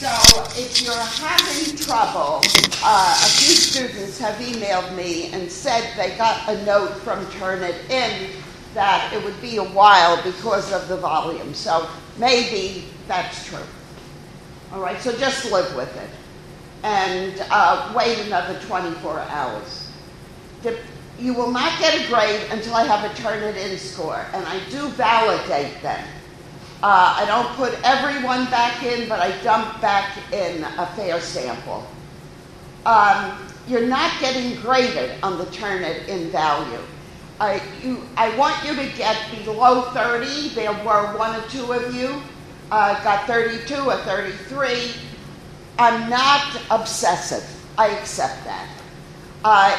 So if you're having trouble, a few students have emailed me and said they got a note from Turnitin that it would be a while because of the volume. So maybe that's true. All right, so just live with it. And wait another 24 hours. You will not get a grade until I have a Turnitin score, and I do validate them. I don't put everyone back in, but I dump back in a fair sample. You're not getting graded on the Turnitin value. I want you to get below 30. There were one or two of you got 32 or 33. I'm not obsessive. I accept that.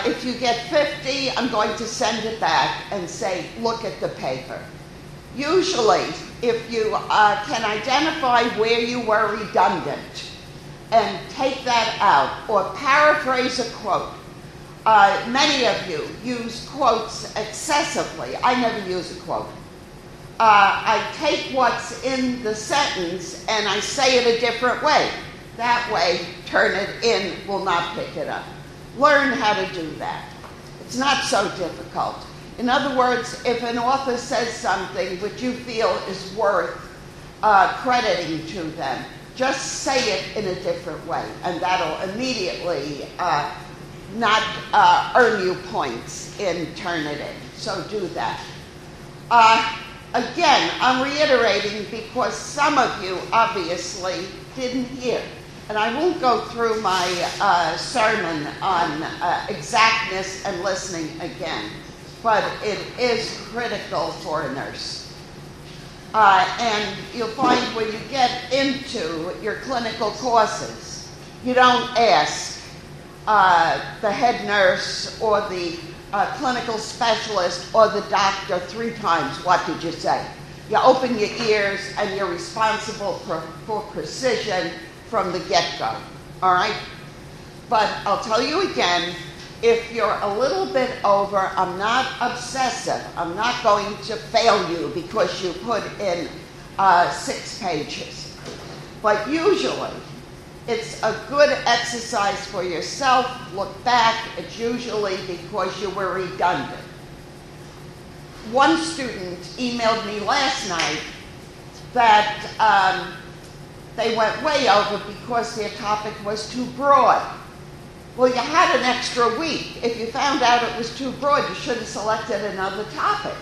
If you get 50, I'm going to send it back and say, look at the paper. Usually, if you can identify where you were redundant and take that out or paraphrase a quote. Many of you use quotes excessively. I never use a quote. I take what's in the sentence and I say it a different way. That way, Turnitin will not pick it up. Learn how to do that. It's not so difficult. In other words, if an author says something which you feel is worth crediting to them, just say it in a different way, and that'll immediately not earn you points in Turnitin. So do that. Again, I'm reiterating because some of you obviously didn't hear. And I won't go through my sermon on exactness and listening again, but it is critical for a nurse. And you'll find when you get into your clinical courses, you don't ask the head nurse or the clinical specialist or the doctor 3 times, what did you say? You open your ears and you're responsible for precision from the get-go, all right? But I'll tell you again, if you're a little bit over, I'm not obsessive. I'm not going to fail you because you put in 6 pages. But usually, it's a good exercise for yourself. Look back, it's usually because you were redundant. One student emailed me last night that they went way over because their topic was too broad. Well, you had an extra week. If you found out it was too broad, you should have selected another topic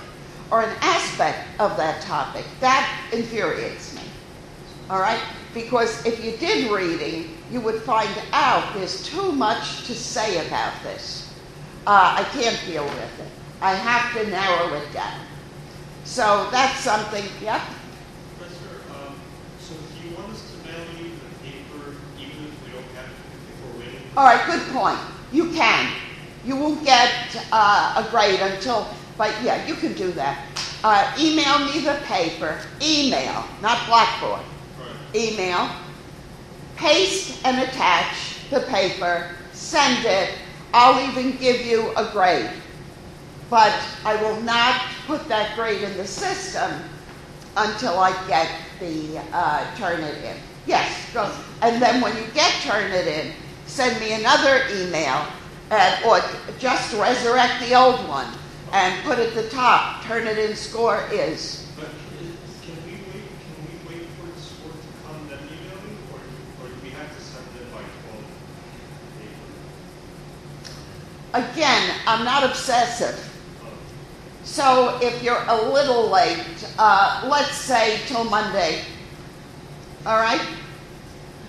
or an aspect of that topic. That infuriates me, all right? Because if you did reading, you would find out there's too much to say about this. I can't deal with it. I have to narrow it down. So that's something, yeah? All right, good point. You can. You won't get a grade until, but yeah, you can do that. Email me the paper. Email, not Blackboard. Right. Email. Paste and attach the paper. Send it. I'll even give you a grade. But I will not put that grade in the system until I get the Turnitin. Yes, go. And then when you get Turnitin, send me another email, or just resurrect the old one and put at the top, Turnitin score is. But can we wait for the score to come, then email me, or do we have to send it by 12? Again, I'm not obsessive. So if you're a little late, let's say till Monday, all right?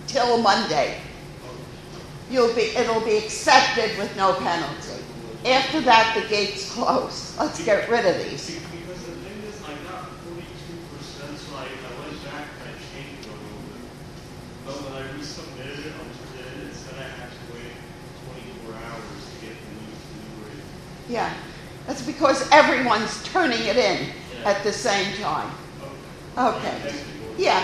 Till Monday. It'll be accepted with no penalty. After that, the gates close. Let's get rid of these. Because the thing is, I got 42%, so I went back and I changed it a little bit. But when I resubmitted it, it said I had to wait 24 hours to get the new grade. Yeah, that's because everyone's turning it in at the same time. Okay. Yeah.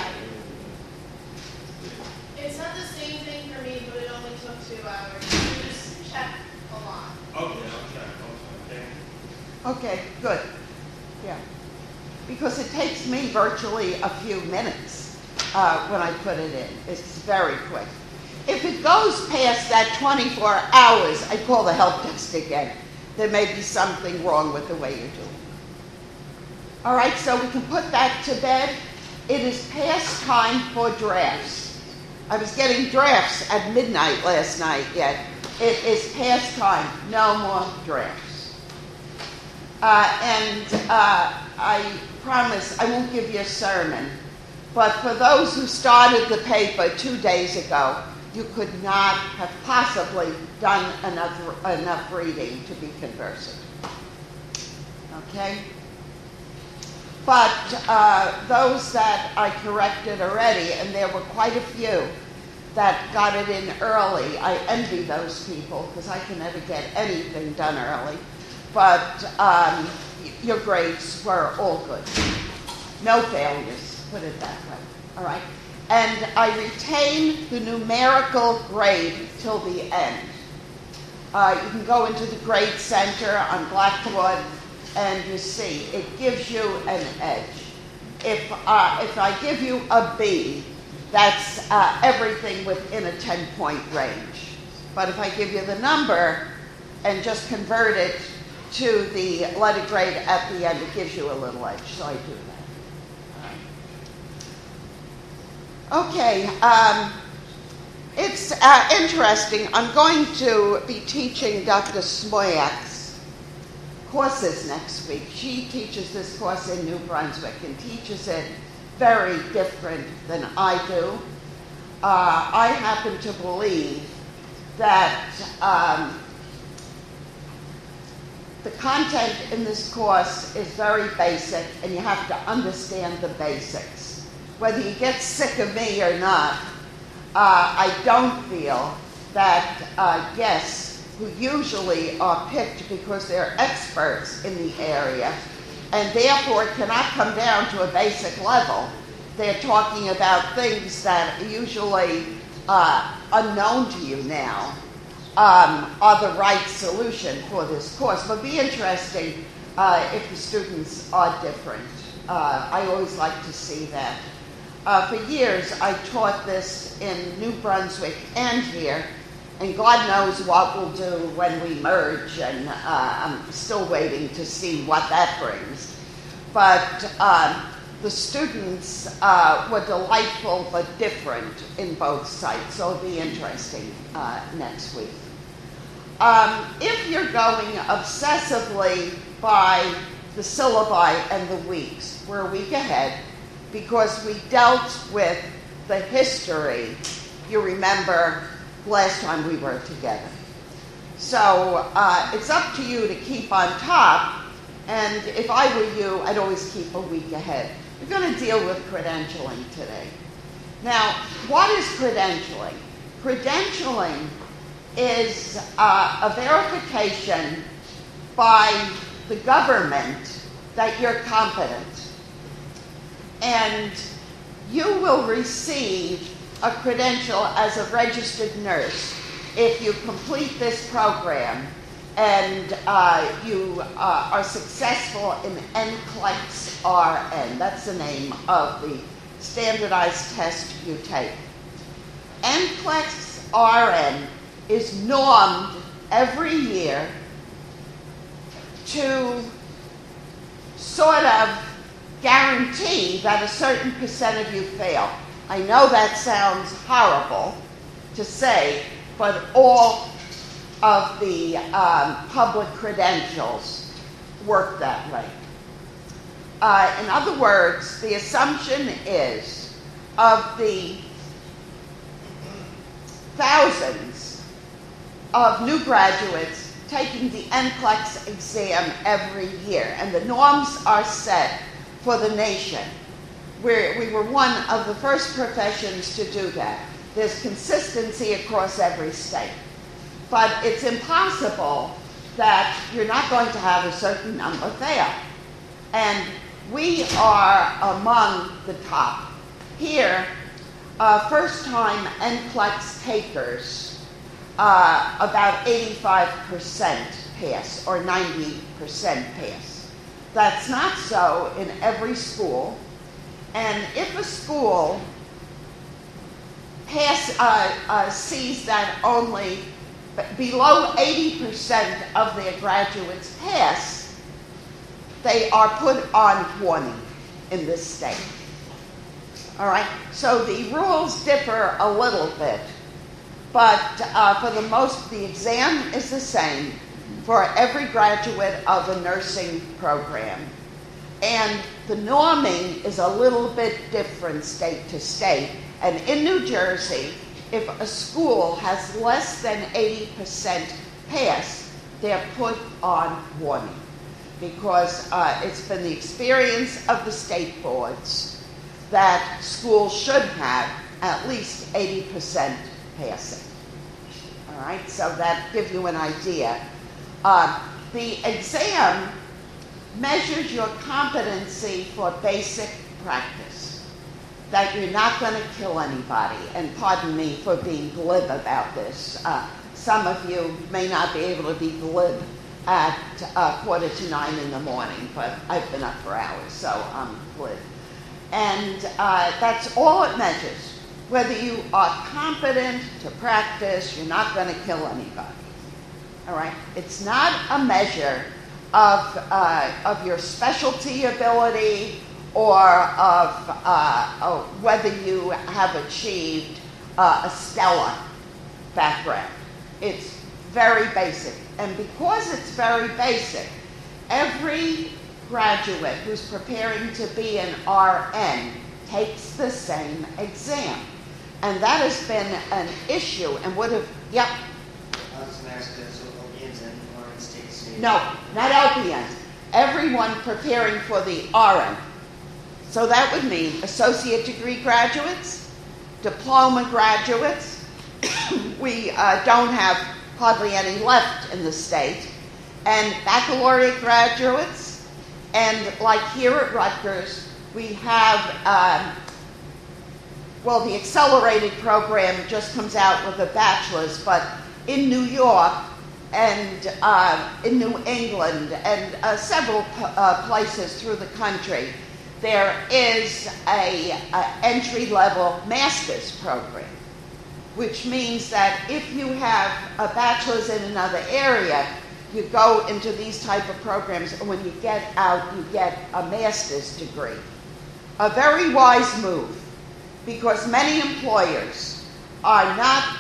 It's not the same thing for me, but it only took 2 hours. You just check a lot. Okay, I'll check. Okay, good. Yeah. Because it takes me virtually a few minutes when I put it in. It's very quick. If it goes past that 24 hours, I call the help desk again. There may be something wrong with the way you're doing it. All right, so we can put that to bed. It is past time for drafts. I was getting drafts at midnight last night yet. It is past time. No more drafts. I promise I won't give you a sermon. But for those who started the paper 2 days ago, you could not have possibly done enough reading to be conversant. Okay? But those that I corrected already, and there were quite a few that got it in early, I envy those people because I can never get anything done early. But your grades were all good. No failures, put it that way. All right? And I retain the numerical grade till the end. You can go into the grade center on Blackboard and you see it gives you an edge. If I give you a B, that's everything within a 10-point range. But if I give you the number and just convert it to the letter grade at the end, it gives you a little edge, so I do that. Okay, it's interesting. I'm going to be teaching Dr. Smoyak's courses next week. She teaches this course in New Brunswick and teaches it very different than I do. I happen to believe that the content in this course is very basic and you have to understand the basics. Whether you get sick of me or not, I don't feel that guests who usually are picked because they're experts in the area and therefore cannot come down to a basic level. They're talking about things that are usually unknown to you now, are the right solution for this course. But it'd be interesting if the students are different. I always like to see that. For years, I taught this in New Brunswick and here, and God knows what we'll do when we merge, and I'm still waiting to see what that brings. But the students were delightful but different in both sites, so it'll be interesting next week. If you're going obsessively by the syllabi and the weeks, we're a week ahead, because we dealt with the history, you remember, last time we were together. So it's up to you to keep on top, and if I were you, I'd always keep a week ahead. We're going to deal with credentialing today. Now, what is credentialing? Credentialing is a verification by the government that you're competent. And you will receive a credential as a registered nurse if you complete this program and you are successful in NCLEX RN. That's the name of the standardized test you take. NCLEX RN is normed every year to sort of guarantee that a certain percent of you fail. I know that sounds horrible to say, but all of the public credentials work that way. In other words, the assumption is of the thousands of new graduates taking the NCLEX exam every year, and the norms are set for the nation. We were one of the first professions to do that. There's consistency across every state. But it's impossible that you're not going to have a certain number fail. And we are among the top. Here, first-time NCLEX takers, about 85% pass, or 90% pass. That's not so in every school. And if a school sees that only below 80% of their graduates pass, they are put on warning in this state. All right, so the rules differ a little bit, but for the most, the exam is the same for every graduate of a nursing program. And the norming is a little bit different state to state. And in New Jersey, if a school has less than 80% pass, they're put on warning, because it's been the experience of the state boards that schools should have at least 80% passing. All right, so that gives you an idea. The exam measures your competency for basic practice, that you're not going to kill anybody. And pardon me for being glib about this. Some of you may not be able to be glib at 8:45 in the morning, but I've been up for hours, so I'm glib. And that's all it measures. Whether you are competent to practice, you're not going to kill anybody. All right? It's not a measure of your specialty ability or of whether you have achieved a stellar background. It's very basic. And because it's very basic, every graduate who's preparing to be an RN takes the same exam. And that has been an issue and would have, yep. I was going to ask, so LPNs and RNs take the same? No, not LPNs. Everyone preparing for the RN. So that would mean associate degree graduates, diploma graduates. We don't have hardly any left in the state. And baccalaureate graduates. And like here at Rutgers, we have, the accelerated program just comes out with a bachelor's, but in New York and in New England and several places through the country, there is a entry-level master's program, which means that if you have a bachelor's in another area, you go into these type of programs, and when you get out, you get a master's degree. A very wise move, because many employers are not,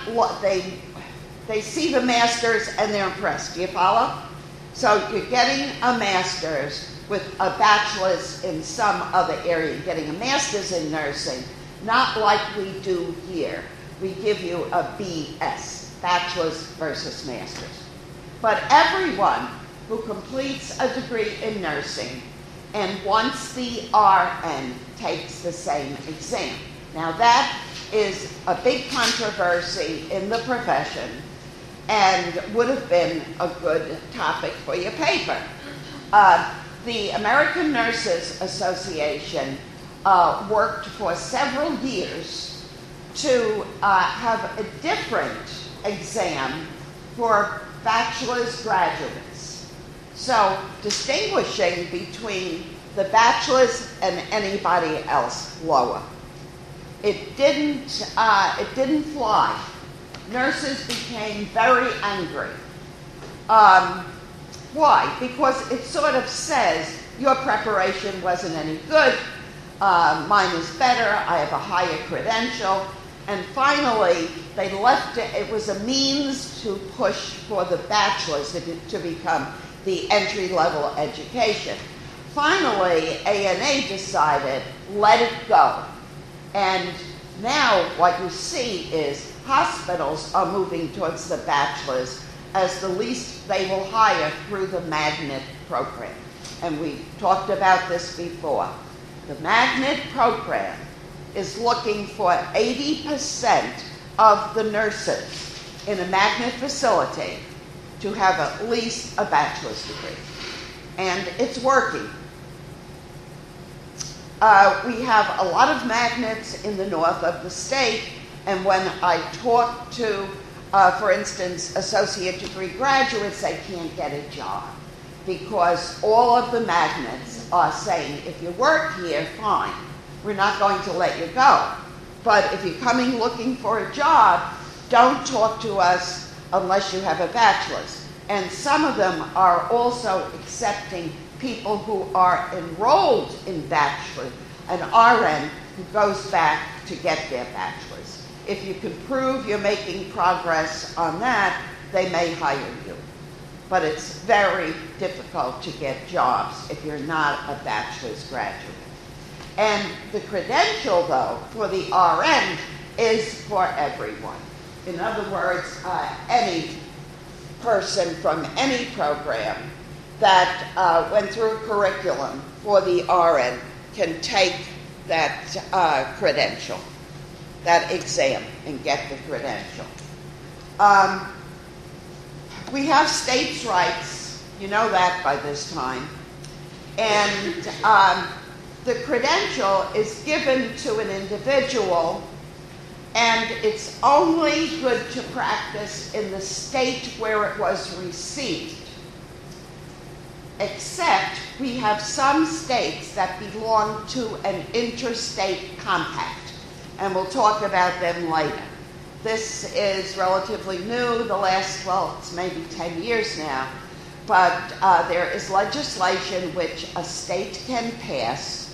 they see the master's and they're impressed. Do you follow? So you're getting a master's with a bachelor's in some other area. You're getting a master's in nursing, not like we do here. We give you a BS, bachelor's versus master's. But everyone who completes a degree in nursing and wants the RN takes the same exam. Now that is a big controversy in the profession and would have been a good topic for your paper. The American Nurses Association worked for several years to have a different exam for bachelor's graduates. So distinguishing between the bachelor's and anybody else lower. It didn't fly. Nurses became very angry. Why? Because it sort of says your preparation wasn't any good, mine is better, I have a higher credential. And finally, they left it. It was a means to push for the bachelor's to become the entry-level education. Finally, ANA decided, let it go. And now what you see is hospitals are moving towards the bachelor's as the least they will hire through the magnet program. And we talked about this before. The magnet program is looking for 80% of the nurses in a magnet facility to have at least a bachelor's degree. And it's working. We have a lot of magnets in the north of the state, and when I talk to, for instance, associate degree graduates, they can't get a job because all of the magnets are saying, if you work here, fine. We're not going to let you go. But if you're coming looking for a job, don't talk to us unless you have a bachelor's. And some of them are also accepting people who are enrolled in bachelor, an RN who goes back to get their bachelor's. If you can prove you're making progress on that, they may hire you. But it's very difficult to get jobs if you're not a bachelor's graduate. And the credential, though, for the RN is for everyone. In other words, any person from any program that went through a curriculum for the RN can take that credential, that exam, and get the credential. We have states' rights, you know that by this time, and the credential is given to an individual, and it's only good to practice in the state where it was received. Except we have some states that belong to an interstate compact, and we'll talk about them later. This is relatively new, the last, well, it's maybe 10 years now, but there is legislation which a state can pass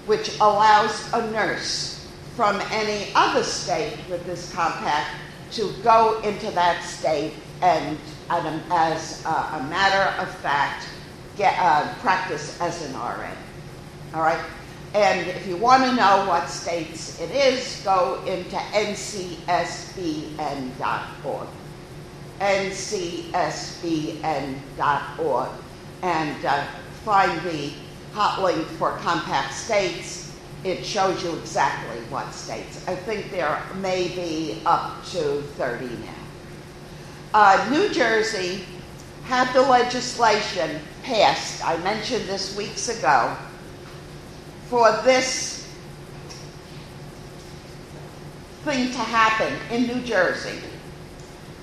which allows a nurse from any other state with this compact to go into that state and, as a matter of fact, practice as an RN. All right? And if you want to know what states it is, go into ncsbn.org. ncsbn.org and find the hot link for compact states. It shows you exactly what states. I think there may be up to 30 now. New Jersey had the legislation passed, I mentioned this weeks ago, for this thing to happen in New Jersey.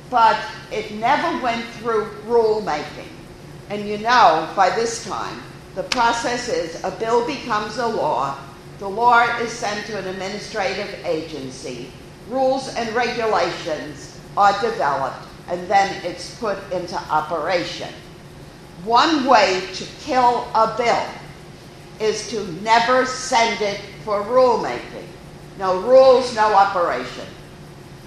But it never went through rulemaking. And you know, by this time, the process is a bill becomes a law, the law is sent to an administrative agency, rules and regulations are developed, and then it's put into operation. One way to kill a bill is to never send it for rulemaking. No rules, no operation.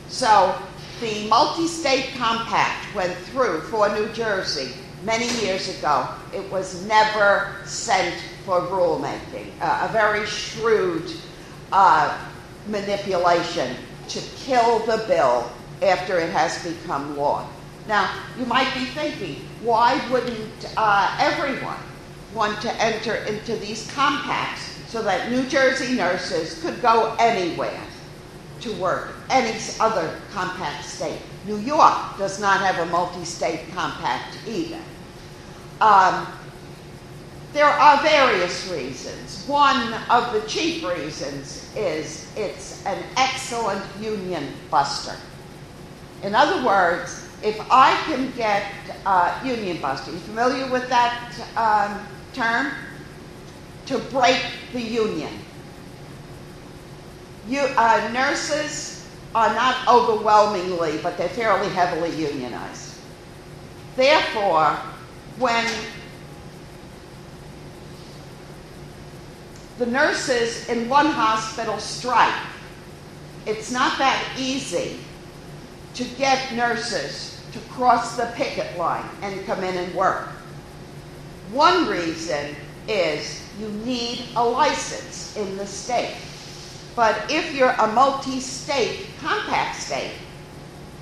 So the multi-state compact went through for New Jersey many years ago. It was never sent for rulemaking. A very shrewd manipulation to kill the bill after it has become law. Now, you might be thinking, why wouldn't everyone want to enter into these compacts so that New Jersey nurses could go anywhere to work, any other compact state? New York does not have a multi-state compact either. There are various reasons. One of the chief reasons is it's an excellent union buster. In other words, if I can get union buster, you familiar with that term? To break the union. Nurses are not overwhelmingly, but they're fairly heavily unionized. Therefore, when the nurses in one hospital strike, it's not that easy to get nurses to cross the picket line and come in and work. One reason is you need a license in the state. But if you're a multi-state compact state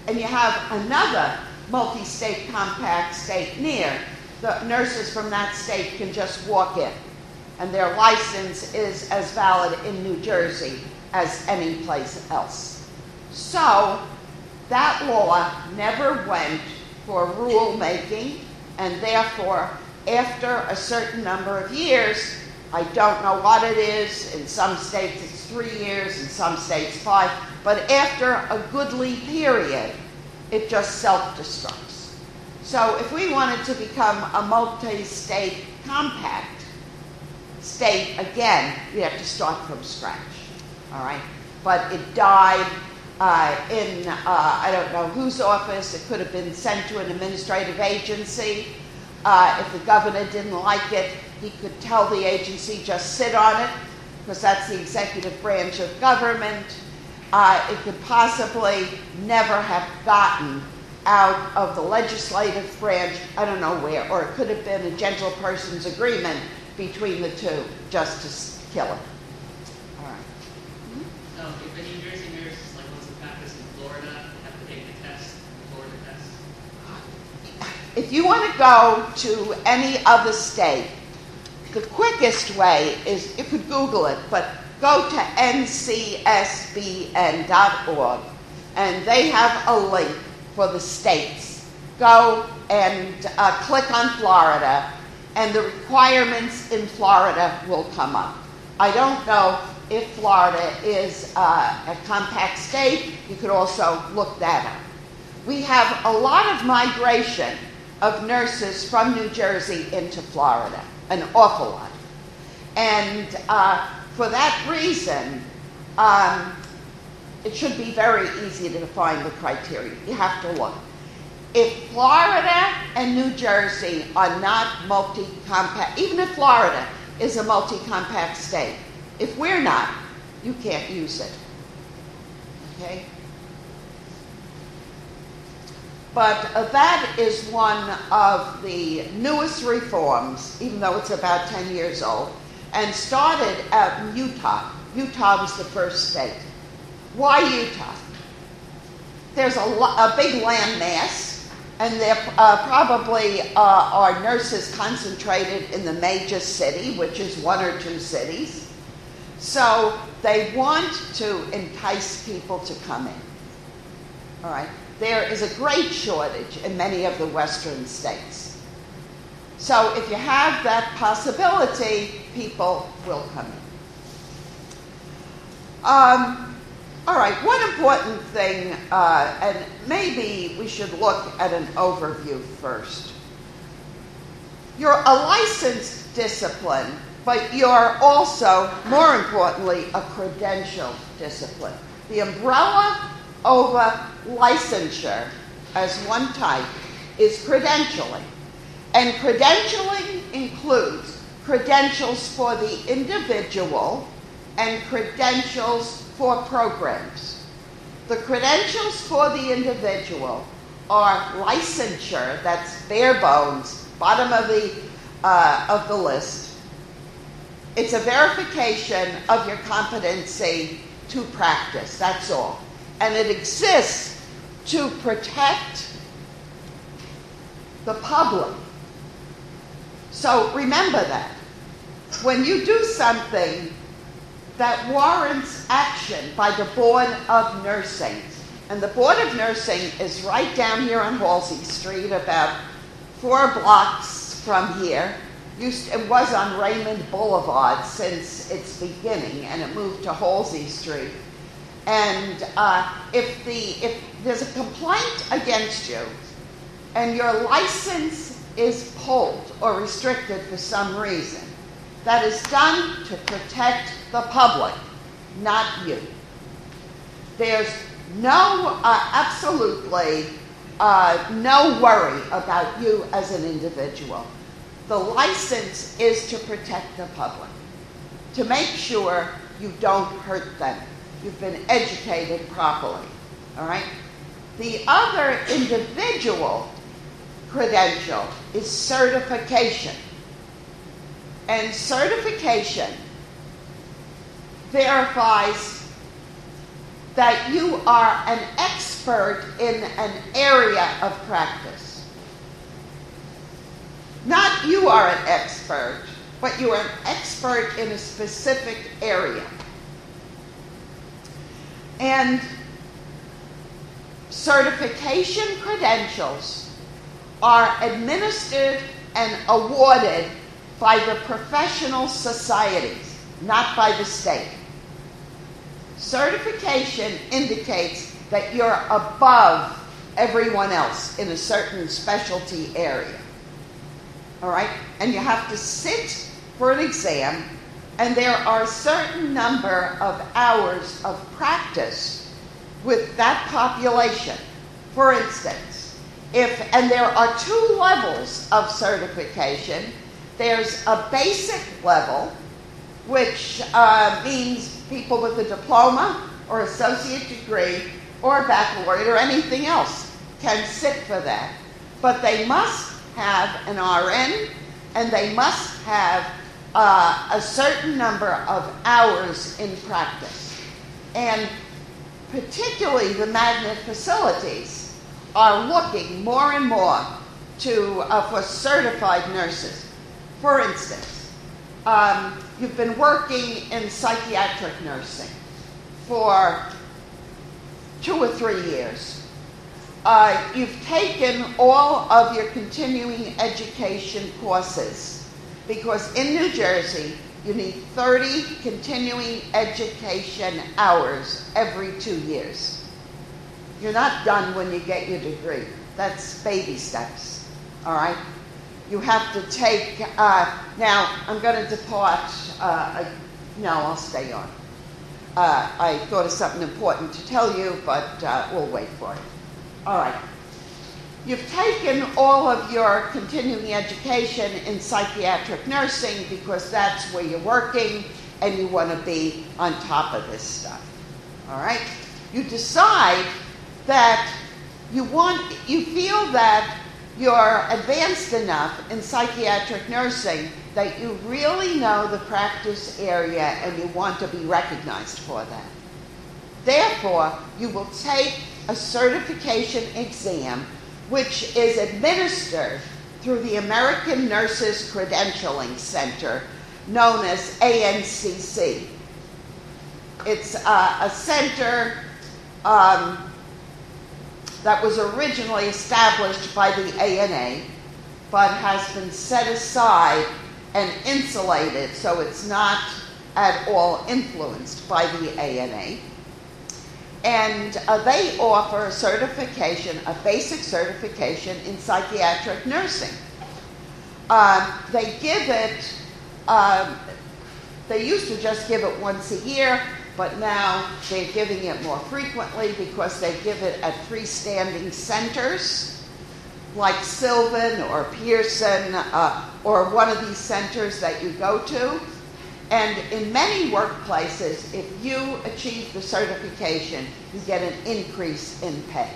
and you have another multi-state compact state near, the nurses from that state can just walk in, and their license is as valid in New Jersey as any place else. So that law never went for rulemaking, and therefore, after a certain number of years, I don't know what it is, in some states it's 3 years, in some states 5, but after a goodly period, it just self-destructs. So if we wanted to become a multi-state compact state, again, we have to start from scratch, all right? but it died in, I don't know whose office. It could have been sent to an administrative agency. If the governor didn't like it, he could tell the agency, just sit on it, because that's the executive branch of government. It could possibly never have gotten out of the legislative branch, I don't know where, or it could have been a gentle person's agreement between the two just to kill it. All right. If a New Jersey nurse wants to practice in Florida, they have to take the test, the Florida test. If you want to go to any other state, the quickest way is, you could Google it, but go to ncsbn.org, and they have a link for the states. Go and click on Florida, and the requirements in Florida will come up. I don't know if Florida is a compact state. You could also look that up. We have a lot of migration of nurses from New Jersey into Florida, an awful lot. And for that reason, it should be very easy to define the criteria. You have to look. If Florida and New Jersey are not multi-compact, even if Florida is a multi-compact state, if we're not, you can't use it. Okay? But that is one of the newest reforms, even though it's about 10 years old, and started out in Utah. Utah was the first state. Why Utah? There's a big land mass, and there probably are nurses concentrated in the major city, which is one or two cities. So they want to entice people to come in. All right. There is a great shortage in many of the western states. So if you have that possibility, people will come in. All right, one important thing, and maybe we should look at an overview first. You're a licensed discipline, but you're also, more importantly, a credentialed discipline. The umbrella over licensure as one type is credentialing. And credentialing includes credentials for the individual and credentials for programs. The credentials for the individual are licensure, that's bare bones, bottom of the list. It's a verification of your competency to practice, that's all. And it exists to protect the public. So remember that. When you do something that warrants action by the Board of Nursing, and the Board of Nursing is right down here on Halsey Street, about 4 blocks from here. It was on Raymond Boulevard since its beginning, and it moved to Halsey Street. And if there's a complaint against you and your license is pulled or restricted for some reason, that is done to protect the public, not you. There's absolutely no worry about you as an individual. The license is to protect the public, to make sure you don't hurt them. You've been educated properly, all right? The other individual credential is certification. And certification verifies that you are an expert in an area of practice. Not you are an expert, but you are an expert in a specific area. And certification credentials are administered and awarded by the professional societies, not by the state. Certification indicates that you're above everyone else in a certain specialty area. All right? And you have to sit for an exam And there are a certain number of hours of practice with that population. For instance, and there are two levels of certification. There's a basic level, which means people with a diploma or associate degree or a baccalaureate or anything else can sit for that. But they must have an RN, and they must have a certain number of hours in practice. And particularly the magnet facilities are looking more and more for certified nurses. For instance, you've been working in psychiatric nursing for 2 or 3 years. You've taken all of your continuing education courses, because in New Jersey, you need 30 continuing education hours every 2 years. You're not done when you get your degree. That's baby steps, all right? You have to take, now I'm going to depart, no, I'll stay on. I thought of something important to tell you, but we'll wait for it. All right. You've taken all of your continuing education in psychiatric nursing because that's where you're working and you want to be on top of this stuff. All right? You decide that you feel that you're advanced enough in psychiatric nursing that you really know the practice area and you want to be recognized for that. Therefore, you will take a certification exam which is administered through the American Nurses Credentialing Center, known as ANCC. It's a center that was originally established by the ANA, but has been set aside and insulated so it's not at all influenced by the ANA. And they offer a certification, a basic certification in psychiatric nursing. They give it, they used to just give it once a year, but now they're giving it more frequently because they give it at freestanding centers like Sylvan or Pearson or one of these centers that you go to. And in many workplaces, if you achieve the certification, you get an increase in pay.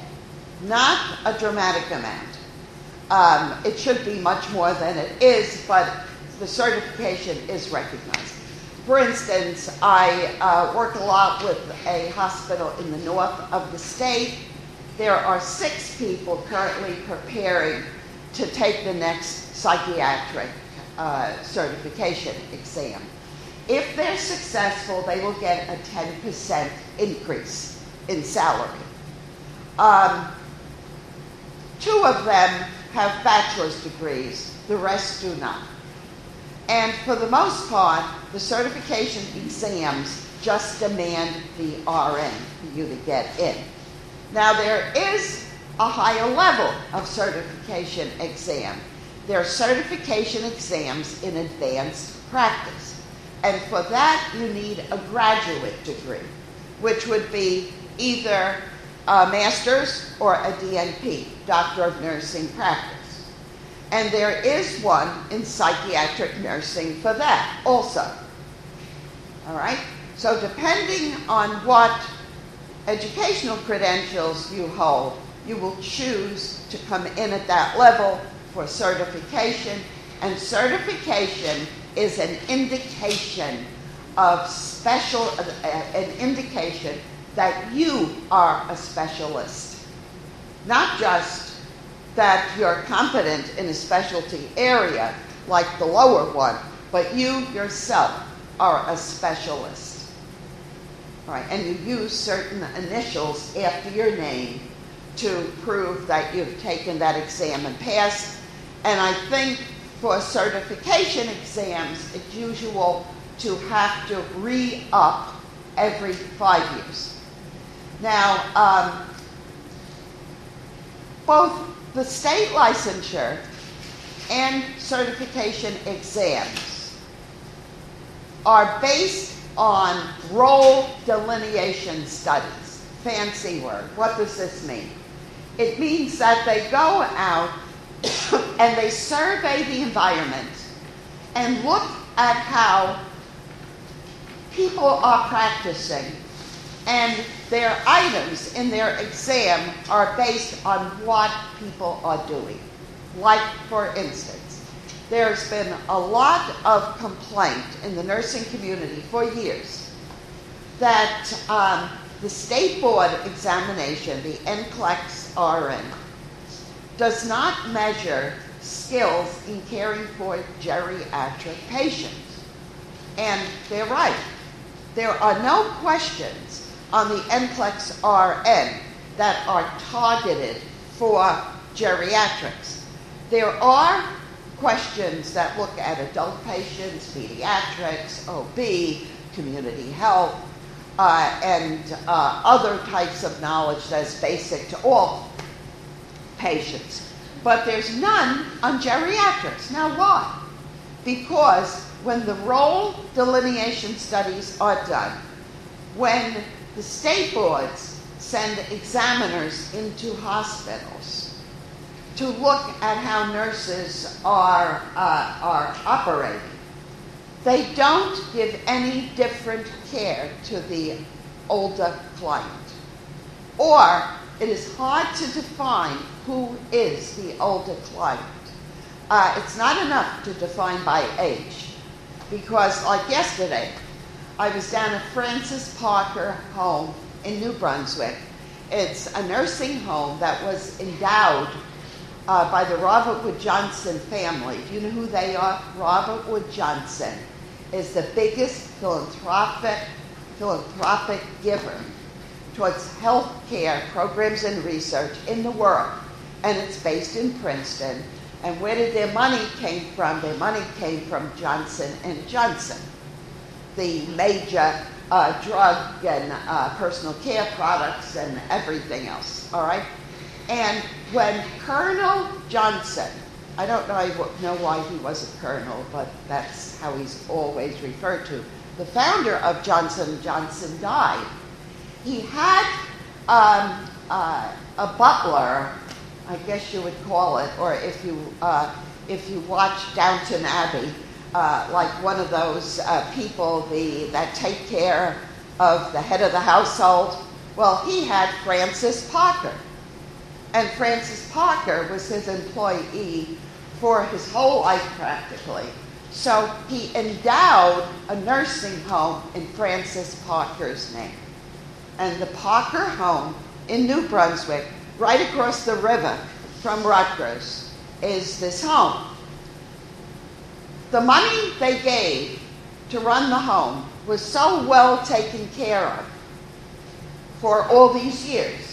Not a dramatic amount. It should be much more than it is, but the certification is recognized. For instance, I work a lot with a hospital in the north of the state. There are 6 people currently preparing to take the next psychiatric certification exam. If they're successful, they will get a 10% increase in salary. 2 of them have bachelor's degrees, the rest do not. And for the most part, the certification exams just demand the RN for you to get in. Now, there is a higher level of certification exam. There are certification exams in advanced practice. And for that, you need a graduate degree, which would be either a master's or a DNP, Doctor of Nursing Practice. And there is one in psychiatric nursing for that also. All right? So depending on what educational credentials you hold, you will choose to come in at that level for certification. And certification is an indication of an indication that you are a specialist. Not just that you're competent in a specialty area like the lower one, but you yourself are a specialist. All right, and you use certain initials after your name to prove that you've taken that exam and passed. And I think for certification exams, it's usual to have to re-up every 5 years. Now, both the state licensure and certification exams are based on role delineation studies. Fancy word. What does this mean? It means that they go out and they survey the environment and look at how people are practicing, and their items in their exam are based on what people are doing. Like, for instance, there's been a lot of complaint in the nursing community for years that the state board examination, the NCLEX RN, does not measure skills in caring for geriatric patients. And they're right. There are no questions on the NCLEX RN that are targeted for geriatrics. There are questions that look at adult patients, pediatrics, OB, community health, and other types of knowledge that's basic to all patients. But there's none on geriatrics. Now why? Because when the role delineation studies are done, when the state boards send examiners into hospitals to look at how nurses are operating, they don't give any different care to the older client. Or it is hard to define who is the older client. It's not enough to define by age, because like yesterday, I was down at Francis Parker Home in New Brunswick. It's a nursing home that was endowed by the Robert Wood Johnson family. Do you know who they are? Robert Wood Johnson is the biggest philanthropic giver towards health care programs and research in the world. And it's based in Princeton. And where did their money came from? Their money came from Johnson & Johnson, the major drug and personal care products and everything else, all right? And when Colonel Johnson, I don't know why he was a colonel, but that's how he's always referred to, the founder of Johnson & Johnson died. He had a butler, I guess you would call it, or if you watch Downton Abbey, like one of those people that take care of the head of the household. Well, he had Francis Parker. And Francis Parker was his employee for his whole life practically. So he endowed a nursing home in Francis Parker's name. And the Parker home in New Brunswick, right across the river from Rutgers, is this home. The money they gave to run the home was so well taken care of for all these years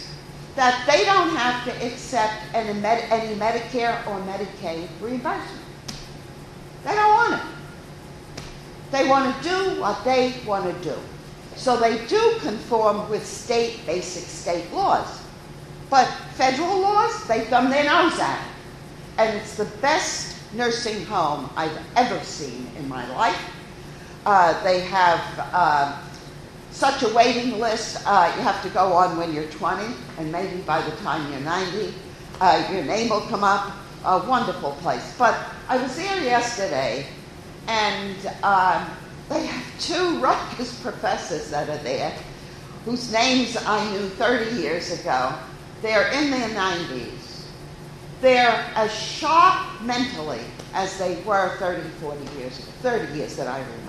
that they don't have to accept any Medicare or Medicaid reimbursement. They don't want it. They want to do what they want to do. So they do conform with basic state laws. But federal laws, they thumb their nose at it. And it's the best nursing home I've ever seen in my life. They have such a waiting list. You have to go on when you're 20, and maybe by the time you're 90, your name will come up. A wonderful place. But I was there yesterday, and they have two Rutgers professors that are there, whose names I knew 30 years ago. They're in their 90s. They're as sharp mentally as they were 30, 40 years ago, 30 years that I remember.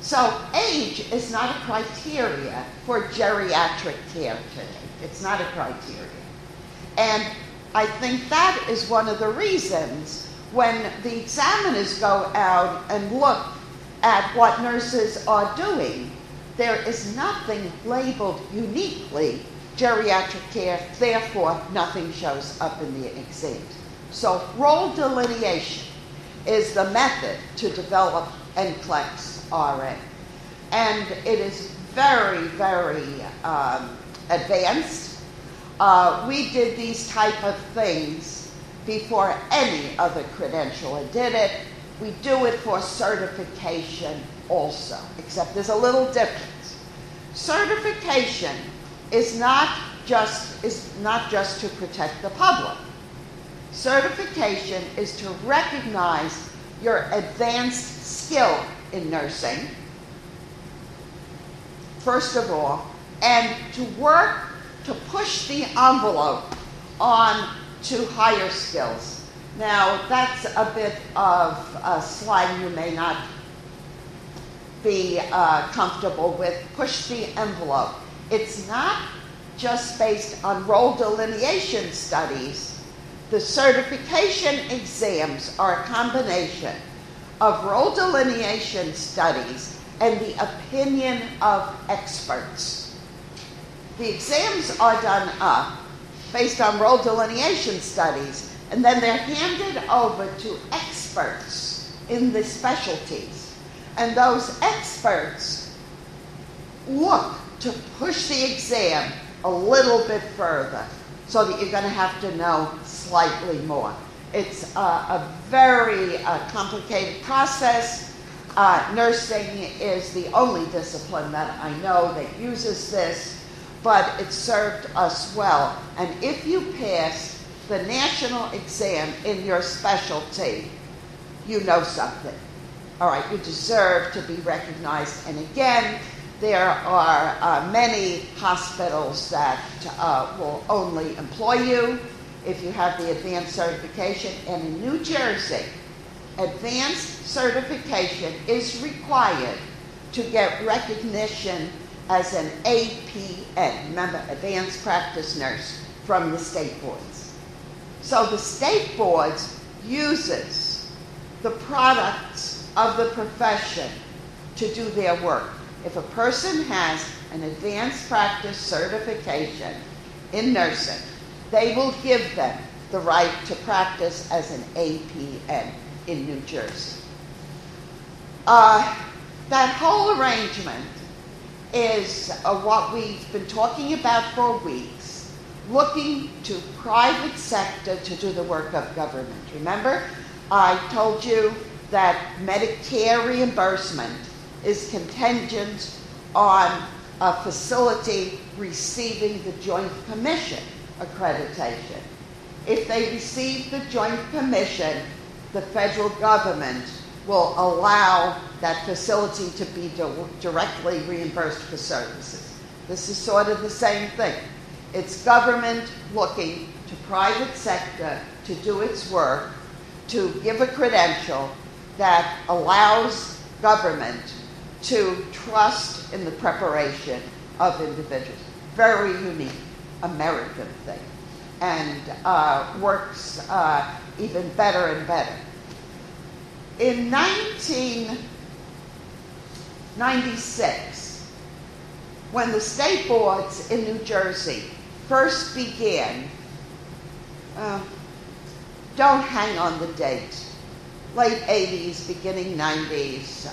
So age is not a criteria for geriatric care today. It's not a criteria. And I think that is one of the reasons when the examiners go out and look at what nurses are doing, there is nothing labeled uniquely geriatric care, therefore nothing shows up in the exams. So role delineation is the method to develop NCLEX RN. And it is very, very advanced. We did these type of things before any other credentialer did it. We do it for certification. also, except there's a little difference. Certification is not just to protect the public. Certification is to recognize your advanced skill in nursing, first of all, and to work to push the envelope on to higher skills. Now, that's a bit of slang you may not be comfortable with. Push the envelope. It's not just based on role delineation studies. The certification exams are a combination of role delineation studies and the opinion of experts. The exams are done up based on role delineation studies, and then they're handed over to experts in the specialties. And those experts look to push the exam a little bit further so that you're going to have to know slightly more. It's a very complicated process. Nursing is the only discipline that I know that uses this, but it served us well. And if you pass the national exam in your specialty, you know something. All right, you deserve to be recognized. And again, there are many hospitals that will only employ you if you have the advanced certification. And in New Jersey, advanced certification is required to get recognition as an APN, remember, Advanced Practice Nurse, from the state boards. So the state boards uses the products of the profession to do their work. If a person has an advanced practice certification in nursing, they will give them the right to practice as an APN in New Jersey. That whole arrangement is what we've been talking about for weeks, looking to private sector to do the work of government. Remember, I told you that Medicare reimbursement is contingent on a facility receiving the Joint Commission accreditation. If they receive the Joint Commission, the federal government will allow that facility to be directly reimbursed for services. This is sort of the same thing. It's government looking to private sector to do its work, to give a credential that allows government to trust in the preparation of individuals. Very unique American thing, and works even better and better. In 1996, when the state boards in New Jersey first began, don't hang on the date, late 80s, beginning 90s,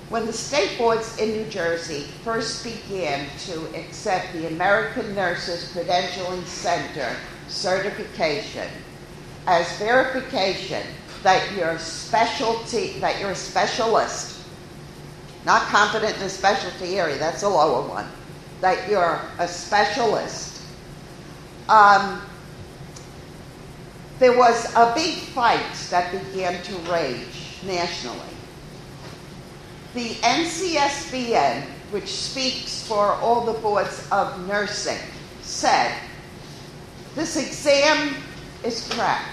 when the state boards in New Jersey first began to accept the American Nurses Credentialing Center certification as verification that you're a specialist, not competent in a specialty area, that's a lower one, that you're a specialist. There was a big fight that began to rage nationally. The NCSBN, which speaks for all the boards of nursing, said, this exam is crap.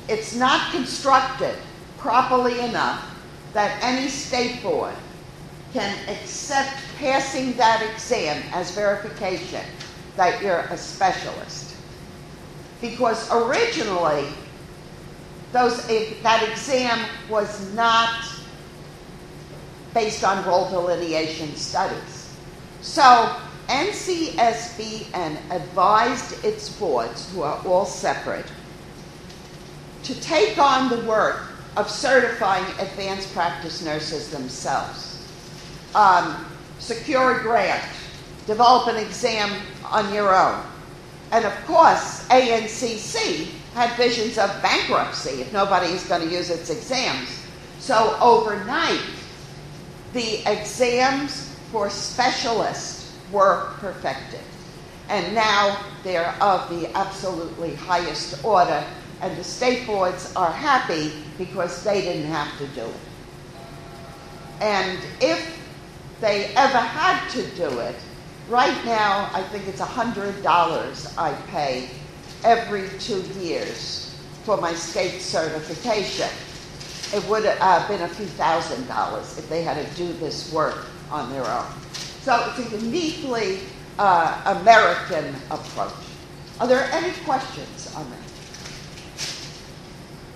It's not constructed properly enough that any state board can accept passing that exam as verification that you're a specialist. Because originally, that exam was not based on role delineation studies. So NCSBN advised its boards, who are all separate, to take on the work of certifying advanced practice nurses themselves. Secure a grant, develop an exam on your own. And of course, ANCC had visions of bankruptcy if nobody is going to use its exams. So overnight, the exams for specialists were perfected. And now they're of the absolutely highest order, and the state boards are happy because they didn't have to do it. And if they ever had to do it, right now I think it's $100 I pay every 2 years for my state certification. It would have been a few $1,000s if they had to do this work on their own. So it's a uniquely American approach. Are there any questions on that?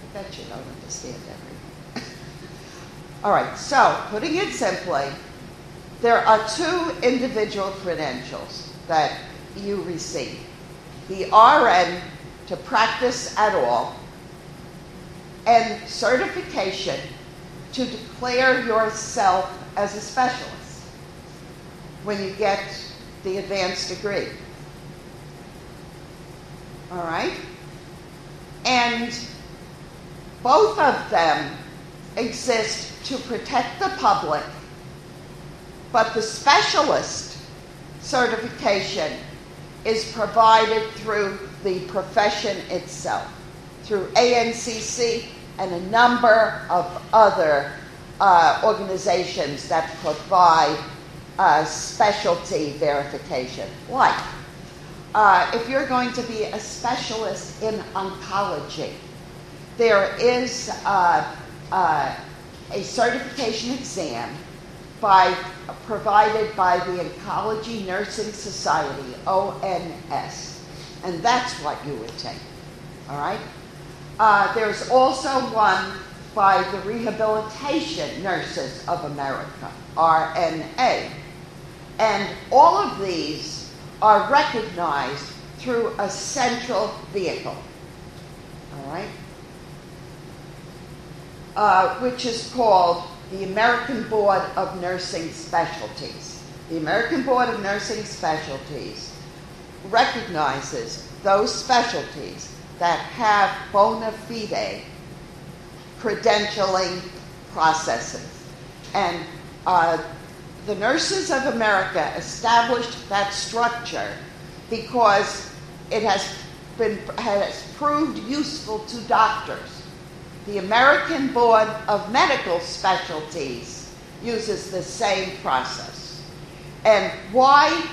I bet you don't understand everything. All right, so putting it simply, there are 2 individual credentials that you receive. The RN to practice at all, and certification to declare yourself as a specialist when you get the advanced degree. All right? And both of them exist to protect the public, but the specialist certification is provided through the profession itself, through ANCC and a number of other organizations that provide specialty verification. Like, if you're going to be a specialist in oncology, there is a certification exam provided by the Oncology Nursing Society, ONS, and that's what you would take, all right? There's also one by the Rehabilitation Nurses of America, RNA, and all of these are recognized through a central vehicle, all right? Which is called the American Board of Nursing Specialties. The American Board of Nursing Specialties recognizes those specialties that have bona fide credentialing processes. And the Nurses of America established that structure because it has proved useful to doctors. The American Board of Medical Specialties uses the same process. And why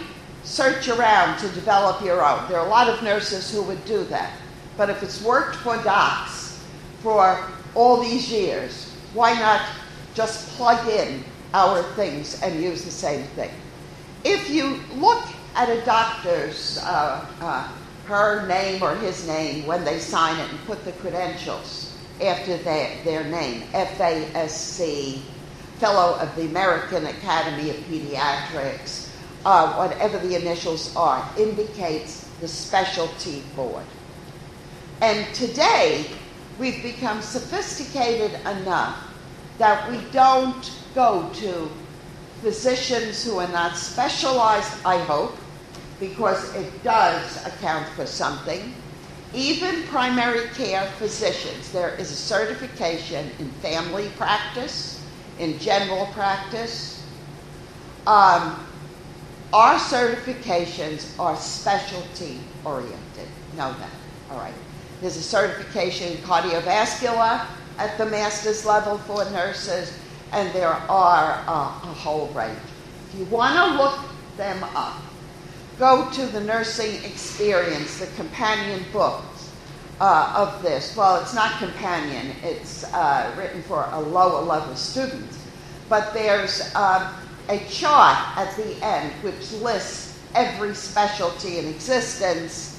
search around to develop your own? There are a lot of nurses who would do that. But if it's worked for docs for all these years, why not just plug in our things and use the same thing? If you look at a doctor's, her name or his name when they sign it and put the credentials after their name, FASC, Fellow of the American Academy of Pediatrics, whatever the initials are, indicates the specialty board. And today, we've become sophisticated enough that we don't go to physicians who are not specialized, I hope, because it does account for something. Even primary care physicians, there is a certification in family practice, in general practice. Our certifications are specialty oriented. Know that, all right. There's a certification in cardiovascular at the master's level for nurses, and there are a whole range. If you want to look them up, go to the Nursing Experience, the companion book of this. Well, it's not companion. It's written for a lower level student. But there's a chart at the end which lists every specialty in existence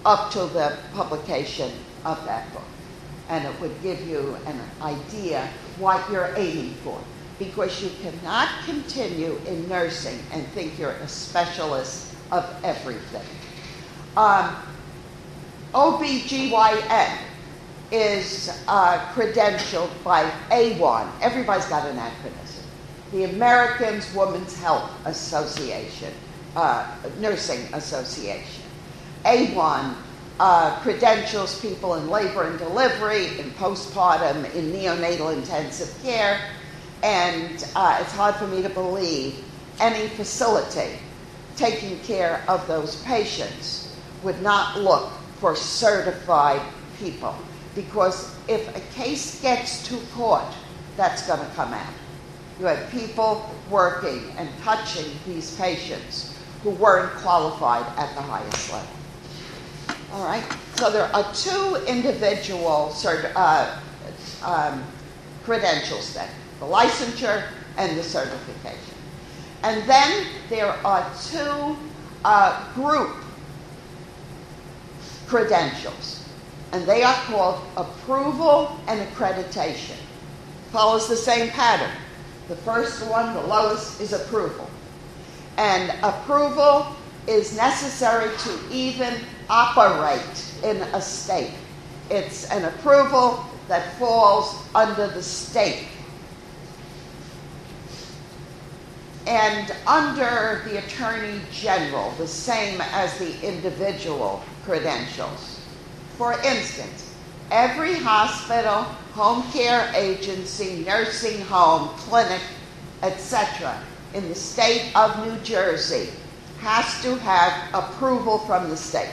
up to the publication of that book. And it would give you an idea what you're aiming for. Because you cannot continue in nursing and think you're a specialist of everything. OBGYN is credentialed by A1. Everybody's got an acronym. The American Women's Health Association, Nursing Association. A1 credentials people in labor and delivery, in postpartum, in neonatal intensive care, and it's hard for me to believe any facility taking care of those patients would not look for certified people, because if a case gets to court, that's going to come out. You had people working and touching these patients who weren't qualified at the highest level. All right, so there are two individual credentials then, the licensure and the certification. And then there are two group credentials, and they are called approval and accreditation. Follows the same pattern. The first one, the lowest, is approval. And approval is necessary to even operate in a state. It's an approval that falls under the state. And under the Attorney General, the same as the individual credentials. For instance, every hospital, home care agency, nursing home, clinic, etc., in the state of New Jersey has to have approval from the state.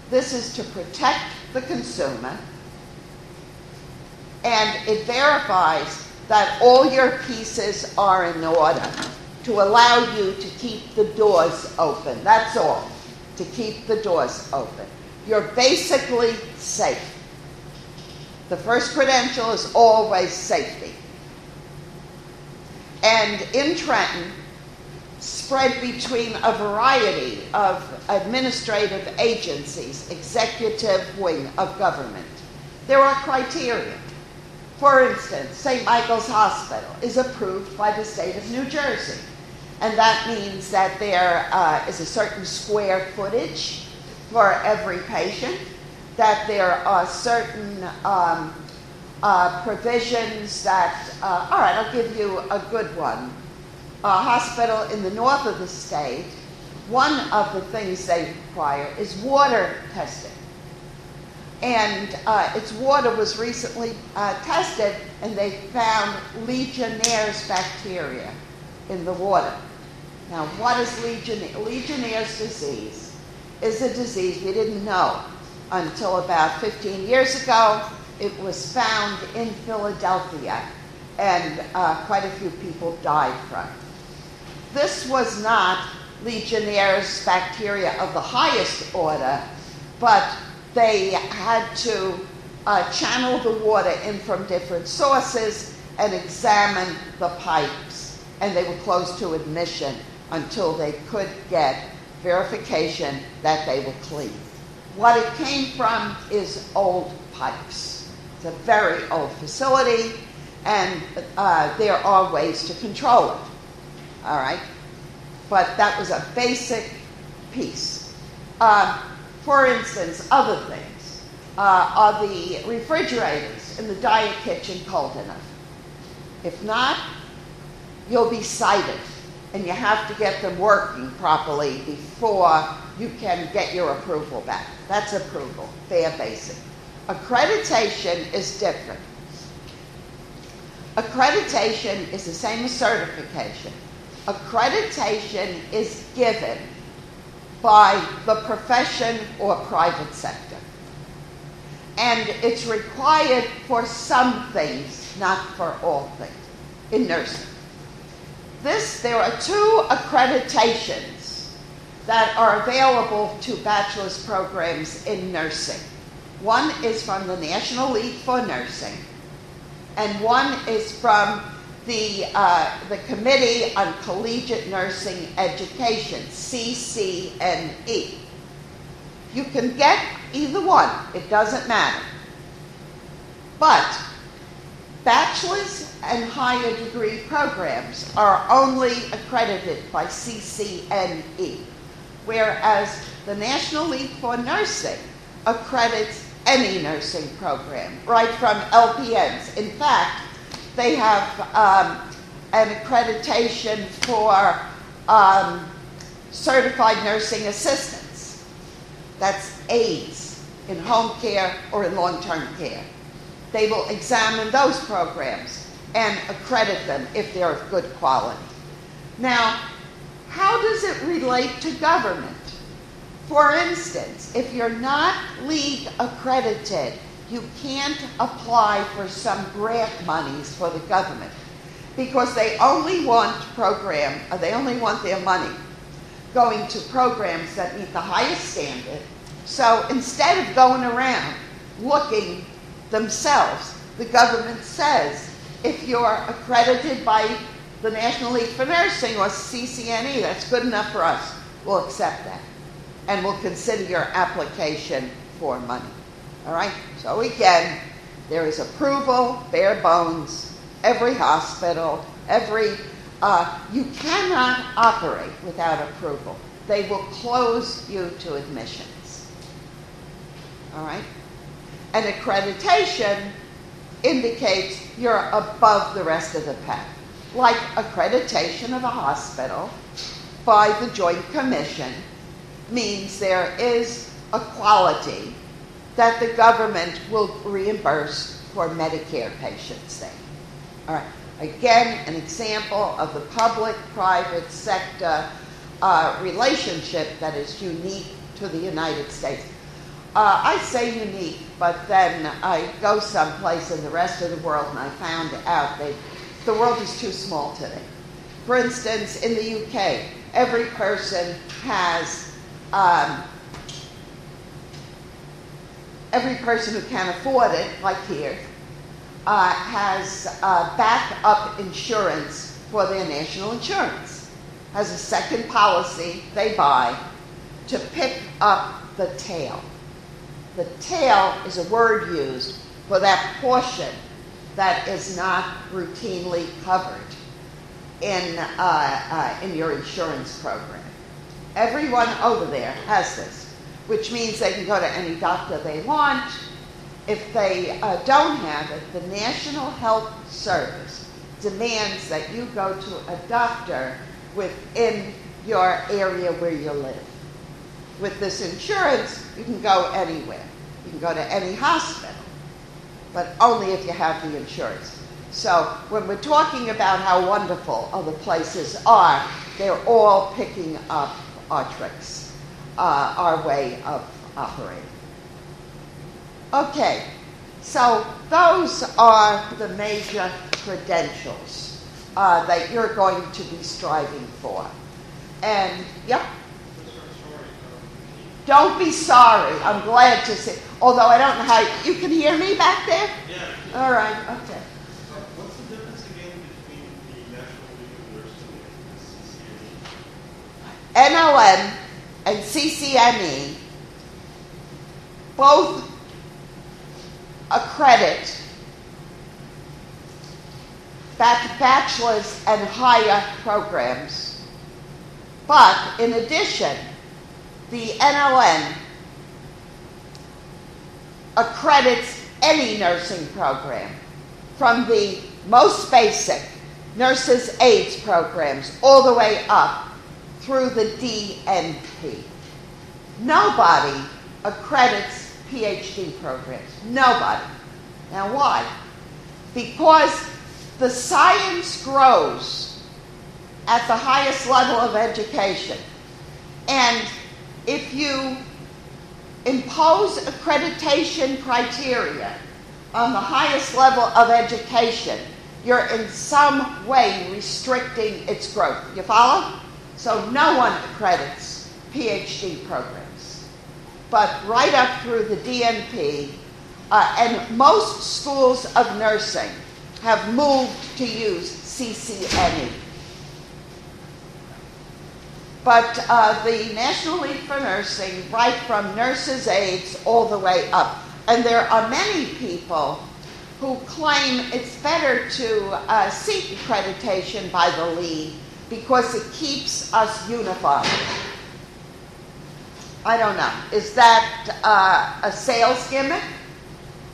This is to protect the consumer, and it verifies that all your pieces are in order to allow you to keep the doors open. That's all, to keep the doors open. You're basically safe. The first credential is always safety. And in Trenton, spread between a variety of administrative agencies, executive wing of government, there are criteria. For instance, St. Michael's Hospital is approved by the state of New Jersey. And that means that there is a certain square footage for every patient, that there are certain provisions that, all right, I'll give you a good one. A hospital in the north of the state, one of the things they require is water testing. And its water was recently tested, and they found Legionnaire's bacteria in the water. Now, what is Legionnaire's disease? Is a disease we didn't know until about 15 years ago. It was found in Philadelphia, and quite a few people died from it. This was not Legionnaire's bacteria of the highest order, but they had to channel the water in from different sources and examine the pipes, and they were closed to admission until they could get verification that they were clean. What it came from is old pipes. It's a very old facility, and there are ways to control it. All right? But that was a basic piece. For instance, other things. Are the refrigerators in the diet kitchen cold enough? If not, you'll be cited, and you have to get them working properly before you can get your approval back. That's approval, fair basic. Accreditation is different. Accreditation is the same as certification. Accreditation is given by the profession or private sector. And it's required for some things, not for all things, in nursing. There are two accreditations that are available to bachelor's programs in nursing. One is from the National League for Nursing, and one is from the Committee on Collegiate Nursing Education, CCNE. You can get either one, it doesn't matter. But bachelor's and higher degree programs are only accredited by CCNE, whereas the National League for Nursing accredits any nursing program, right from LPNs. In fact, they have an accreditation for certified nursing assistants. That's aides. in home care or in long-term care. They will examine those programs and accredit them if they're of good quality. Now, how does it relate to government? For instance, if you're not league accredited, you can't apply for some grant monies for the government because they only want their money going to programs that meet the highest standard. So instead of going around looking themselves, the government says, if you're accredited by the National League for Nursing or CCNE, that's good enough for us. We'll accept that. And we'll consider your application for money. All right? So again, there is approval, bare bones, every hospital, you cannot operate without approval. They will close you to admissions. All right? And accreditation indicates you're above the rest of the pack. Like accreditation of a hospital by the Joint Commission means there is a quality that the government will reimburse for Medicare patients there. All right. Again, an example of the public-private sector relationship that is unique to the United States. I say unique, but then I go someplace in the rest of the world and I found out the world is too small today. For instance, in the UK, every person has, every person who can afford it, like here, has backup insurance for their national insurance. Has a second policy they buy to pick up the tail. The tail is a word used for that portion that is not routinely covered in your insurance program. Everyone over there has this, which means they can go to any doctor they want. If they don't have it, the National Health Service demands that you go to a doctor within your area where you live. With this insurance, you can go anywhere. You can go to any hospital, but only if you have the insurance. So when we're talking about how wonderful other places are, they're all picking up our tricks, our way of operating. Okay, so those are the major credentials that you're going to be striving for. And, yep. Don't be sorry. I'm glad to see. Although I don't know how you can hear me back there? Yeah. All right, okay. What's the difference again between the National League of Nursing and the CCNE? NLN and CCNE both accredit bachelor's and higher programs. But in addition, the NLN accredits any nursing program, from the most basic nurses' aides programs all the way up through the DNP. Nobody accredits PhD programs. Nobody. Now why? Because the science grows at the highest level of education. And if you impose accreditation criteria on the highest level of education, you're in some way restricting its growth. You follow? So no one accredits PhD programs. But right up through the DNP, and most schools of nursing have moved to use CCNE. But the National League for Nursing, right from nurses' aides all the way up. And there are many people who claim it's better to seek accreditation by the league because it keeps us unified. I don't know. Is that a sales gimmick?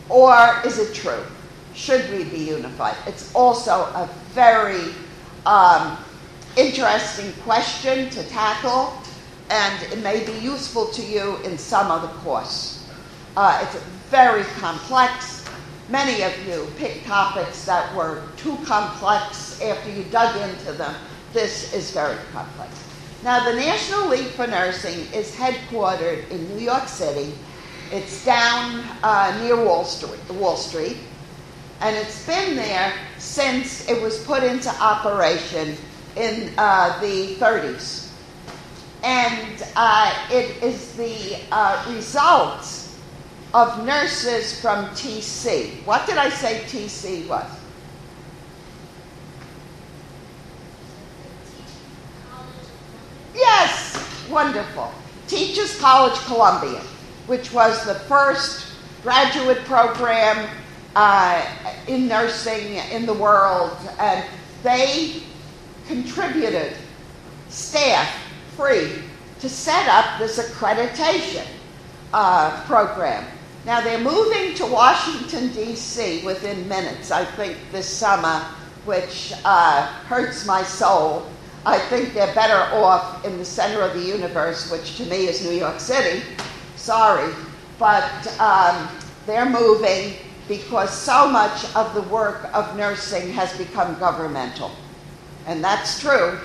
Or is it true? Should we be unified? It's also a very interesting question to tackle, and it may be useful to you in some other course. It's very complex. Many of you picked topics that were too complex after you dug into them. This is very complex. Now, the National League for Nursing is headquartered in New York City. It's down near Wall Street, and it's been there since it was put into operation in the 30s. And it is the result of nurses from TC. What did I say TC was? Yes, wonderful. Teachers College Columbia, which was the first graduate program in nursing in the world, and they contributed staff free to set up this accreditation program. Now they're moving to Washington, D.C. within minutes, I think this summer, which hurts my soul. I think they're better off in the center of the universe, which to me is New York City. Sorry, but they're moving because so much of the work of nursing has become governmental. And that's true.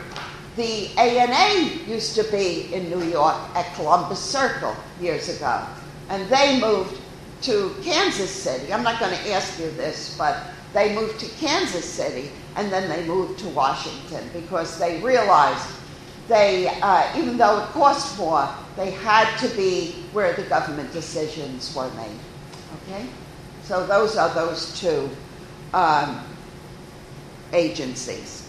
The ANA used to be in New York at Columbus Circle years ago, and they moved to Kansas City. I'm not going to ask you this, but they moved to Kansas City, and then they moved to Washington because they realized they, even though it cost more, they had to be where the government decisions were made. Okay? So those are those two agencies.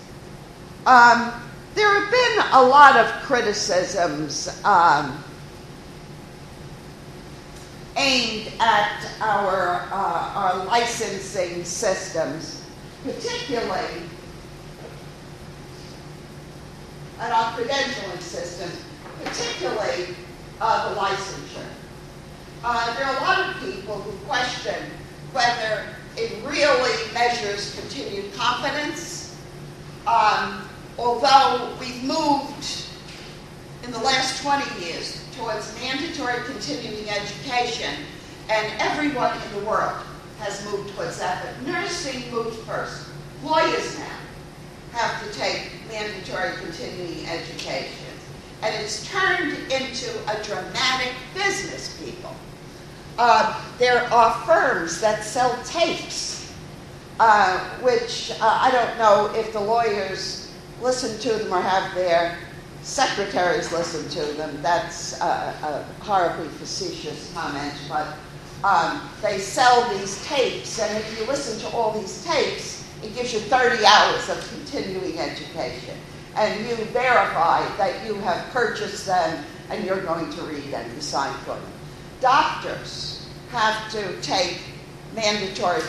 There have been a lot of criticisms aimed at our licensing systems, particularly at our credentialing system, particularly the licensure. There are a lot of people who question whether it really measures continued competence. Although we've moved in the last 20 years towards mandatory continuing education, and everyone in the world has moved towards that, but nursing moved first. Lawyers now have to take mandatory continuing education, and it's turned into a dramatic business, people. There are firms that sell tapes, which I don't know if the lawyers listen to them or have their secretaries listen to them. That's a horribly facetious comment, but they sell these tapes, and if you listen to all these tapes, it gives you 30 hours of continuing education, and you verify that you have purchased them and you're going to read and you sign for them. Doctors have to take mandatory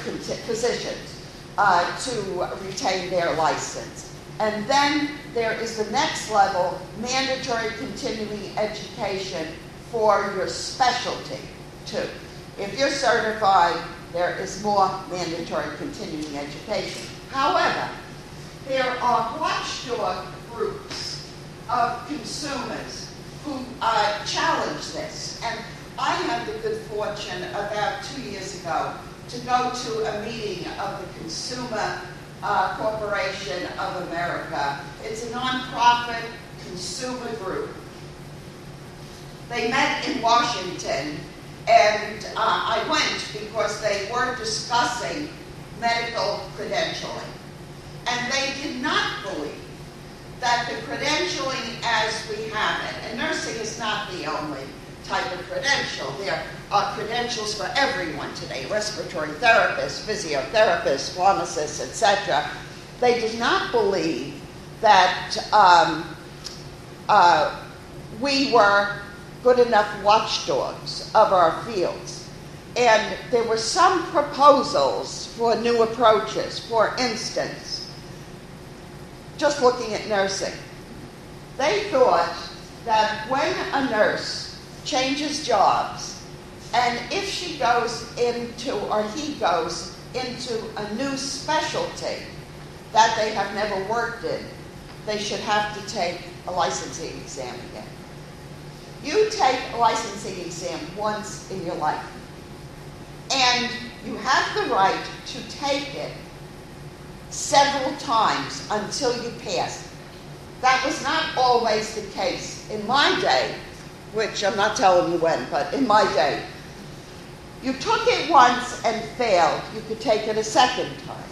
positions to retain their license. And then there is the next level, mandatory continuing education for your specialty, too. If you're certified, there is more mandatory continuing education. However, there are watchdog groups of consumers who challenge this. And I had the good fortune about 2 years ago to go to a meeting of the Consumer Corporation of America. It's a nonprofit consumer group. They met in Washington, and I went because they were discussing medical credentialing. And they did not believe that the credentialing as we have it, and nursing is not the only type of credential. There are credentials for everyone today, respiratory therapists, physiotherapists, pharmacists, etc. They did not believe that we were good enough watchdogs of our fields. And there were some proposals for new approaches. For instance, just looking at nursing, they thought that when a nurse changes jobs, and if she goes into, or he goes into a new specialty that they have never worked in, they should have to take a licensing exam again. You take a licensing exam once in your life. And you have the right to take it several times until you pass. That was not always the case. In my day, which I'm not telling you when, but in my day, you took it once and failed, you could take it a second time.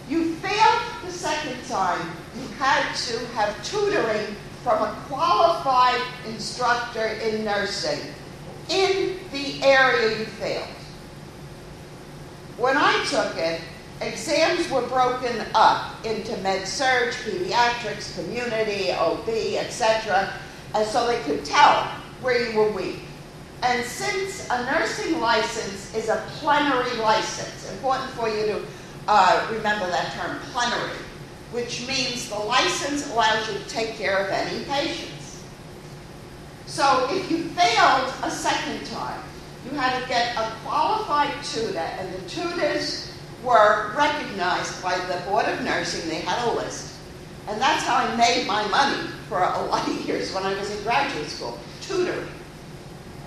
You failed the second time, you had to have tutoring from a qualified instructor in nursing in the area you failed. When I took it, exams were broken up into med-surg, pediatrics, community, OB, etc., and so they could tell where you were weak. And since a nursing license is a plenary license, important for you to remember that term, plenary, which means the license allows you to take care of any patients. So if you failed a second time, you had to get a qualified tutor, and the tutors were recognized by the Board of Nursing. They had a list. And that's how I made my money for a lot of years when I was in graduate school, tutoring.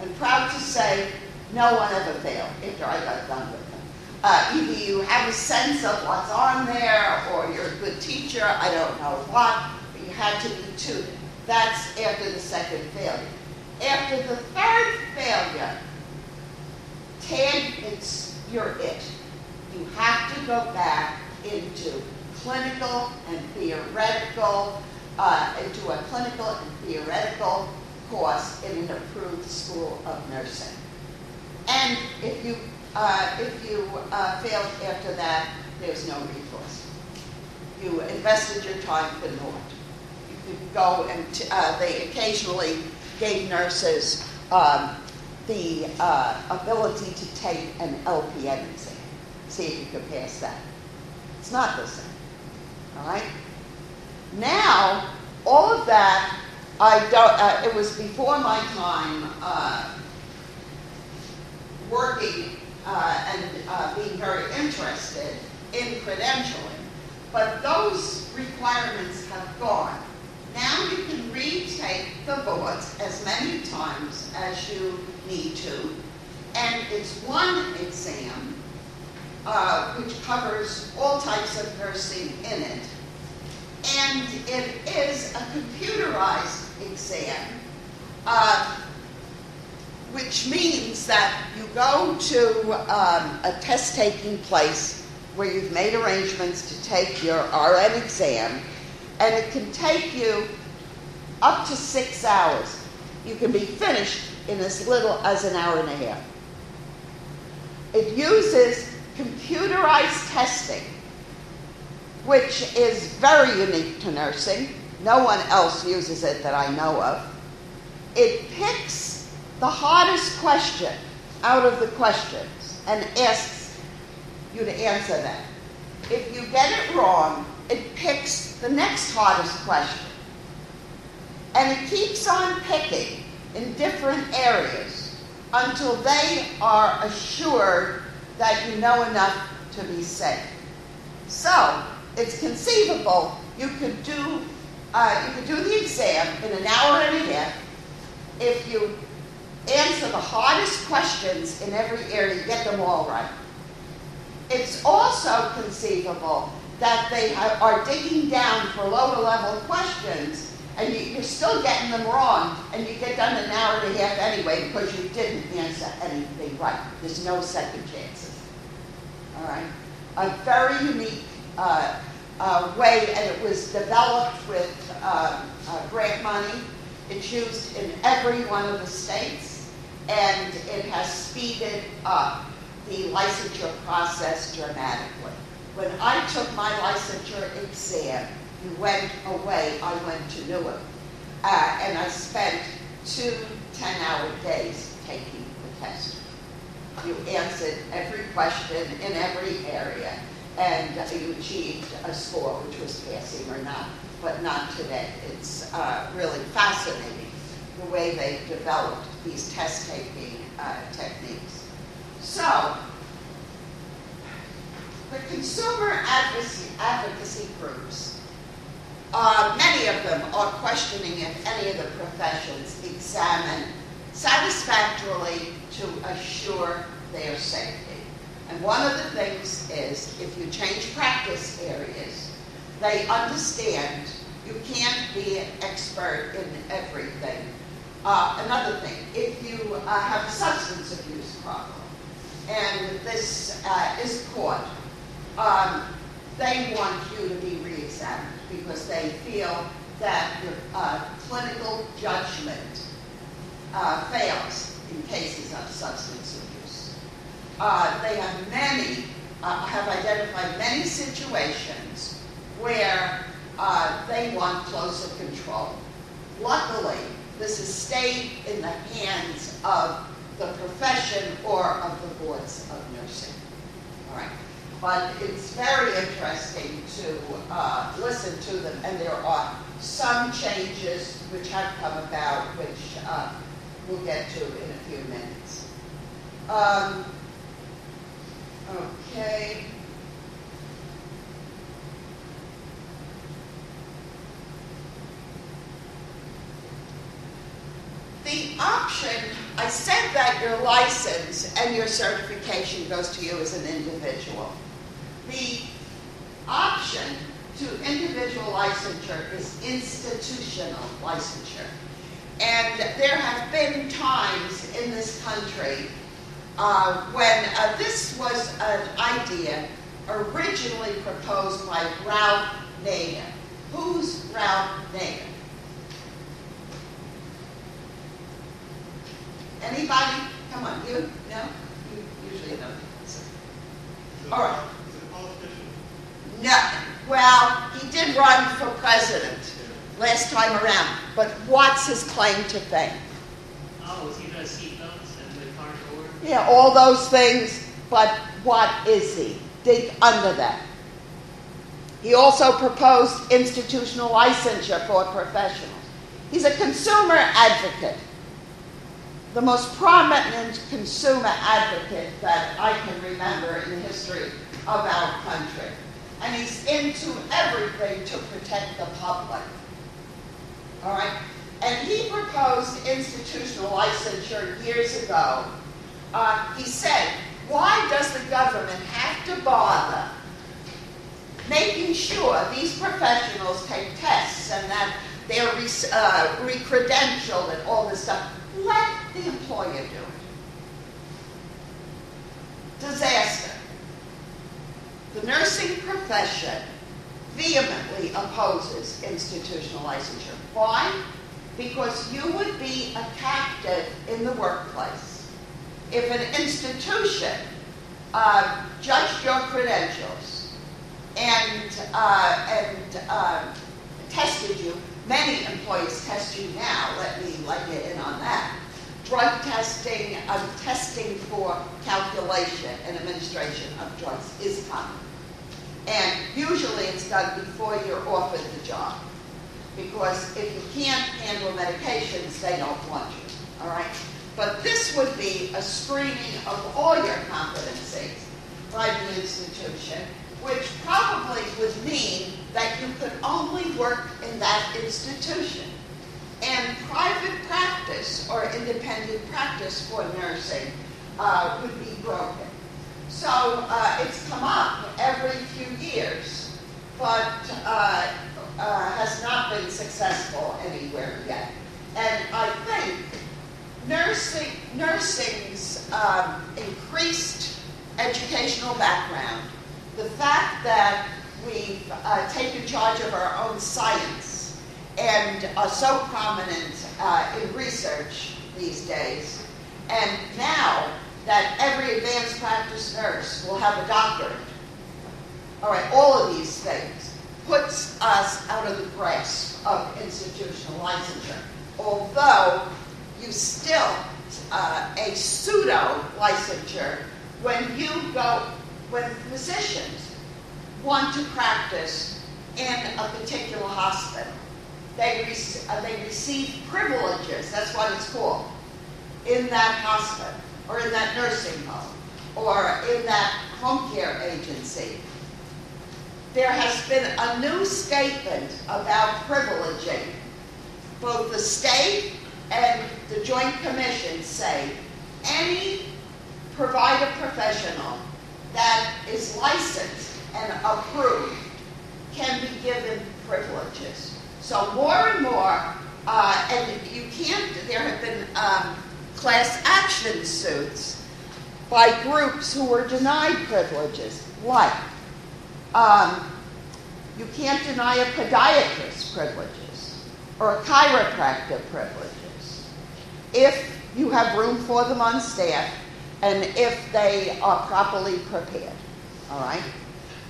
And proud to say, no one ever failed after I got done with them. Either you have a sense of what's on there, or you're a good teacher, I don't know what, but you had to be tutored. That's after the second failure. After the third failure, you're it. You have to go back into clinical and theoretical, into a clinical and theoretical course in an approved school of nursing. And if you failed after that, there's no recourse. You invested your time for naught. You could go and they occasionally gave nurses the ability to take an LPN exam. See if you could pass that. It's not the same. All right? Now, all of that, it was before my time working and being very interested in credentialing. But those requirements have gone. Now you can retake the boards as many times as you need to, and it's one exam which covers all types of nursing in it. And it is a computerized exam, which means that you go to a test-taking place where you've made arrangements to take your RN exam, and it can take you up to 6 hours. You can be finished in as little as an hour and a half. It uses computerized testing, which is very unique to nursing. No one else uses it that I know of. It picks the hardest question out of the questions and asks you to answer that. If you get it wrong, it picks the next hardest question. And it keeps on picking in different areas until they are assured that you know enough to be safe. So, it's conceivable you could do the exam in an hour and a half if you answer the hardest questions in every area, get them all right. It's also conceivable that they are digging down for lower level questions, and you're still getting them wrong, and you get done in an hour and a half anyway because you didn't answer anything right. There's no second chances. All right? A very unique way, and it was developed with grant money. It's used in every one of the states, and it has speeded up the licensure process dramatically. When I took my licensure exam, you went away, I went to Newark, and I spent 2 10-hour days taking the test. You answered every question in every area, and you achieved a score, which was passing or not, but not today. It's really fascinating the way they've developed these test-taking techniques. So, the consumer advocacy groups, many of them are questioning if any of the professions examine satisfactorily to assure their safety. And one of the things is, if you change practice areas, they understand you can't be an expert in everything. Another thing, if you have a substance abuse problem, and this is caught, they want you to be re-examined because they feel that your clinical judgment fails in cases of substance abuse. They have identified many situations where they want closer control. Luckily, this has stayed in the hands of the profession or of the boards of nursing. All right. But it's very interesting to listen to them, and there are some changes which have come about, which we'll get to in a few minutes. Okay. The option, I said that your license and your certification goes to you as an individual. The option to individual licensure is institutional licensure. And there have been times in this country when this was an idea originally proposed by Ralph Nader. Who's Ralph Nader? Anybody? Come on, you? No? You usually know. All right. Is it a politician? No. Well, he did run for president last time around, but what's his claim to fame? Oh, is he the seatbelts and the car door? Yeah, all those things, but what is he? Dig under that. He also proposed institutional licensure for professionals. He's a consumer advocate. The most prominent consumer advocate that I can remember in the history of our country. And he's into everything to protect the public. All right? And he proposed institutional licensure years ago. He said, why does the government have to bother making sure these professionals take tests and that they're re-credentialed and all this stuff? Let the employer do it. Disaster. The nursing profession vehemently opposes institutional licensure. Why? Because you would be a captive in the workplace. If an institution judged your credentials and tested you, many employees test you now, let me let you in on that. Drug testing, testing for calculation and administration of drugs is common. And usually it's done before you're offered the job. Because if you can't handle medications, they don't want you, all right? But this would be a screening of all your competencies by the institution, which probably would mean that you could only work in that institution. And private practice or independent practice for nursing would be broken. So it's come up every few years, but has not been successful anywhere yet. And I think nursing's increased educational background, the fact that we've taken charge of our own science and are so prominent in research these days, and now that every advanced practice nurse will have a doctorate, all right, all of these things puts us out of the grasp of institutional licensure. Although you still a pseudo licensure when physicians want to practice in a particular hospital. They receive privileges, that's what it's called, in that hospital, or in that nursing home, or in that home care agency. There has been a new statement about privileging. Both the state and the Joint Commission say any provider professional that is licensed and approved can be given privileges. So more and more, and you can't, there have been class action suits by groups who were denied privileges, like you can't deny a podiatrist privileges or a chiropractor privileges if you have room for them on staff and if they are properly prepared, all right?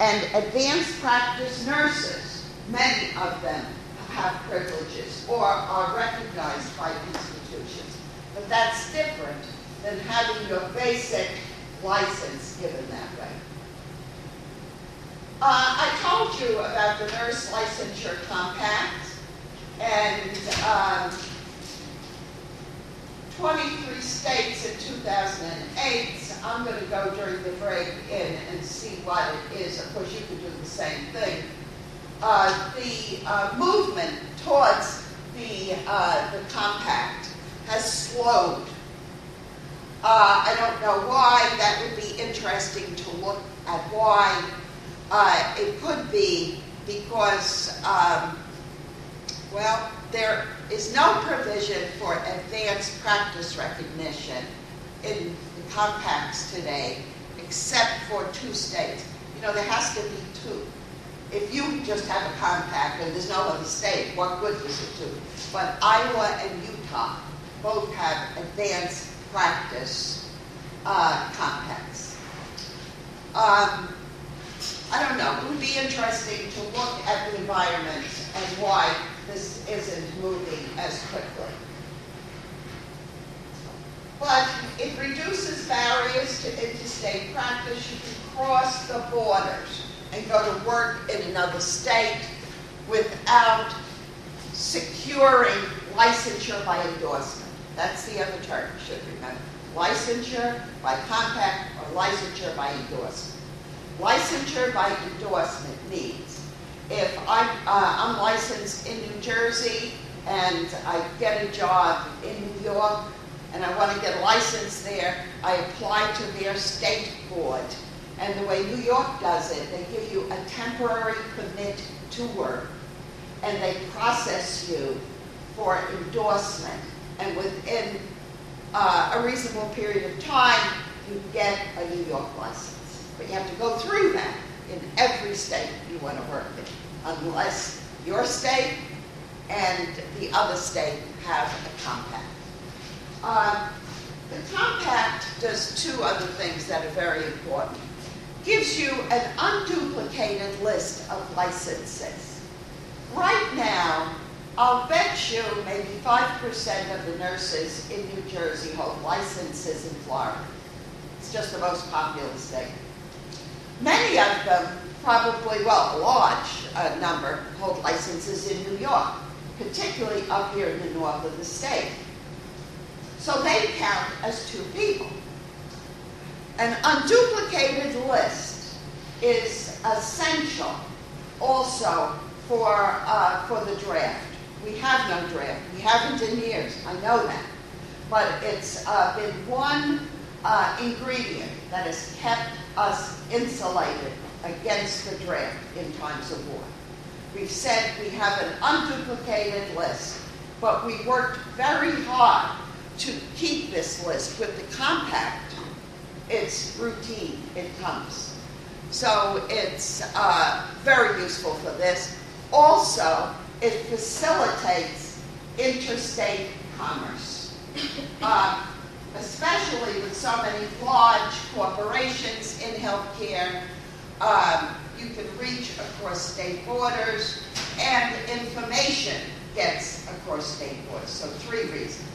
And advanced practice nurses, many of them have privileges or are recognized by institutions. But that's different than having your basic license given that way. I told you about the Nurse Licensure Compact, and 23 states in 2008. I'm going to go during the break in and see what it is. Of course, you could do the same thing. The movement towards the compact has slowed. I don't know why. That would be interesting to look at why. It could be because, well, there is no provision for advanced practice recognition in the compacts today, except for 2 states. You know, there has to be 2. If you just have a compact and there's no other state, what good does it do? But Iowa and Utah both have advanced practice compacts. I don't know. It would be interesting to look at the environment and why this isn't moving as quickly. But it reduces barriers to interstate practice. You can cross the borders and go to work in another state without securing licensure by endorsement. That's the other term you should remember. Licensure by compact or licensure by endorsement. Licensure by endorsement means if I'm licensed in New Jersey and I get a job in New York and I want to get a license there, I apply to their state board. And the way New York does it, they give you a temporary permit to work and they process you for endorsement. And within a reasonable period of time, you get a New York license. But you have to go through that in every state you want to work in, unless your state and the other state have a compact. The compact does 2 other things that are very important. Gives you an unduplicated list of licenses. Right now, I'll bet you maybe 5% of the nurses in New Jersey hold licenses in Florida. It's just the most populous state. Many of them probably, well, a large number hold licenses in New York, particularly up here in the north of the state. So they count as 2 people. An unduplicated list is essential also for the draft. We have no draft. We haven't in years. I know that. But it's been one ingredient that has kept us insulated against the draft in times of war. We've said we have an unduplicated list, but we worked very hard to keep this list. With the compact, it's routine. It comes. So it's very useful for this. Also, it facilitates interstate commerce, especially with so many large corporations in healthcare. You can reach across state borders, and information gets across state borders. So 3 reasons.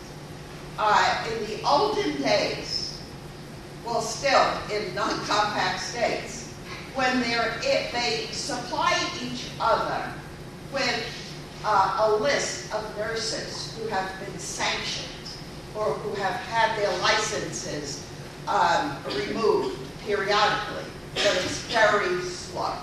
In the olden days, well, still in non-compact states, when they supply each other with a list of nurses who have been sanctioned or who have had their licenses removed periodically, but it's very slow.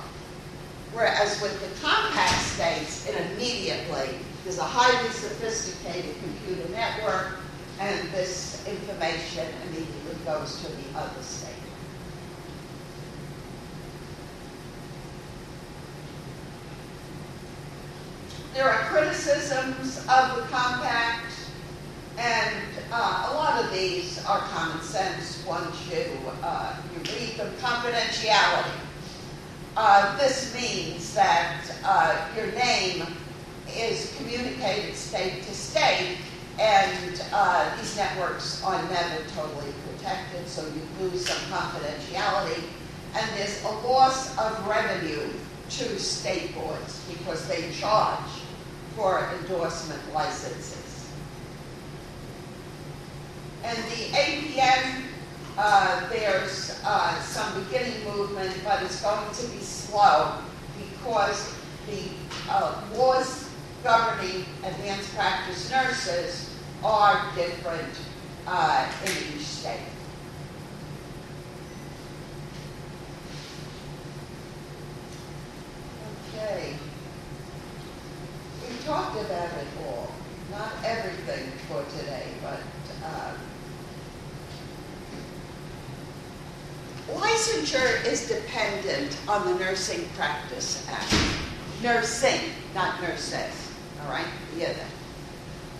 Whereas with the compact states, it immediately, there's a highly sophisticated computer network, and this information immediately goes to the other state. there are criticisms of the compact, and a lot of these are common sense once you read them. Confidentiality. This means that your name is communicated state to state, and these networks are never totally protected, so you lose some confidentiality. And there's a loss of revenue to state boards because they charge for endorsement licenses. And the APN, there's some beginning movement, but it's going to be slow because the laws governing advanced practice nurses are different in each state. Okay. We talked about it all. Not everything for today, but licensure is dependent on the Nursing Practice Act. Nursing, not nurses. All right? Yeah.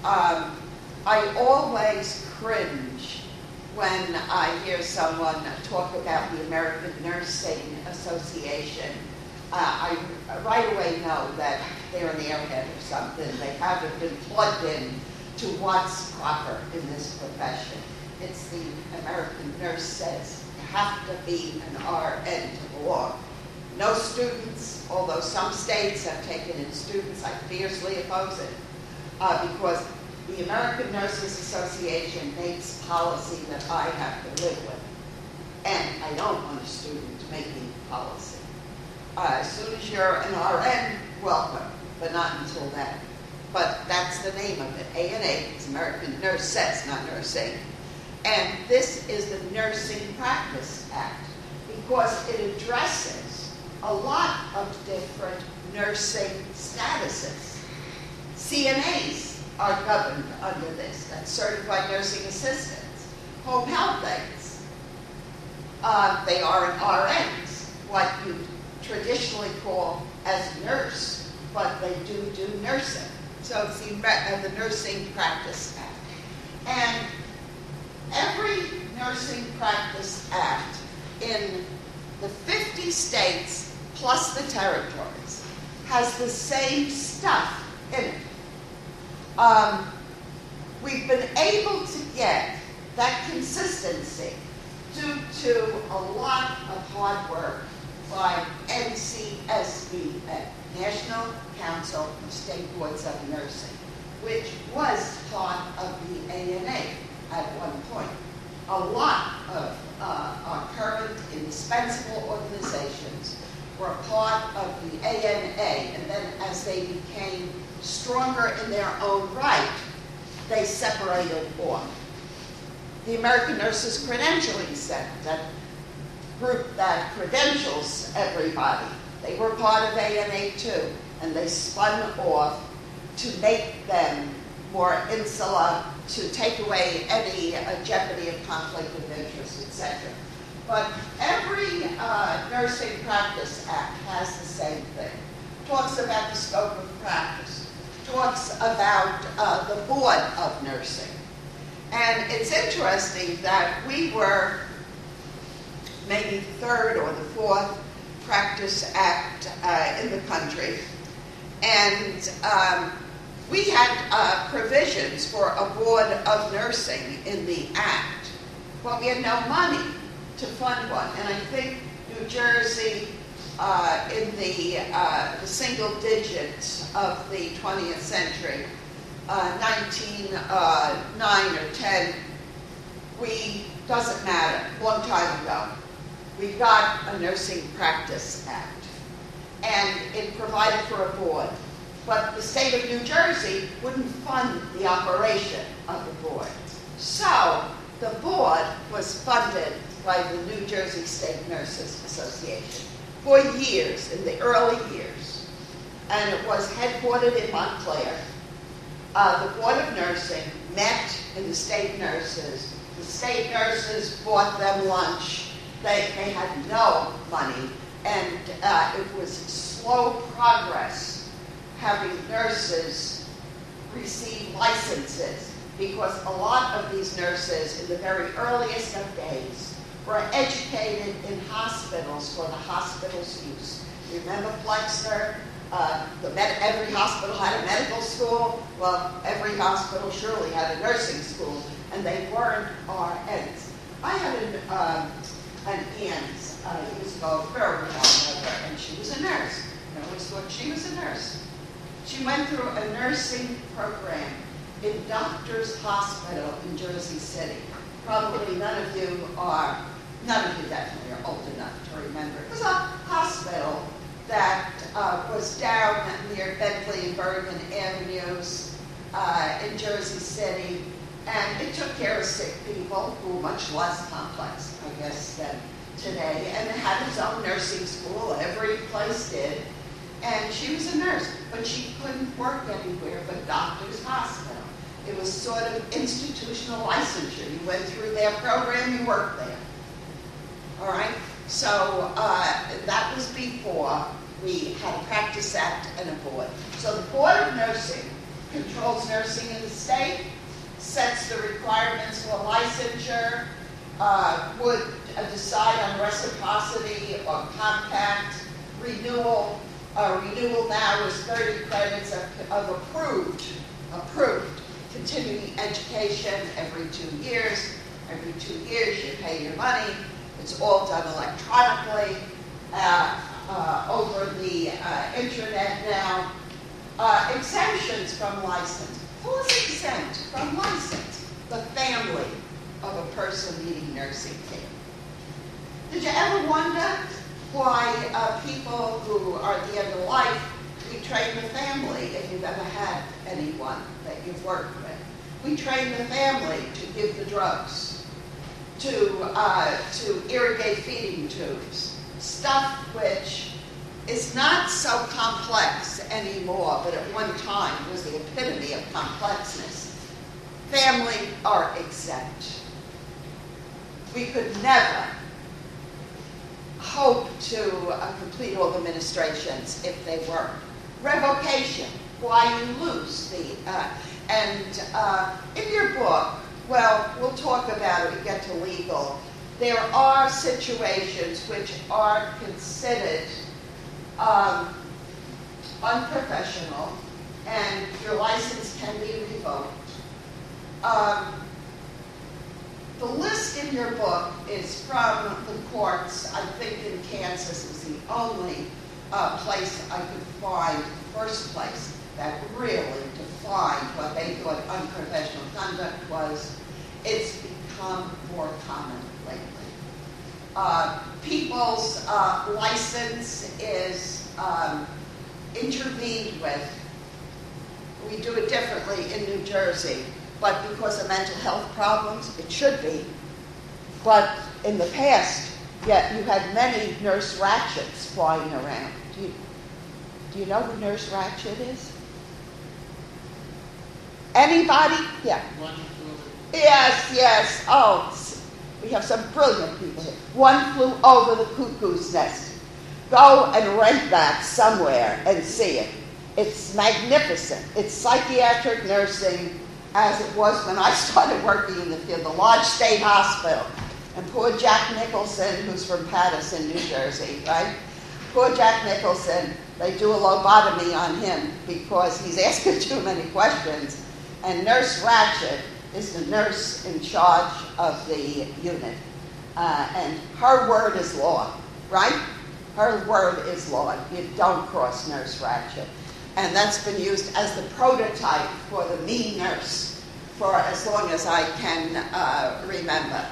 I always cringe when I hear someone talk about the American Nursing Association. I right away know that they're an airhead or something. They haven't been plugged in to what's proper in this profession. It's the American nurse says you have to be an RN to belong. No students, although some states have taken in students, I fiercely oppose it because the American Nurses Association makes policy that I have to live with. And I don't want a student making policy. As soon as you're an RN, welcome, but not until then. But that's the name of it. ANA is American Nurses, not nursing. And this is the Nursing Practice Act because it addresses a lot of different nursing statuses. CNAs are governed under this. That's certified nursing assistants. Home health aides. They are RNs, what you traditionally call as nurse, but they do nursing. So it's the Nursing Practice Act. And every Nursing Practice Act in the 50 states plus the territories has the same stuff in it. We've been able to get that consistency due to a lot of hard work by NCSBN, National Council of State Boards of Nursing, which was part of the ANA at one point. A lot of our current indispensable organizations were part of the ANA, and then as they became stronger in their own right, they separated off. The American Nurses Credentialing Center, that group that credentials everybody, they were part of ANA too, and they spun off to make them more insular, to take away any jeopardy of conflict of interest, etc. But every Nursing Practice Act has the same thing. Talks about the scope of practice, talks about the board of nursing. And it's interesting that we were maybe third or the fourth practice act in the country. And we had provisions for a board of nursing in the act, but we had no money to fund one. And I think New Jersey, in the single digits of the 20th century, 1909 or 10, doesn't matter, long time ago, we got a Nursing Practice Act, and it provided for a board. But the state of New Jersey wouldn't fund the operation of the board. So the board was funded by the New Jersey State Nurses Association for years, in the early years. And it was headquartered in Montclair. The Board of Nursing met in the state nurses. The state nurses bought them lunch. They had no money, and it was slow progress having nurses receive licenses, because a lot of these nurses in the very earliest of days were educated in hospitals for the hospital's use. Remember Flexner? Every hospital had a medical school. Well, every hospital surely had a nursing school, and they weren't RNs. I had an aunt years ago, very well over, and she was a nurse. I always thought she was a nurse. She went through a nursing program in Doctors Hospital in Jersey City. Probably none of you definitely are old enough to remember. It was a hospital that was down near Bentley and Bergen Avenues in Jersey City, and it took care of sick people who were much less complex, I guess, than today, and it had its own nursing school. Every place did, and she was a nurse, but she couldn't work anywhere but Doctors Hospital. It was sort of institutional licensure. You went through their program, you worked there. All right? So that was before we had a Practice Act and a board. So the Board of Nursing controls nursing in the state, sets the requirements for licensure, would decide on reciprocity or compact, renewal. Renewal now is 30 credits of approved continuing education every 2 years. Every 2 years you pay your money. It's all done electronically over the internet now. Exemptions from license. Who is exempt from license? The family of a person needing nursing care. Did you ever wonder why people who are at the end of life, we train the family, if you've ever had anyone that you've worked with. We train the family to give the drugs, to irrigate feeding tubes, stuff which is not so complex anymore, but at one time was the epitome of complexness. Family are exempt. We could never hope to complete all administrations if they were. Revocation, why you lose the, in your book, well, we'll talk about it, we get to legal. There are situations which are considered unprofessional, and your license can be revoked. The list in your book is from the courts. I think in Kansas was the only place I could find, first place, that really defined what they thought unprofessional conduct was. It's become more common lately. People's license is intervened with. We do it differently in New Jersey, but because of mental health problems, it should be. But in the past, yet you had many Nurse Ratchets flying around. Do you know who Nurse Ratchet is? Anybody? Yeah. Yes. Oh, we have some brilliant people here. One Flew Over the Cuckoo's Nest. Go and rent that somewhere and see it. It's magnificent. It's psychiatric nursing as it was when I started working in the field, the large state hospital. And poor Jack Nicholson, who's from Paterson, New Jersey, right? Poor Jack Nicholson, they do a lobotomy on him because he's asking too many questions. And Nurse Ratchet is the nurse in charge of the unit. And her word is law, right? Her word is law. You don't cross Nurse Ratchet. And that's been used as the prototype for the mean nurse for as long as I can remember.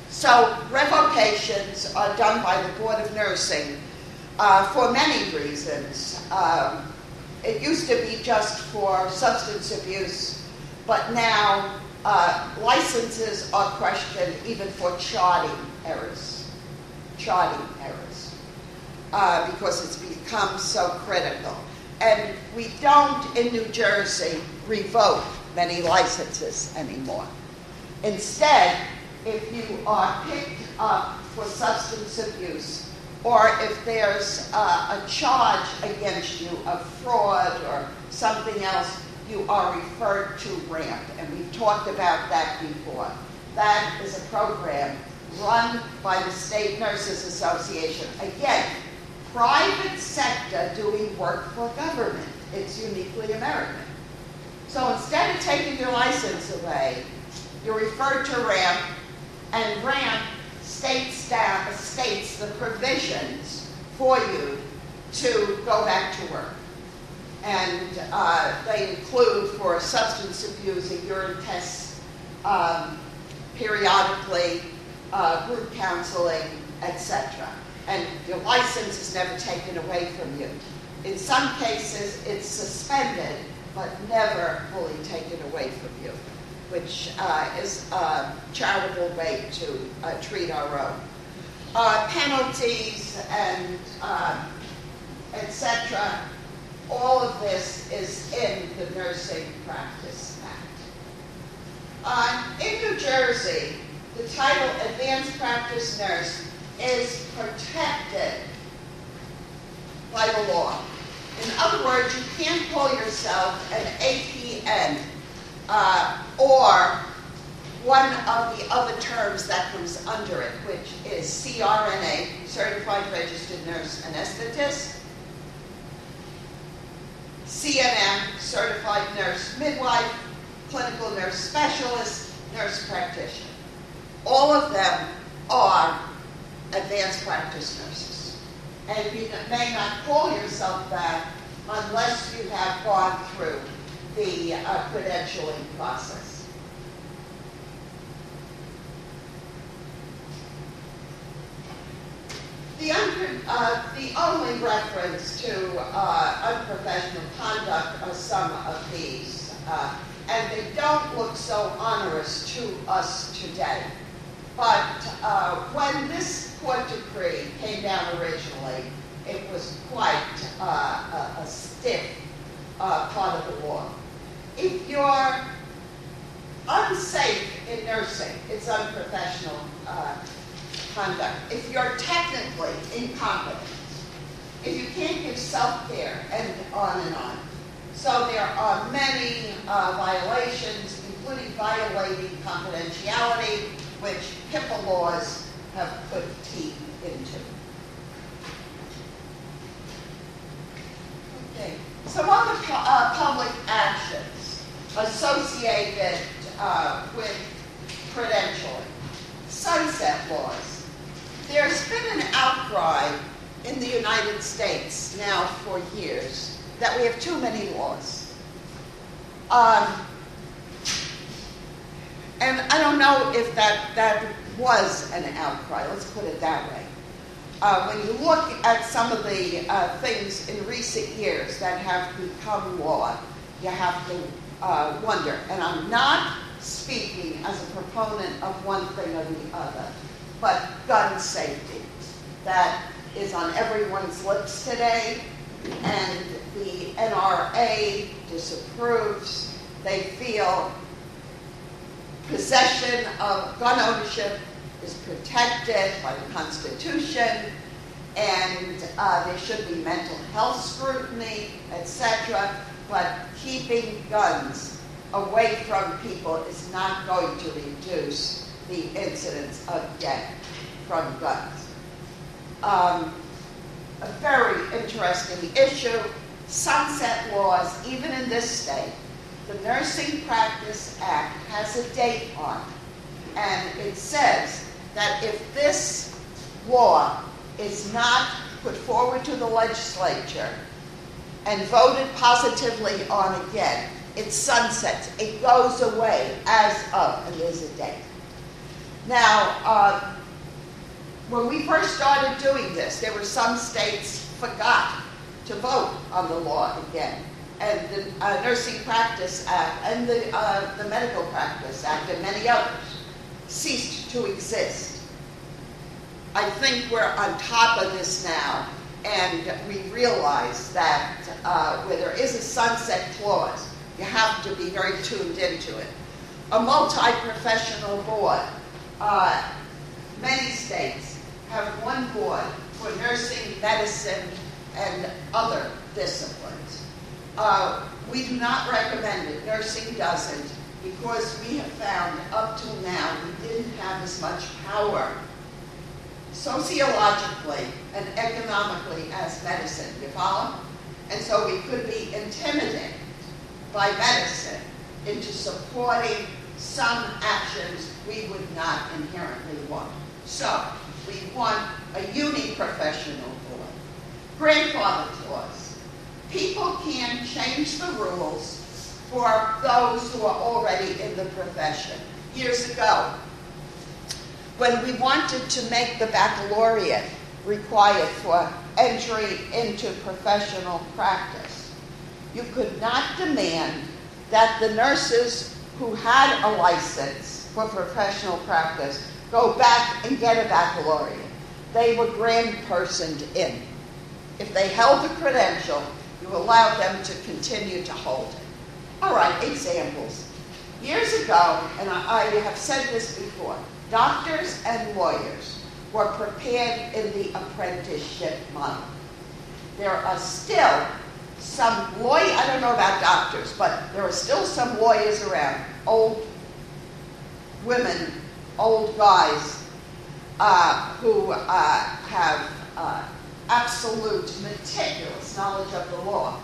So revocations are done by the Board of Nursing for many reasons. It used to be just for substance abuse, but now licenses are questioned even for charting errors. Because it's become so critical. And we don't, in New Jersey, revoke many licenses anymore. Instead, if you are picked up for substance abuse or if there's a charge against you of fraud or something else, you are referred to RAMP, and we've talked about that before. That is a program run by the State Nurses Association. Again, private sector doing work for government. It's uniquely American. So instead of taking your license away, you're referred to RAMP, and RAMP states the provisions for you to go back to work. And they include, for substance abuse, a urine test periodically, group counseling, etc. And your license is never taken away from you. In some cases, it's suspended, but never fully taken away from you, which is a charitable way to treat our own. Penalties and etc. All of this is in the Nursing Practice Act. In New Jersey, the title Advanced Practice Nurse is protected by the law. In other words, you can't call yourself an APN or one of the other terms that comes under it, which is CRNA, Certified Registered Nurse Anesthetist, CNM, Certified Nurse Midwife, Clinical Nurse Specialist, Nurse Practitioner. All of them are advanced practice nurses. And you may not call yourself that unless you have gone through the credentialing process. The only reference to unprofessional conduct are some of these, and they don't look so onerous to us today. But when this court decree came down originally, it was quite a stiff part of the law. If you're unsafe in nursing, it's unprofessional conduct. If you're technically incompetent, if you can't give self-care, and on and on. So there are many violations, including violating confidentiality, which HIPAA laws have put teeth into. Okay. Some other public actions associated with credentialing. Sunset laws. There's been an outcry in the United States now for years that we have too many laws. And I don't know if that was an outcry, let's put it that way. When you look at some of the things in recent years that have become law, you have to wonder. And I'm not speaking as a proponent of one thing or the other, but gun safety. That is on everyone's lips today, and the NRA disapproves. They feel possession of gun ownership is protected by the Constitution, and there should be mental health scrutiny, etc. But keeping guns away from people is not going to reduce the incidence of death from guns. A very interesting issue, sunset laws, even in this state. The Nursing Practice Act has a date on it, and it says that if this law is not put forward to the legislature and voted positively on again, it sunsets. It goes away as of, and there's a date. Now, when we first started doing this, there were some states forgot to vote on the law again. And the Nursing Practice Act and the Medical Practice Act and many others ceased to exist. I think we're on top of this now, and we realize that where there is a sunset clause, you have to be very tuned into it. A multi-professional board. Many states have one board for nursing, medicine, and other disciplines. We do not recommend it. Nursing doesn't, because we have found up till now we didn't have as much power sociologically and economically as medicine. You follow? And so we could be intimidated by medicine into supporting some actions we would not inherently want. So we want a uniprofessional board. Grandfather clause. People can change the rules for those who are already in the profession. Years ago, when we wanted to make the baccalaureate required for entry into professional practice, you could not demand that the nurses who had a license for professional practice go back and get a baccalaureate. They were grandpersoned in. If they held a credential, you allowed them to continue to hold it. All right, examples. Years ago, and I have said this before, doctors and lawyers were prepared in the apprenticeship model. There are still some lawyers, I don't know about doctors, but there are still some lawyers around, old women, old guys, who have absolute meticulous knowledge of the law,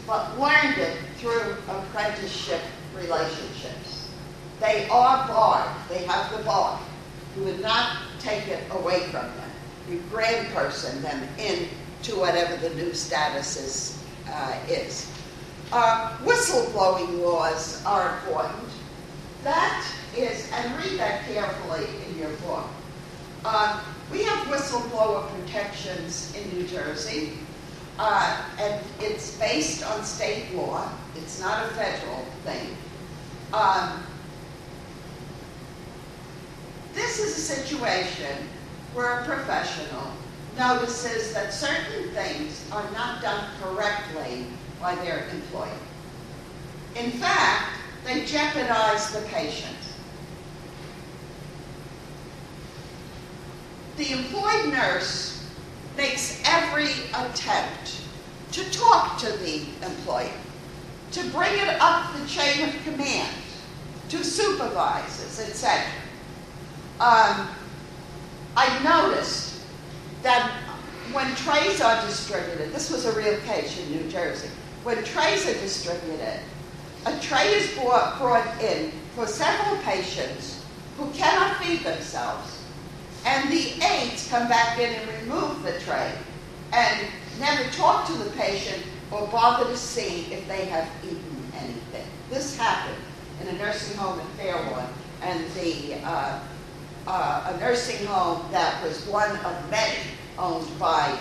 but learned it through apprenticeship relationships. They are barred. They have the bar. You would not take it away from them. You grandperson them into whatever the new status is. Whistleblowing laws are important. That is, and read that carefully in your book. We have whistleblower protections in New Jersey, and it's based on state law. It's not a federal thing. This is a situation where a professional notices that certain things are not done correctly by their employer. In fact, they jeopardize the patient. The employed nurse makes every attempt to talk to the employer, to bring it up the chain of command, to supervisors, etc. I noticed that when trays are distributed, this was a real case in New Jersey, when trays are distributed, a tray is brought in for several patients who cannot feed themselves, and the aides come back in and remove the tray and never talk to the patient or bother to see if they have eaten anything. This happened in a nursing home in Fairlawn, and a nursing home that was one of many owned by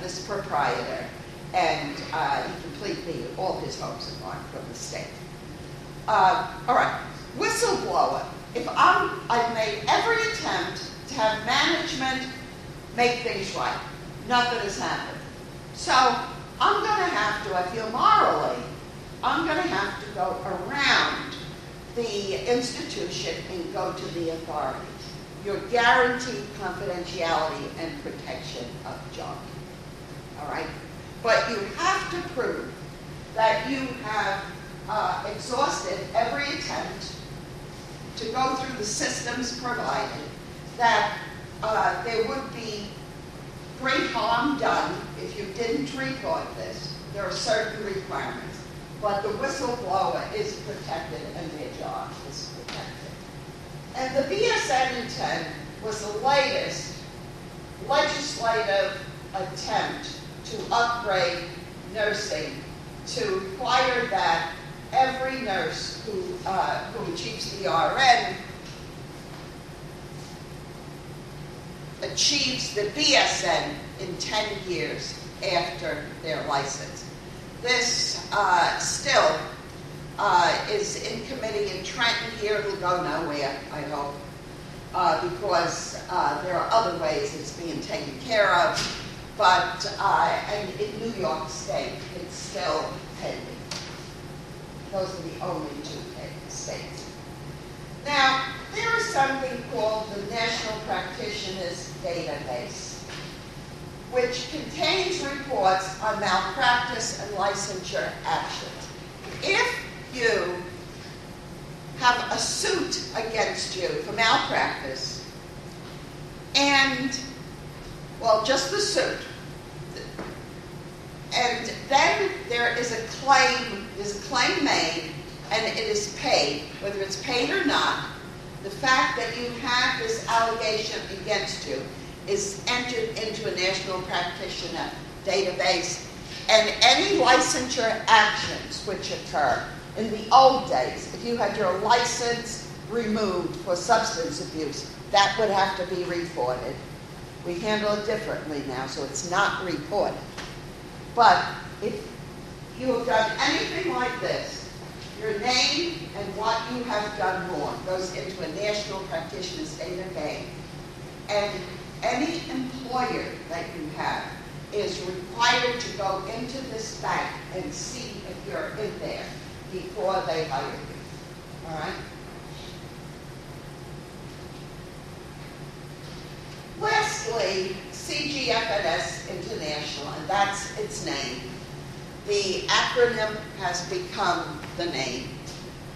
this proprietor, and he completely, all his homes are gone from the state. All right, whistleblower. If I've made every attempt to have management make things right, nothing has happened. So I'm going to have to, I feel morally, I'm going to have to go around the institution and go to the authorities. You're guaranteed confidentiality and protection of junk. All right? But you have to prove that you have exhausted every attempt to go through the systems provided, that there would be great harm done if you didn't report this. There are certain requirements. But the whistleblower is protected and their job is protected. And the BSN intent was the latest legislative attempt to upgrade nursing to require that every nurse who achieves the RN achieves the BSN in 10 years after their license. This still is in committee in Trenton here. It'll go nowhere, I hope, because there are other ways it's being taken care of. But and in New York State, it's still pending. Those are the only two states. Now, there is something called the National Practitioners Database. which contains reports on malpractice and licensure actions. If you have a suit against you for malpractice, and, well, just the suit, and then there is a claim made, and it is paid, whether it's paid or not, the fact that you have this allegation against you is entered into a national practitioner database, and any licensure actions which occur in the old days, if you had your license removed for substance abuse, that would have to be reported. We handle it differently now, so it's not reported. But if you have done anything like this, your name and what you have done wrong goes into a national practitioner's database, and any employer that you have is required to go into this bank and see if you're in there before they hire you. All right? Lastly, CGFNS International, and that's its name. The acronym has become the name.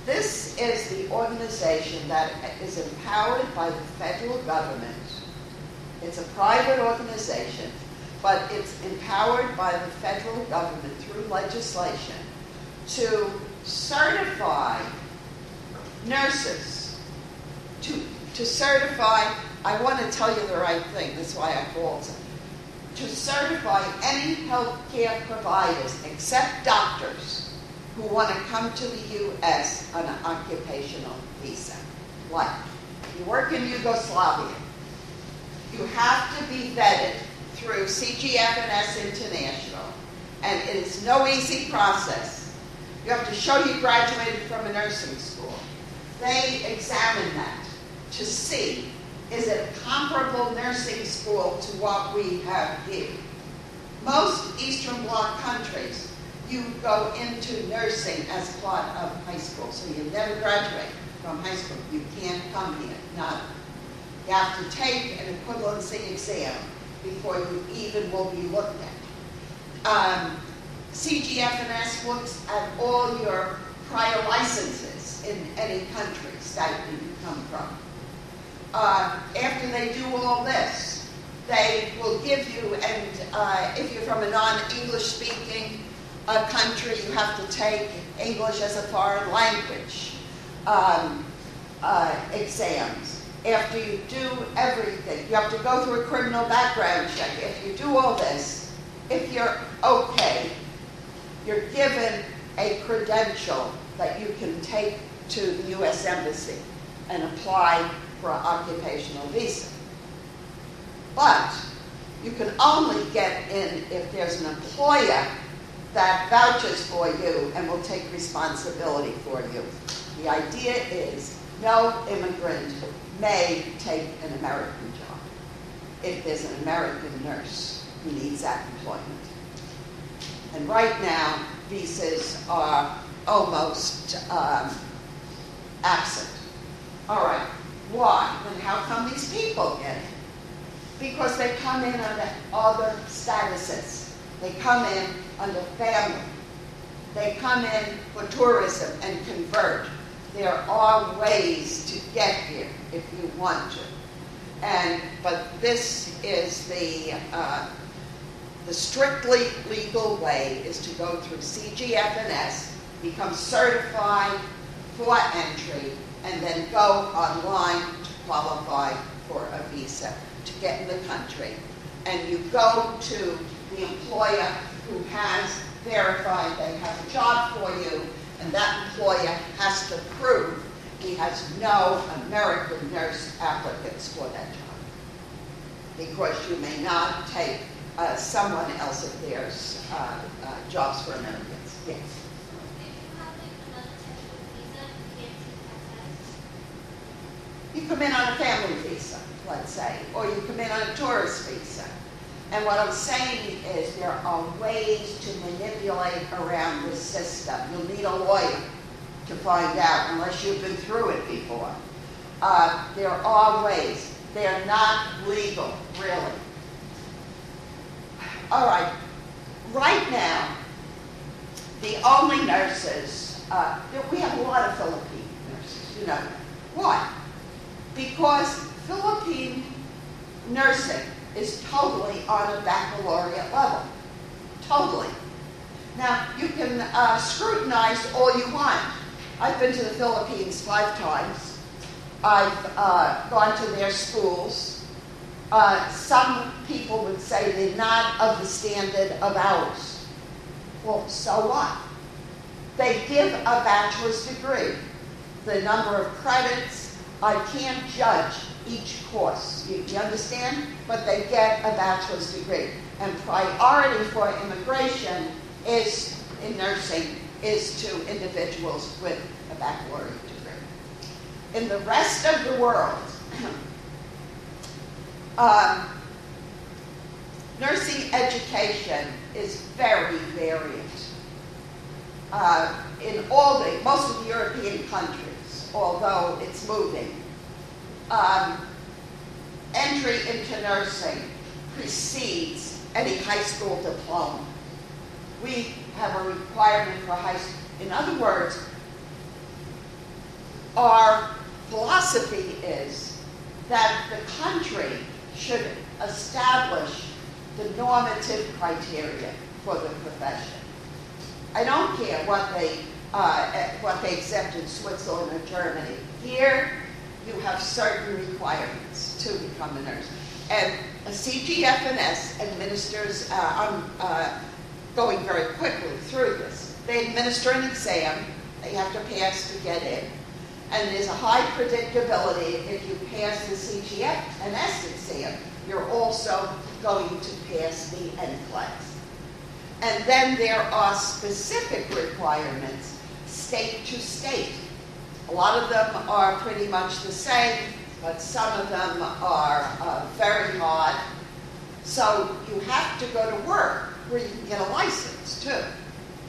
This is the organization that is empowered by the federal government. It's a private organization, but it's empowered by the federal government through legislation to certify nurses, to certify, I want to tell you the right thing, that's why I called it, to certify any health care providers except doctors who want to come to the U.S. on an occupational visa. Like, you work in Yugoslavia, you have to be vetted through CGFNS International, and it is no easy process. You have to show you graduated from a nursing school. They examine that to see, is it a comparable nursing school to what we have here? Most Eastern Bloc countries, you go into nursing as part of high school, so you never graduate from high school. You can't come here, not. You have to take an equivalency exam before you even will be looked at. CGFNS looks at all your prior licenses in any countries that you come from. After they do all this, they will give you, and if you're from a non-English speaking country, you have to take English as a foreign language exams. After you do everything, you have to go through a criminal background check. If you do all this, if you're okay, you're given a credential that you can take to the U.S. Embassy and apply for an occupational visa. But you can only get in if there's an employer that vouches for you and will take responsibility for you. The idea is no immigrant may take an American job if there's an American nurse who needs that employment. And right now, visas are almost absent. All right, why? And how come these people get it? Because they come in under other statuses. They come in under family. They come in for tourism and convert. There are ways to get here if you want to. But this is the strictly legal way is to go through CGFNS, become certified for entry, and then go online to qualify for a visa to get in the country. And you go to the employer who has verified they have a job for you, and that employer has to prove he has no American nurse applicants for that job. Because you may not take someone else if there's jobs for Americans. Yes. You come in on a family visa, let's say, or you come in on a tourist visa. And what I'm saying is there are ways to manipulate around this system. You'll need a lawyer to find out, unless you've been through it before. There are ways. They're not legal, really. all right. Right now, the only nurses, we have a lot of Philippine nurses, you know. Why? Because Philippine nursing is totally on a baccalaureate level. Totally. Now, you can scrutinize all you want. I've been to the Philippines 5 times. I've gone to their schools. Some people would say they're not of the standard of ours. Well, so what? They give a bachelor's degree. The number of credits, I can't judge each course. You understand? But they get a bachelor's degree. And priority for immigration is, in nursing, is to individuals with a baccalaureate degree. In the rest of the world, nursing education is very varied. In most of the European countries, although it's moving, entry into nursing precedes any high school diploma. We have a requirement for high school. In other words, our philosophy is that the country should establish the normative criteria for the profession. I don't care what they accept in Switzerland or Germany. Here, you have certain requirements to become a nurse. And a CGFNS administers, I'm going very quickly through this. They administer an exam. They have to pass to get in. And there's a high predictability if you pass the CGFNS exam, you're also going to pass the NCLEX. And then there are specific requirements state to state. A lot of them are pretty much the same, but some of them are very hard. So you have to go to work where you can get a license too.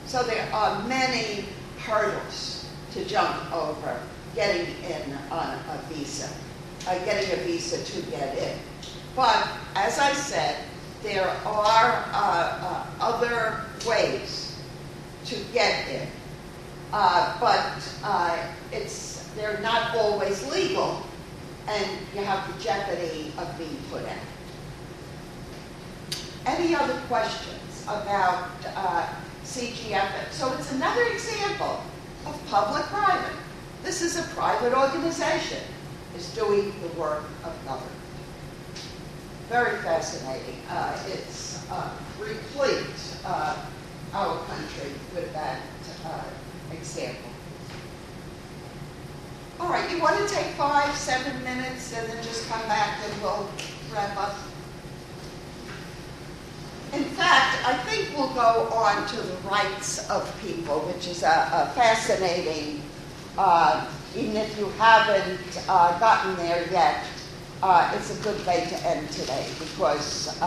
So there are many hurdles to jump over getting in on a visa, getting a visa to get in. But as I said, there are other ways to get in, but they're not always legal, and you have the jeopardy of being put out. Any other questions about CGF? So it's another example of public-private. This is a private organization. It's doing the work of government. Very fascinating. It's replete, our country, with that example. All right, you want to take 5-7 minutes and then just come back and we'll wrap up? In fact, I think we'll go on to the rights of people, which is a fascinating, even if you haven't gotten there yet, it's a good way to end today, because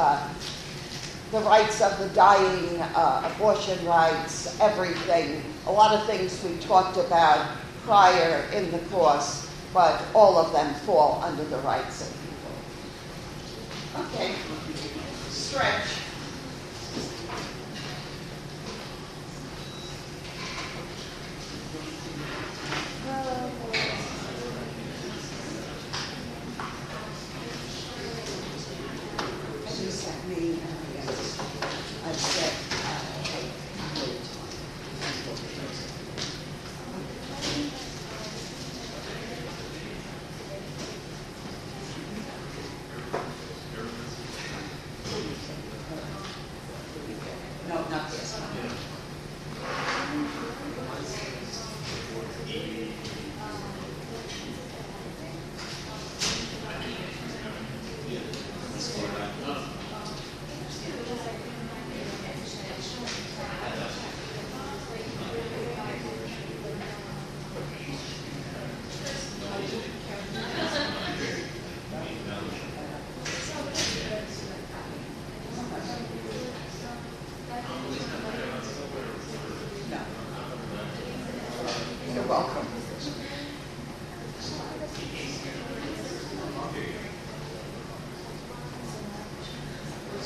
the rights of the dying, abortion rights, everything, a lot of things we talked about prior in the course, but all of them fall under the rights of people. Okay, stretch.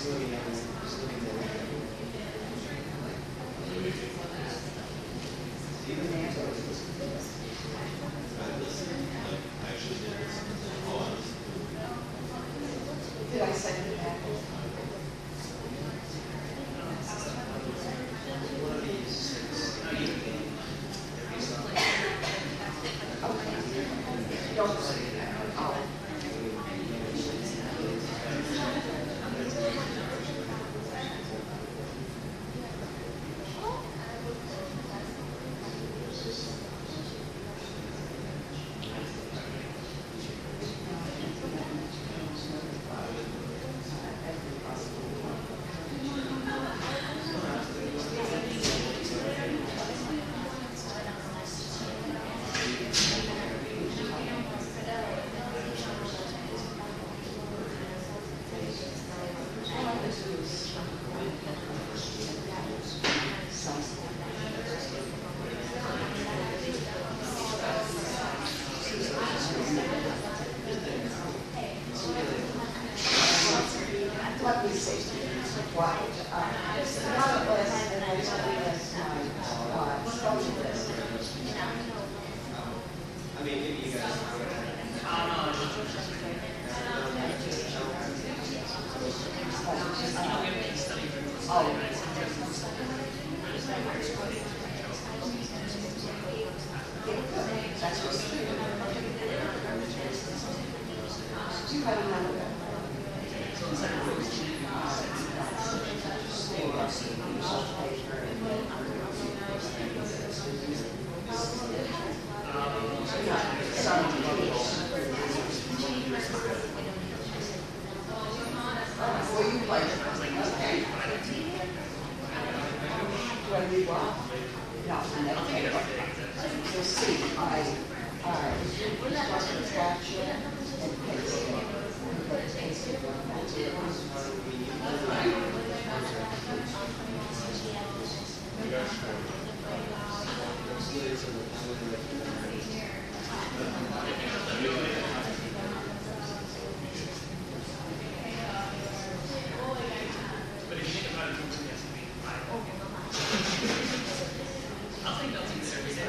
He's living there. He's living there. Did I send it back? One of these things. Okay. Don't send it back. Oh. Let me see. What? One of us, and I told my social list. I mean, maybe you guys. You have another one. Well, you play it. Okay. When we walk? No, never. You'll see, I start to scratch it and paste it. But paste it on But if you think about it, it has to be five. I'll take notes every day.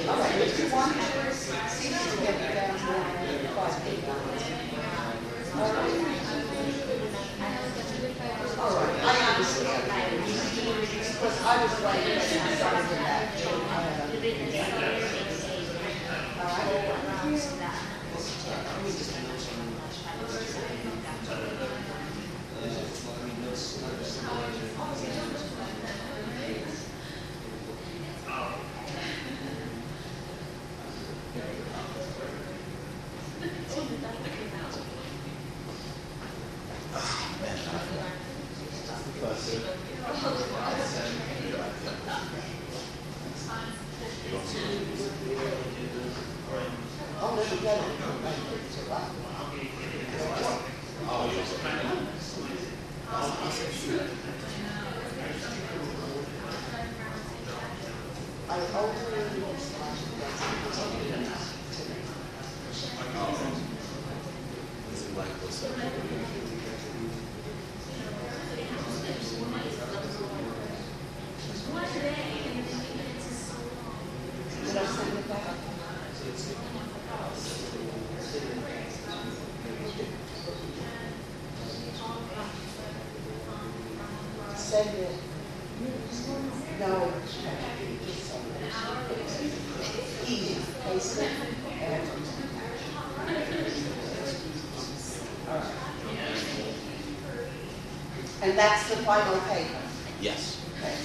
All right, if you want to, see if you get it down to 5 people. All right, I understand. Because I was like, I started with that. Oh, let me get it. I overly Did I send it back? Send it. No, just send it. Easy, paste it, and. All right. And that's the final paper. Yes. Okay.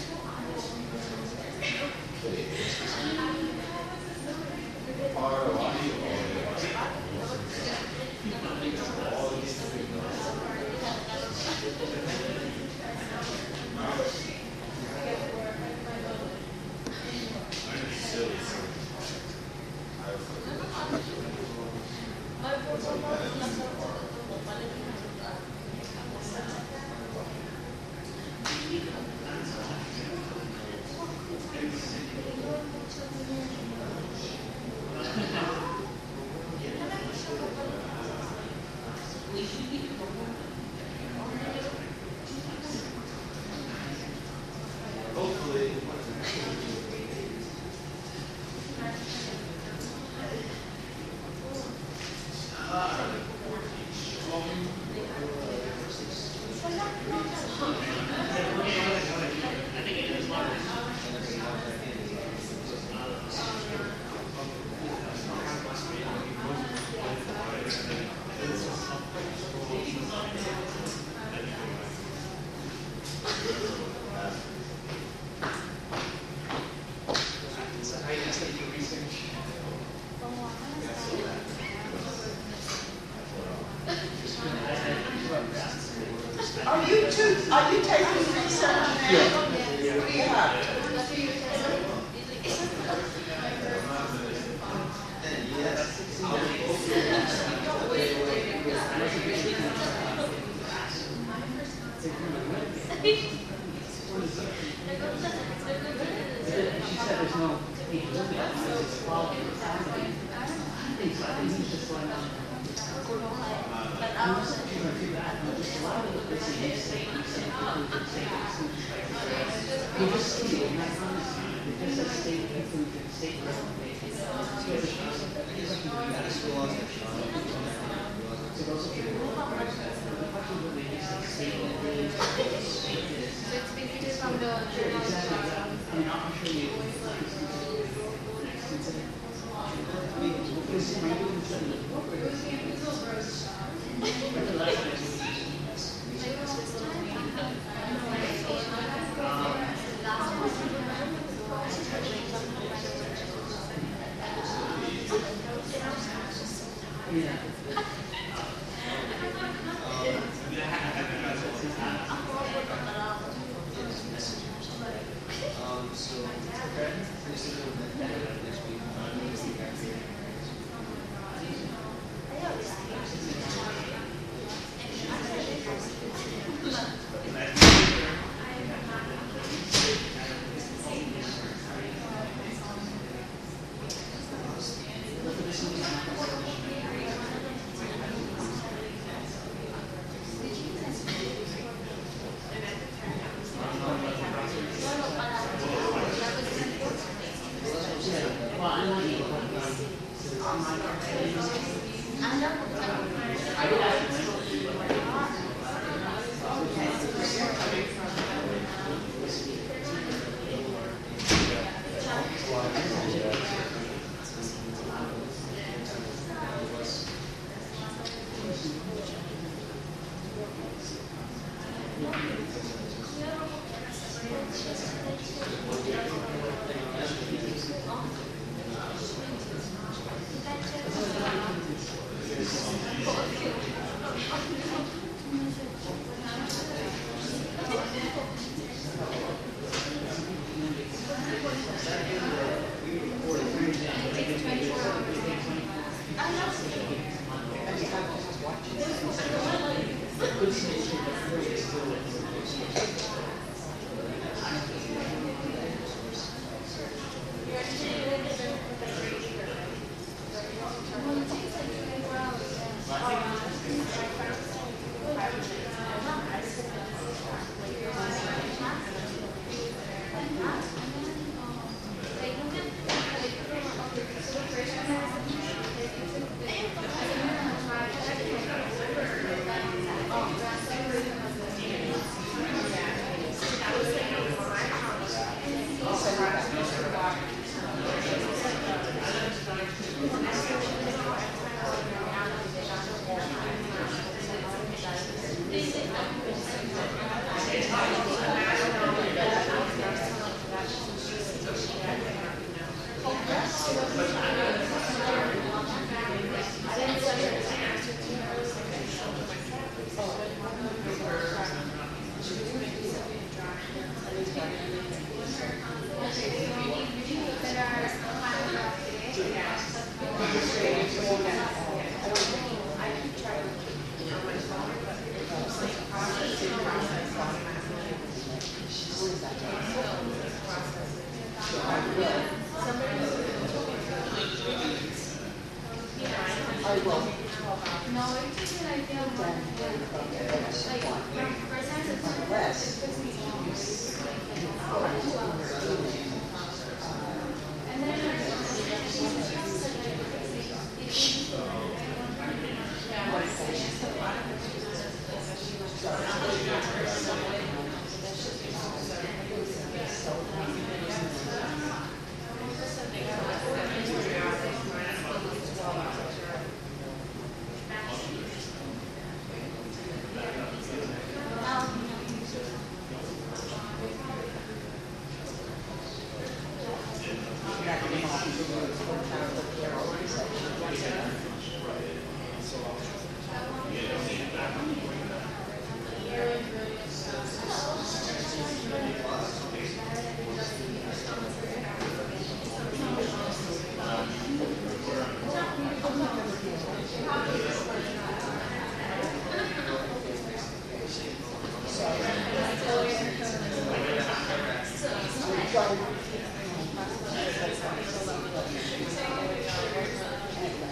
Silly. are you taking research now? Yeah. What do you have? She said there's no age limit, it's quality of family. I think so, I think he's just going on. I'm not saying she's gonna do that, but just a lot of the things they say, you just see it, and I promise you, it just says state approved and state recommendation. So it's so those are the questions that they just say state approved, state this. Exactly, I mean, I'll show you. Because my new study is what we're yeah.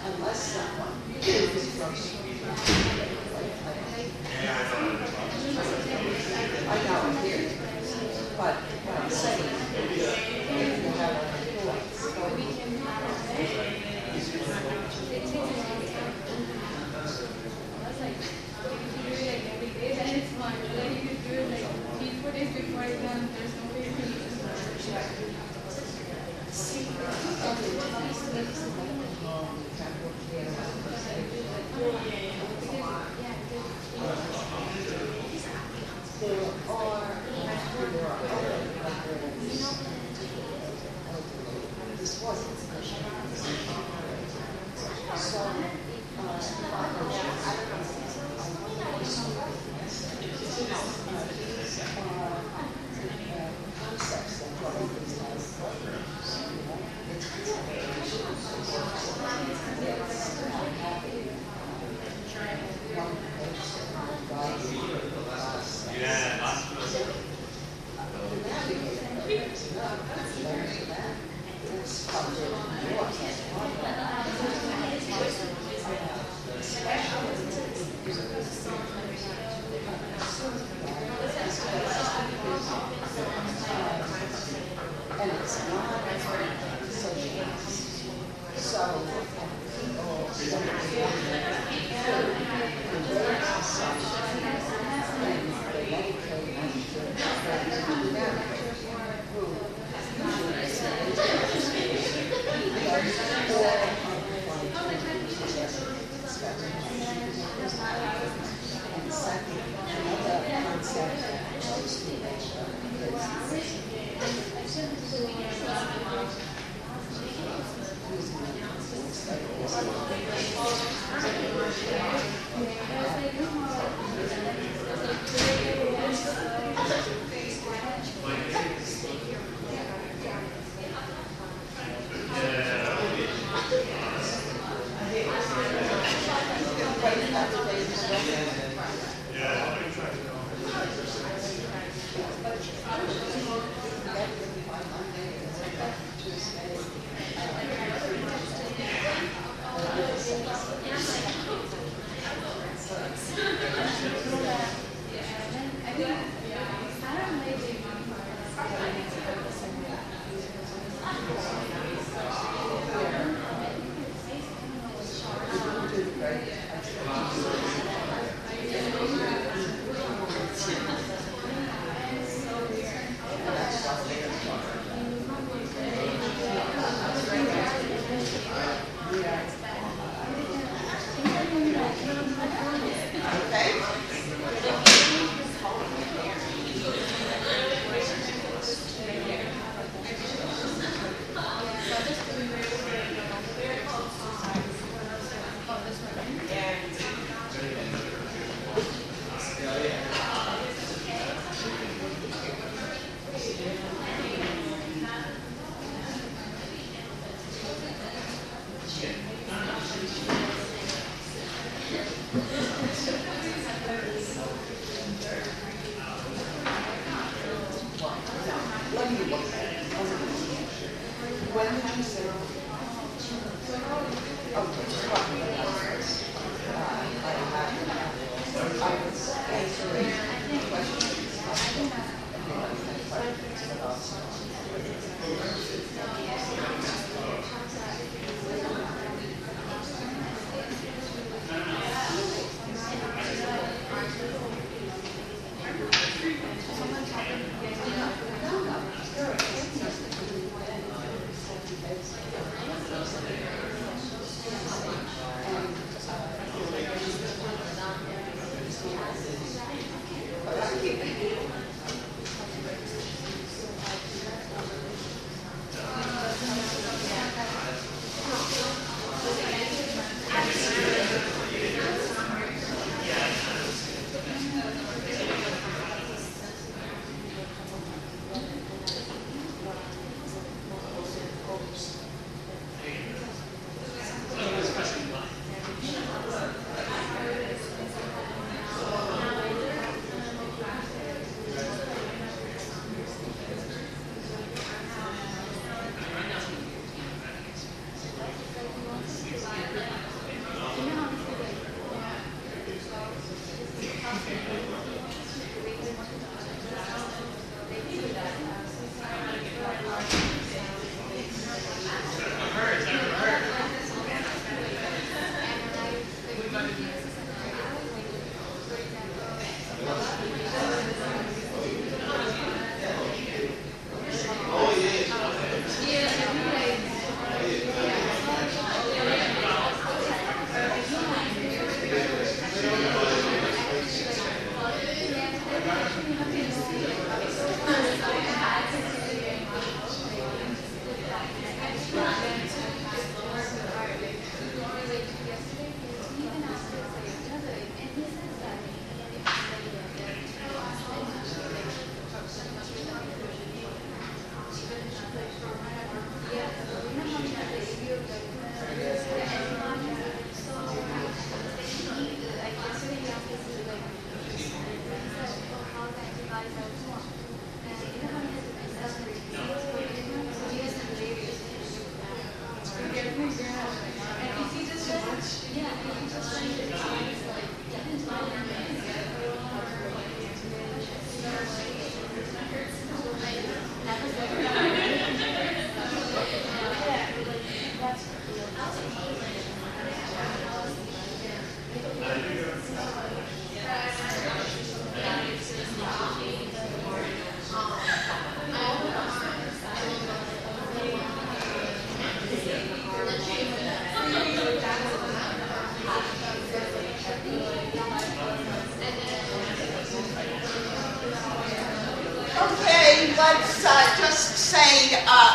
Unless someone I know, here, but what I'm saying, if you have and it's not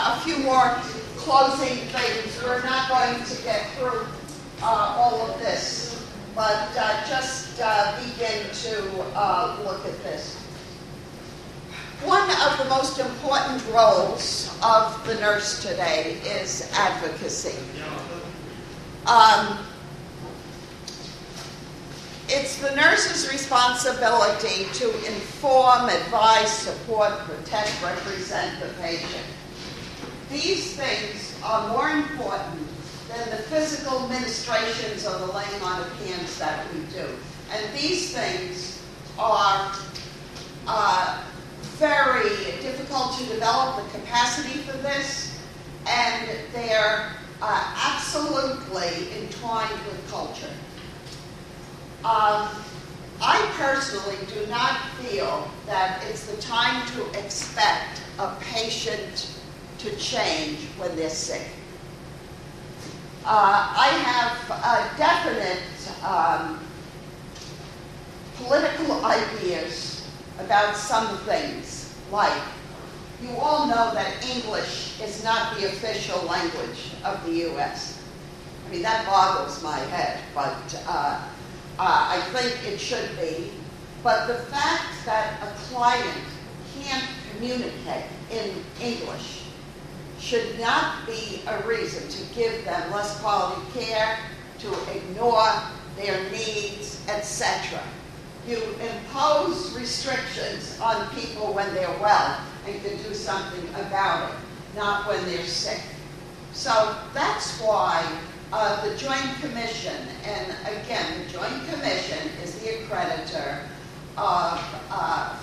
a few more closing things. We're not going to get through all of this, but just begin to look at this. One of the most important roles of the nurse today is advocacy. It's the nurse's responsibility to inform, advise, support, protect, represent the patient. These things are more important than the physical ministrations or the laying on of hands that we do. And these things are very difficult to develop the capacity for this, and they're absolutely entwined with culture. I personally do not feel that it's the time to expect a patient to change when they're sick. I have definite political ideas about some things, like you all know that English is not the official language of the U.S. I mean, that boggles my head, but I think it should be. But the fact that a client can't communicate in English should not be a reason to give them less quality care, to ignore their needs, etc. You impose restrictions on people when they're well and can do something about it, not when they're sick. So that's why the Joint Commission, and again, the Joint Commission is the accreditor of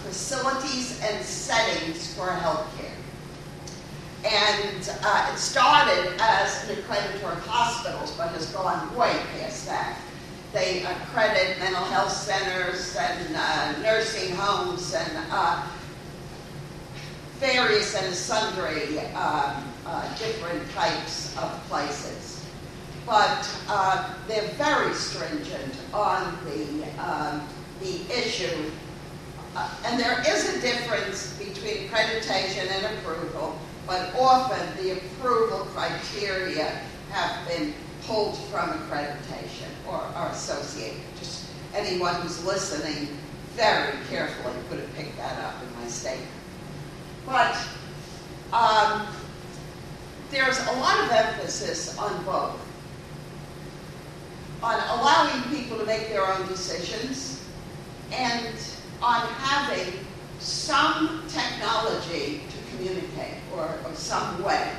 facilities and settings for healthcare. And it started as an accreditor of hospitals, but has gone way past that. They accredit mental health centers and nursing homes and various and sundry different types of places. But they're very stringent on the issue. And there is a difference between accreditation and approval, but often the approval criteria have been pulled from accreditation or are associated. Just anyone who's listening very carefully could have picked that up in my statement. But there's a lot of emphasis on both. On allowing people to make their own decisions and on having some technology to communicate or some way.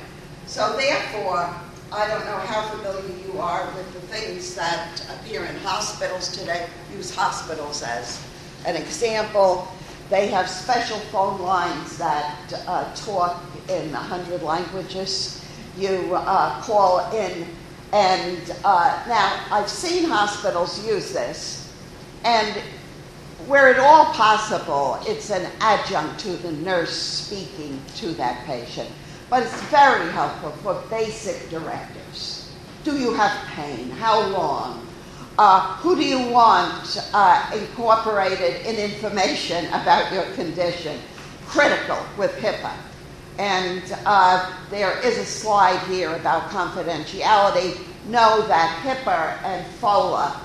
So therefore, I don't know how familiar you are with the things that appear in hospitals today. Use hospitals as an example. They have special phone lines that talk in 100 languages. You call in, and now I've seen hospitals use this, and where at all possible, it's an adjunct to the nurse speaking to that patient. But it's very helpful for basic directives. Do you have pain? How long? Who do you want incorporated in information about your condition? Critical with HIPAA. And there is a slide here about confidentiality. Know that HIPAA and FOLA,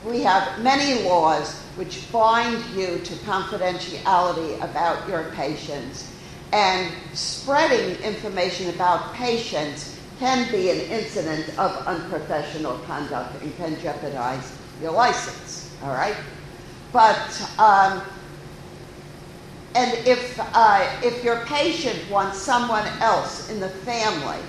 we have many laws which bind you to confidentiality about your patients. And spreading information about patients can be an incident of unprofessional conduct and can jeopardize your license, all right? But, and if your patient wants someone else in the family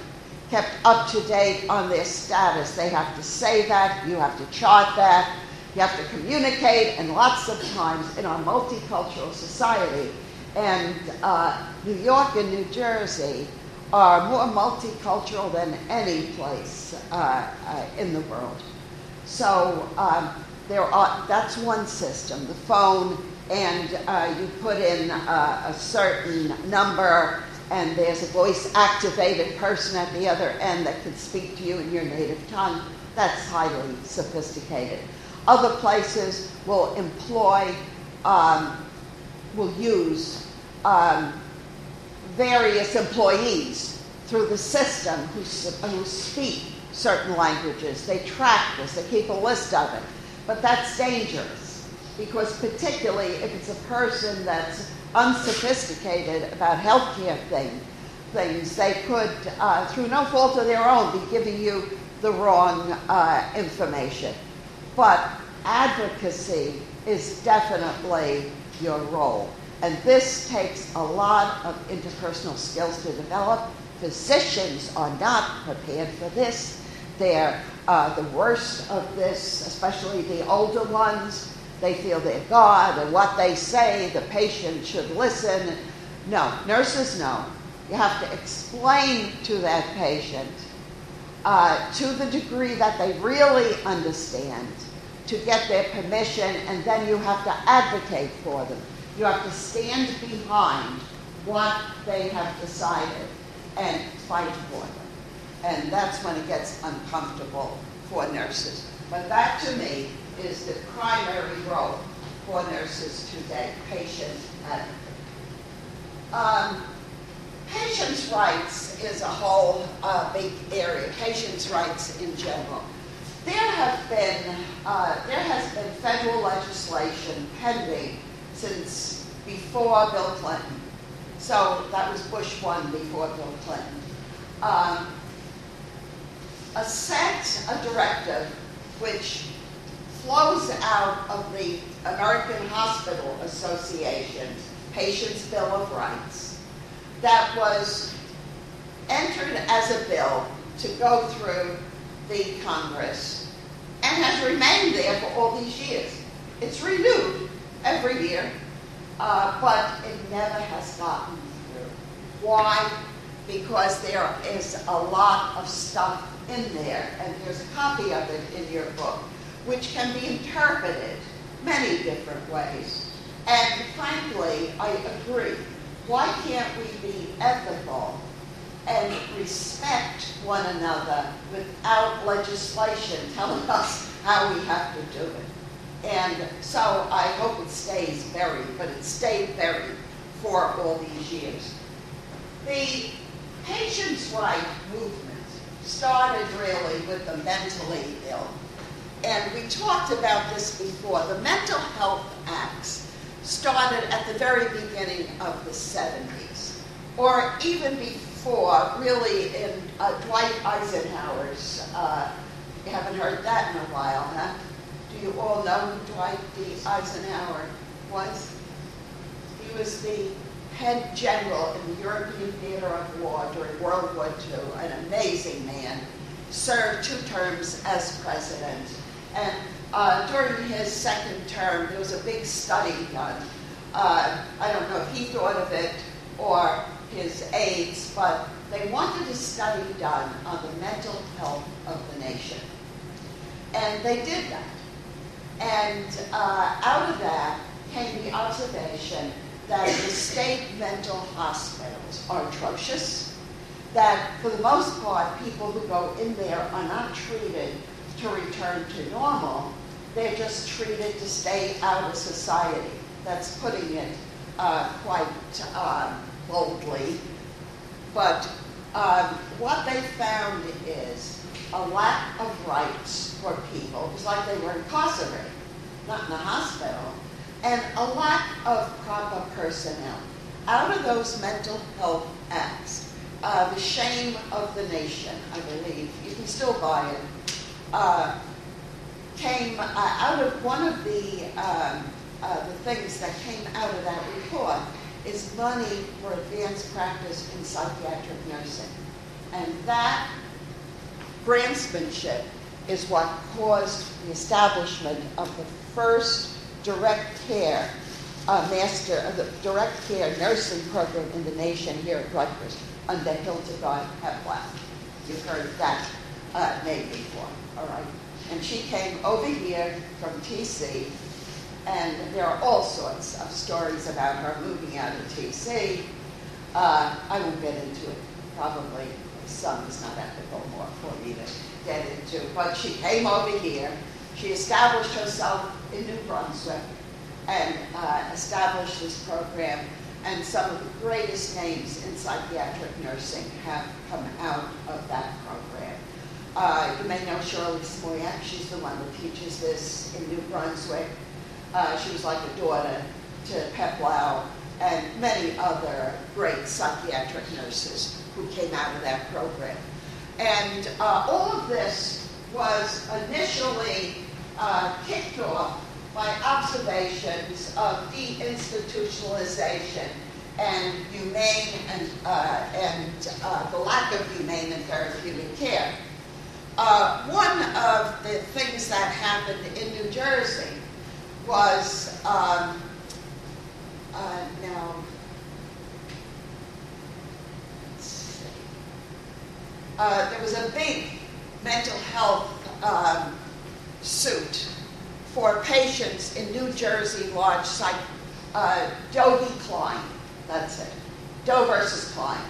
kept up to date on their status, they have to say that, you have to chart that, you have to communicate, and lots of times in our multicultural society, and New York and New Jersey are more multicultural than any place in the world. So that's one system, the phone, and you put in a certain number, and there's a voice-activated person at the other end that can speak to you in your native tongue. That's highly sophisticated. Other places will employ, will use various employees through the system who speak certain languages. They track this, they keep a list of it. But that's dangerous, because particularly if it's a person that's unsophisticated about healthcare things, they could, through no fault of their own, be giving you the wrong information. But advocacy is definitely your role. And this takes a lot of interpersonal skills to develop. Physicians are not prepared for this. They're the worst of this, especially the older ones. They feel they're God, and what they say, the patient should listen. No, nurses know. You have to explain to that patient to the degree that they really understand, to get their permission, and then you have to advocate for them. You have to stand behind what they have decided and fight for them. And that's when it gets uncomfortable for nurses. But that, to me, is the primary role for nurses today, patient advocate. Patients' rights is a whole big area, patients' rights in general. There has been federal legislation pending since before Bill Clinton. So that was Bush 1 before Bill Clinton. A directive which flows out of the American Hospital Association's Patients' Bill of Rights that was entered as a bill to go through the Congress and has remained there for all these years. It's renewed every year, but it never has gotten through. Why? Because there is a lot of stuff in there, and there's a copy of it in your book, which can be interpreted many different ways. And frankly, I agree. Why can't we be ethical and respect one another without legislation telling us how we have to do it? And so I hope it stays buried, but it stayed buried for all these years. The patients' right movement started really with the mentally ill. And we talked about this before. The Mental Health Acts started at the very beginning of the 70s, or even before, really in Dwight Eisenhower's, you haven't heard that in a while, huh? Do you all know who Dwight D. Eisenhower was? He was the head general in the European theater of war during World War II, an amazing man, served 2 terms as president. And during his second term, there was a big study done. I don't know if he thought of it or his aides, but they wanted a study done on the mental health of the nation. And they did that. And out of that came the observation that the state mental hospitals are atrocious, that for the most part, people who go in there are not treated to return to normal. They're just treated to stay out of society. That's putting it quite boldly. But what they found is a lack of rights for people. It was like they were incarcerated, not in the hospital, and a lack of proper personnel. Out of those mental health acts, the shame of the nation, I believe, you can still buy it, came out of one of the things that came out of that report is money for advanced practice in psychiatric nursing. And that grantsmanship is what caused the establishment of the first direct care direct care nursing program in the nation here at Rutgers under Hildegard Hepworth. You've heard of that name before, all right? And she came over here from TC, and there are all sorts of stories about her moving out of TC. I won't get into it. Probably some is not ethical more for me to get into. But she came over here. She established herself in New Brunswick and established this program. and some of the greatest names in psychiatric nursing have come out of that program. You may know Shirley Smoyak. She's the one that teaches this in New Brunswick. She was like a daughter to Peplau and many other great psychiatric nurses who came out of that program. And all of this was initially kicked off by observations of deinstitutionalization and humane and the lack of humane and therapeutic care. One of the things that happened in New Jersey was there was a big mental health suit for patients in New Jersey large psych, Doe v. Klein, that's it, Doe versus Klein.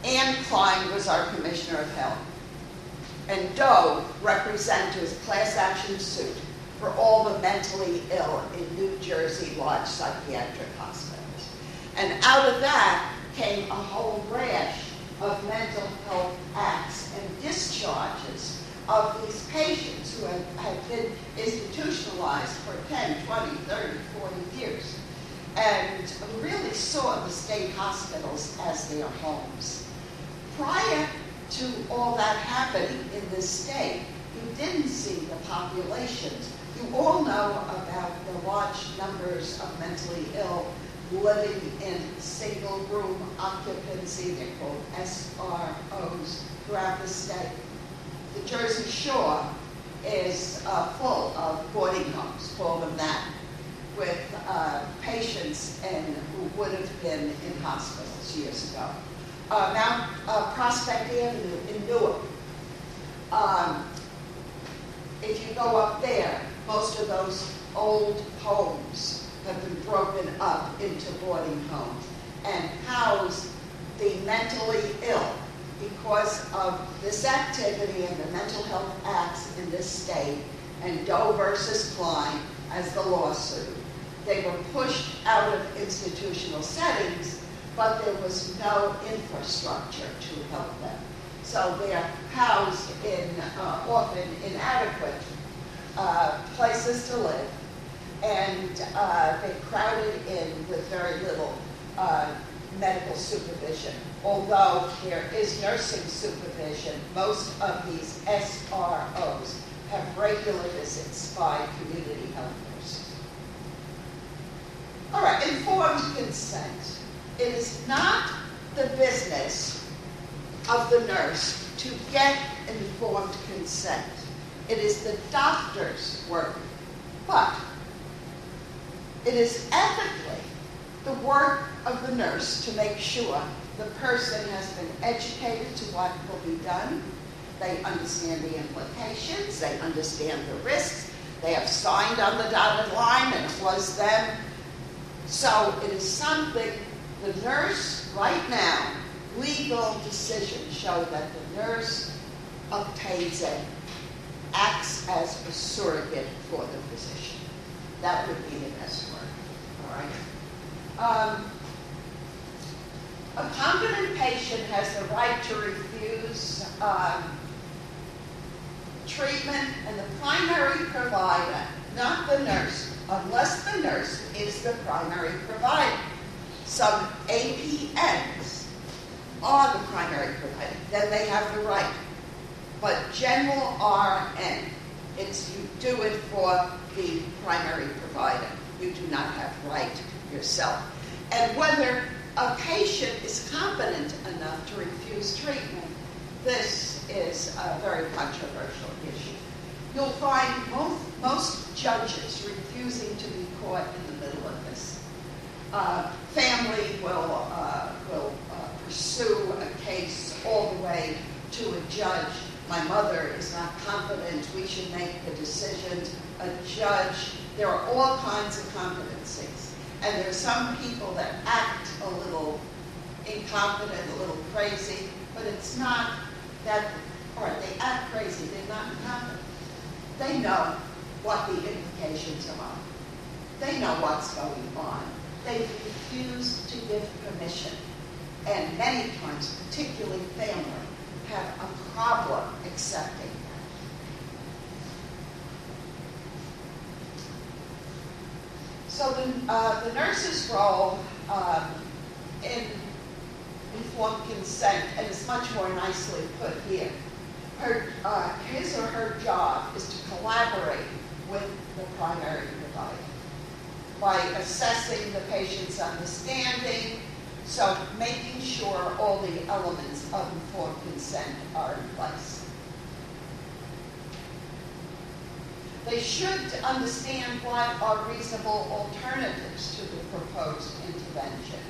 Ann Klein was our Commissioner of Health. And Doe represented a class action suit for all the mentally ill in New Jersey large psychiatric hospitals. And out of that came a whole rash of mental health acts and discharges of these patients who had been institutionalized for 10, 20, 30, 40 years, and really saw the state hospitals as their homes. Prior to all that happening in this state, you didn't see the populations. You all know about the large numbers of mentally ill living in single-room occupancy, they're called SROs, throughout the state. The Jersey Shore is full of boarding homes, call them that, with patients who would have been in hospitals years ago. Mount Prospect Avenue in Newark. If you go up there, most of those old homes have been broken up into boarding homes and house the mentally ill because of this activity and the mental health acts in this state and Doe versus Klein as the lawsuit. They were pushed out of institutional settings, but there was no infrastructure to help them. So they're housed in often inadequate places to live, and they're crowded in with very little medical supervision. Although there is nursing supervision, most of these SROs have regular visits by community health nurses. All right, informed consent. It is not the business of the nurse to get informed consent. It is the doctor's work. But it is ethically the work of the nurse to make sure the person has been educated to what will be done. They understand the implications. They understand the risks. They have signed on the dotted line, and it was them. So it is something the nurse, right now, legal decisions show that the nurse obtains it, acts as a surrogate for the physician. That would be the best word, all right? A competent patient has the right to refuse treatment, and the primary provider, not the nurse, unless the nurse is the primary provider. Some APNs are the primary provider, then they have the right. But general RN, it's you do it for the primary provider. You do not have right yourself. And whether a patient is competent enough to refuse treatment, this is a very controversial issue. You'll find most judges refusing to be caught in the middle of this. Family will pursue a case all the way to a judge. My mother is not competent. We should make the decisions. A judge. There are all kinds of competencies. And there are some people that act a little incompetent, a little crazy, but it's not that, or they act crazy, they're not incompetent. They know what the implications are. They know what's going on. they refuse to give permission. And many times, particularly family, have a problem accepting that. So the nurse's role in informed consent, and it's much more nicely put here. His or her job is to collaborate with the primary provider by assessing the patient's understanding, so making sure all the elements of informed consent are in place. They should understand what are reasonable alternatives to the proposed intervention.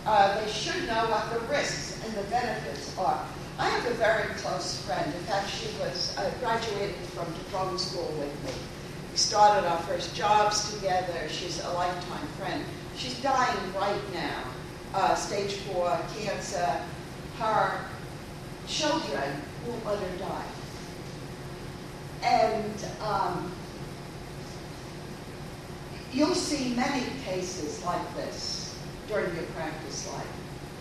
They should know what the risks and the benefits are. I have a very close friend. In fact, she was graduated from diploma school with me. We started our first jobs together. She's a lifetime friend. She's dying right now, stage 4 cancer. Her children won't let her die. And you'll see many cases like this during your practice life,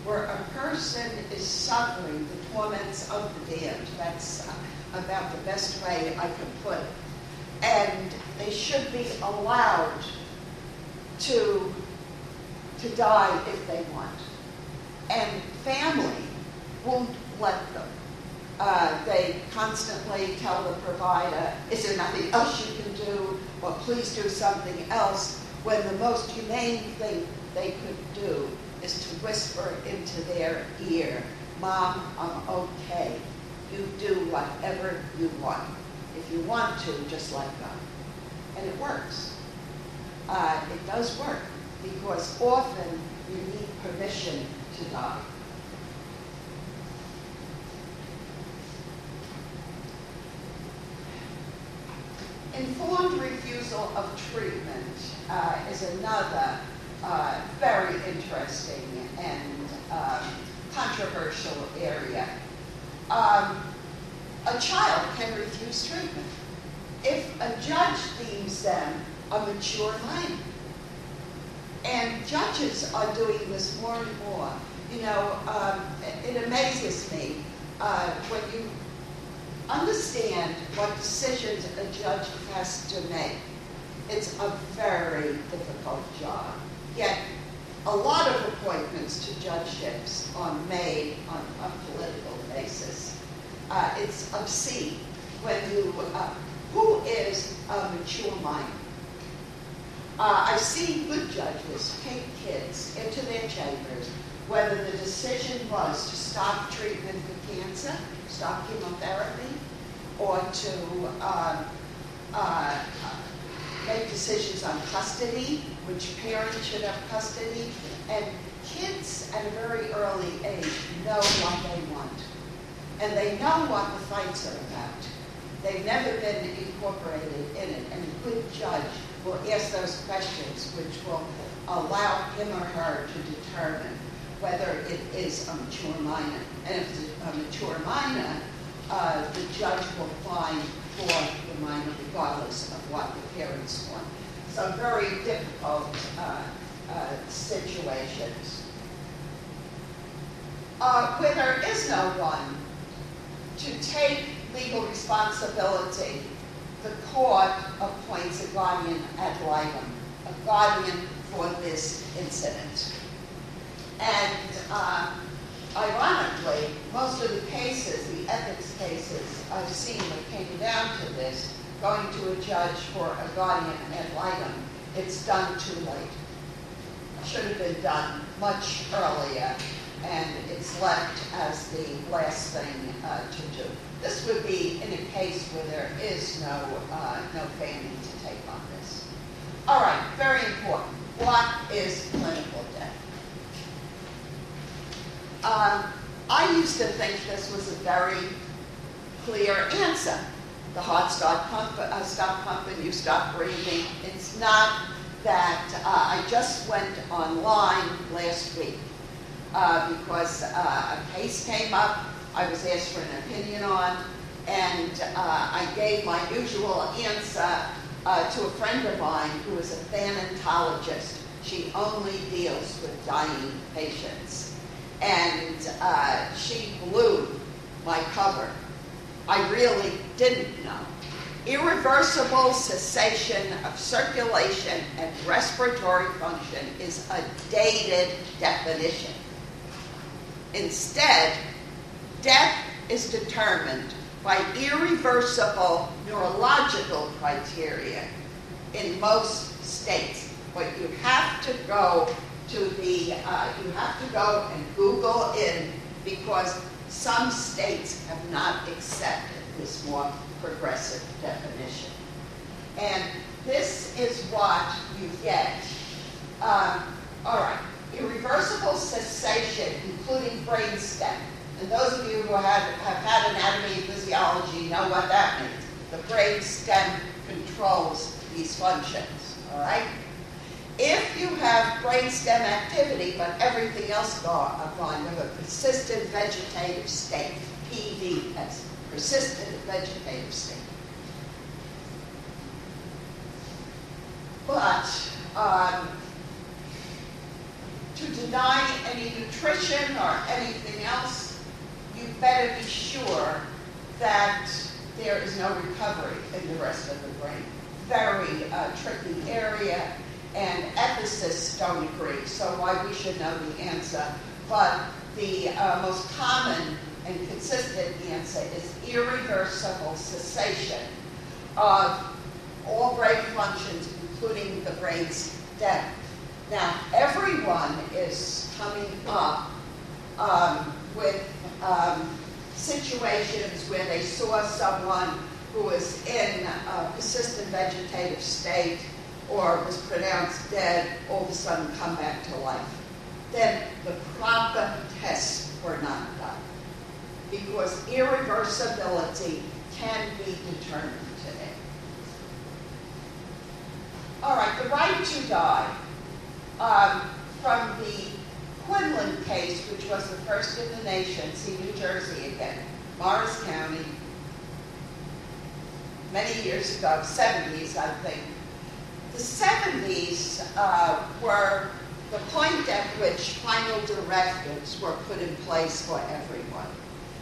where a person is suffering the torments of the damned. That's about the best way I can put it. And they should be allowed to die if they want. And family won't let them. They constantly tell the provider, is there nothing else you can do? Or please do something else, when the most humane thing they could do is to whisper into their ear, Mom, I'm okay. You do whatever you want. If you want to, just let go. And it works. It does work, because often you need permission to die. Informed refusal of treatment is another very interesting and controversial area. A child can refuse treatment if a judge deems them a mature mind. And judges are doing this more and more. You know, it amazes me when you understand what decisions a judge has to make. It's a very difficult job. Yet, a lot of appointments to judgeships are made on a political basis. It's obscene when you, who is a mature mind? I've seen good judges take kids into their chambers, whether the decision was to stop treatment for cancer, stop chemotherapy, or to make decisions on custody, which parents should have custody. And kids at a very early age know what they want. And they know what the fights are about. They've never been incorporated in it. And a good judge will ask those questions, which will allow him or her to determine whether it is a mature minor. And if it's a mature minor, the judge will find for the minor regardless of what the parents want. So very difficult situations. Where there is no one to take legal responsibility, the court appoints a guardian ad litem, a guardian for this incident. And ironically, most of the cases, the ethics cases I've seen that came down to this, going to a judge for a guardian ad litem, it's done too late. It should have been done much earlier, and it's left as the last thing to do. This would be in a case where there is no family to take on this. All right, very important. What is clinical death? I used to think this was a very clear answer. The heart stop pumping, you stop breathing. It's not that. I just went online last week because a case came up I was asked for an opinion on, and I gave my usual answer to a friend of mine who is a thanatologist. She only deals with dying patients. And she blew my cover. I really didn't know. Irreversible cessation of circulation and respiratory function is a dated definition. Instead, death is determined by irreversible neurological criteria in most states. But you have to go to you have to go and Google in, because some states have not accepted this more progressive definition. And this is what you get. All right, irreversible cessation, including brain stem. And those of you who have had anatomy and physiology know what that means. The brain stem controls these functions, all right? If you have brain stem activity, but everything else gone, you have a persistent vegetative state, PVS, persistent vegetative state. But to deny any nutrition or anything else, you better be sure that there is no recovery in the rest of the brain. Very tricky area, and ethicists don't agree, so why we should know the answer. But the most common and consistent answer is irreversible cessation of all brain functions, including the brain stem. Now, everyone is coming up with situations where they saw someone who was in a persistent vegetative state or was pronounced dead, all of a sudden come back to life. Then the proper tests were not done, because irreversibility can be determined today. All right, the right to die. From the Quinlan case, which was the first in the nation, see New Jersey again, Morris County, many years ago, 70s, I think. The 70s were the point at which final directives were put in place for everyone.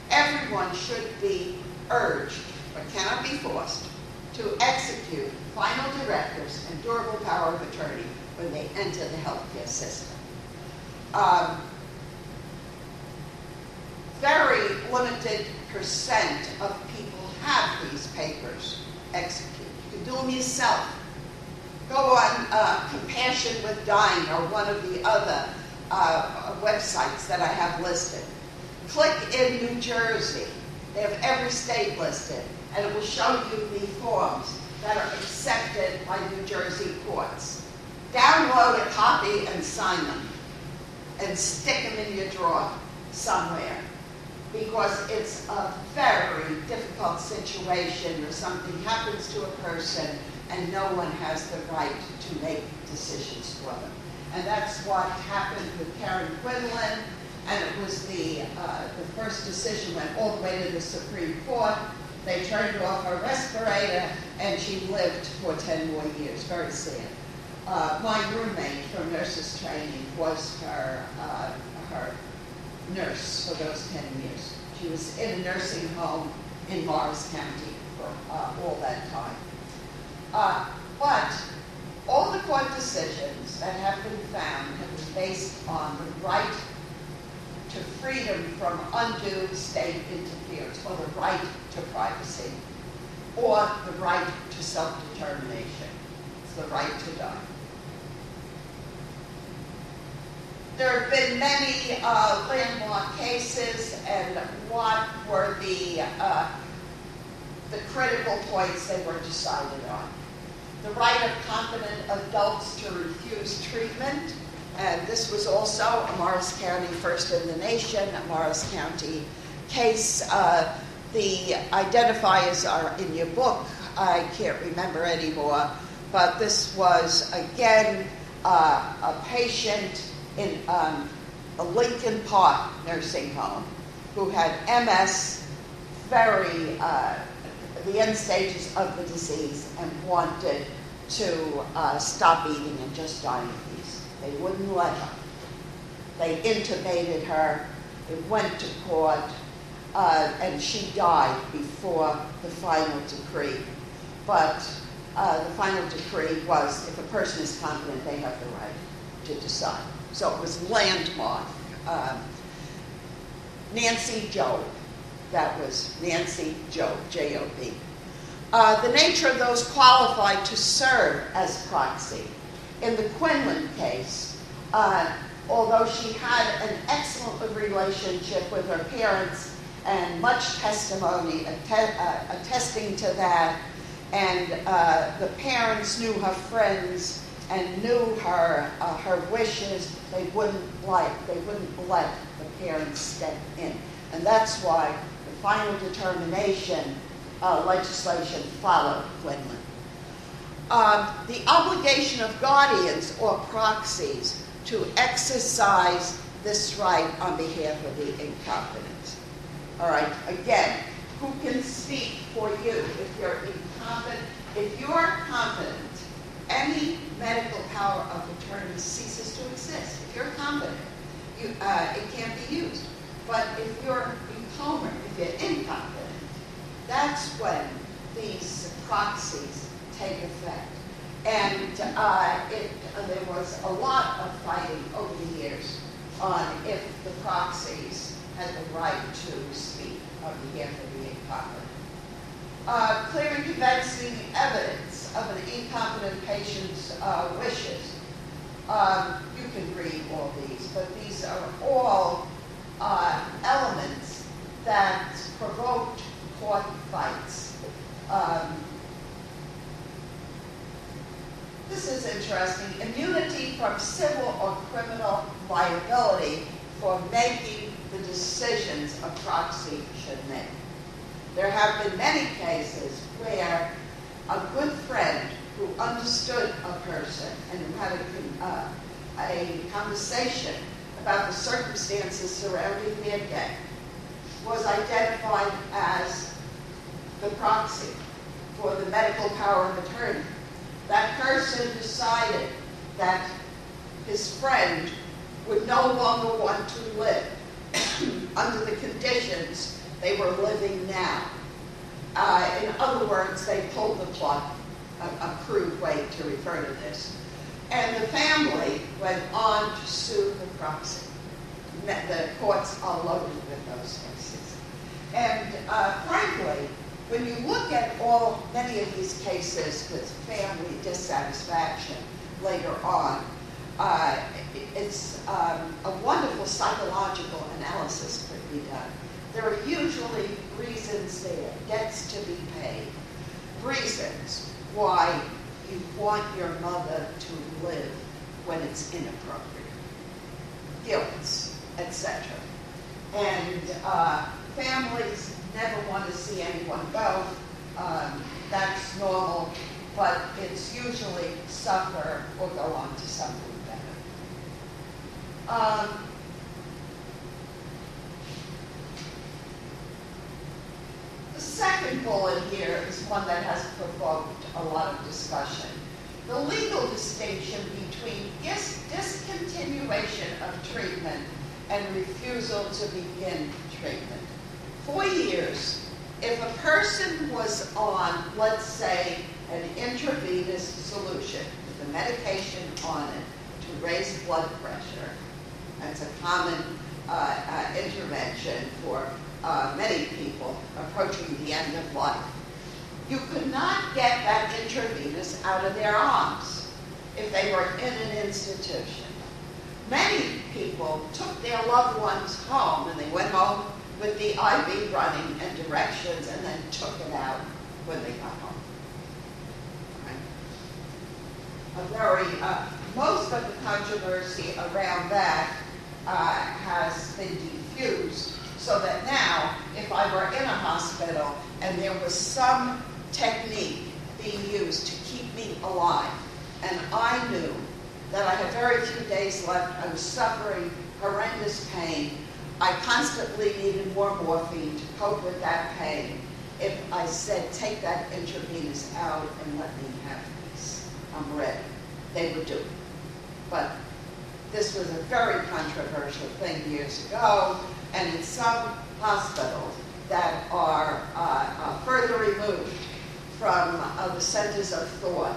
Everyone should be urged, but cannot be forced, to execute final directives and durable power of attorney when they enter the healthcare system. Very limited percent of people have these papers executed. You can do them yourself. Go on Compassion with Dying or one of the other websites that I have listed. Click in New Jersey. They have every state listed, and it will show you the forms that are accepted by New Jersey courts. Download a copy and sign them, and stick them in your drawer somewhere, because it's a very difficult situation where something happens to a person and no one has the right to make decisions for them. And that's what happened with Karen Quinlan, and it was the first decision went all the way to the Supreme Court. They turned off her respirator, and she lived for 10 more years. Very sad. My roommate from nurses training was her nurse for those 10 years. She was in a nursing home in Morris County for all that time. But all the court decisions that have been found have been based on the right to freedom from undue state interference, or the right to privacy, or the right to self-determination. It's the right to die. There have been many landmark cases, and what were the critical points they were decided on? The right of competent adults to refuse treatment, and this was also a Morris County first in the nation, a Morris County case. The identifiers are in your book. I can't remember anymore, but this was, again, a patient in a Lincoln Park nursing home who had MS, the end stages of the disease, and wanted to stop eating and just die of They wouldn't let her. They intubated her. It went to court, and she died before the final decree. But the final decree was, if a person is competent, they have the right to decide. So it was landmark. Nancy Job. That was Nancy Job, J-O-B. The nature of those qualified to serve as proxy. In the Quinlan case, although she had an excellent relationship with her parents and much testimony attesting to that, and the parents knew her friends and knew her wishes, they wouldn't let the parents step in. And that's why the final determination legislation followed Quinlan. The obligation of guardians or proxies to exercise this right on behalf of the incompetent. All right, again, who can speak for you if you're incompetent? If you're competent, any medical power of attorney ceases to exist. If you're competent, it can't be used. But if you're incompetent, that's when these proxies take effect. And there was a lot of fighting over the years on if the proxies had the right to speak on behalf of the incompetent. Clear and convincing evidence of an incompetent patient's wishes. You can read all these, but these are all elements that provoked court fights. This is interesting. Immunity from civil or criminal liability for making the decisions a proxy should make. There have been many cases where a good friend who understood a person and who had a conversation about the circumstances surrounding their death was identified as the proxy for the medical power of attorney. That person decided that his friend would no longer want to live under the conditions they were living now. In other words, they pulled the plug, a crude way to refer to this. And the family went on to sue the proxy. The courts are loaded with those cases. And frankly, when you look at many of these cases with family dissatisfaction later on, it's a wonderful psychological analysis could be done. There are usually reasons there, debts to be paid, reasons why you want your mother to live when it's inappropriate, guilt, etc. And families never want to see anyone go. That's normal, but it's usually suffer or go on to something better. The second bullet here is one that has provoked a lot of discussion. The legal distinction between discontinuation of treatment and refusal to begin treatment. For years, if a person was on, let's say, an intravenous solution with a medication on it to raise blood pressure, that's a common intervention for many people approaching the end of life. You could not get that intravenous out of their arms if they were in an institution. Many people took their loved ones home, and they went home with the IV running and directions, and then took it out when they got home. Right? Most of the controversy around that has been diffused, so that now, if I were in a hospital and there was some technique being used to keep me alive, and I knew that I had very few days left, I was suffering horrendous pain, I constantly needed more morphine to cope with that pain. If I said, take that intravenous out and let me have peace, I'm ready, they would do it. But This was a very controversial thing years ago, and in some hospitals that are further removed from the centers of thought,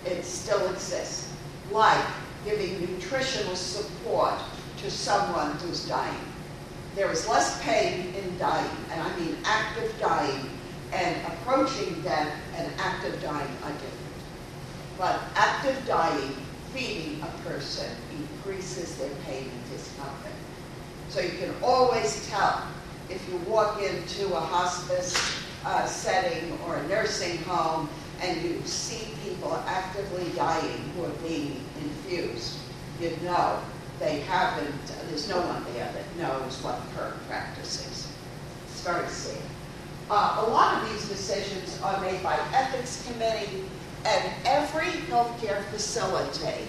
it still exists, like giving nutritional support to someone who's dying. There is less pain in dying, and I mean active dying, and approaching death and active dying are different. But active dying, feeding a person, increases their pain and discomfort. So you can always tell if you walk into a hospice setting or a nursing home and you see people actively dying who are being infused, you know they haven't, there's no one there that knows what current practice is. It's very sad. A lot of these decisions are made by ethics committee, and every healthcare facility,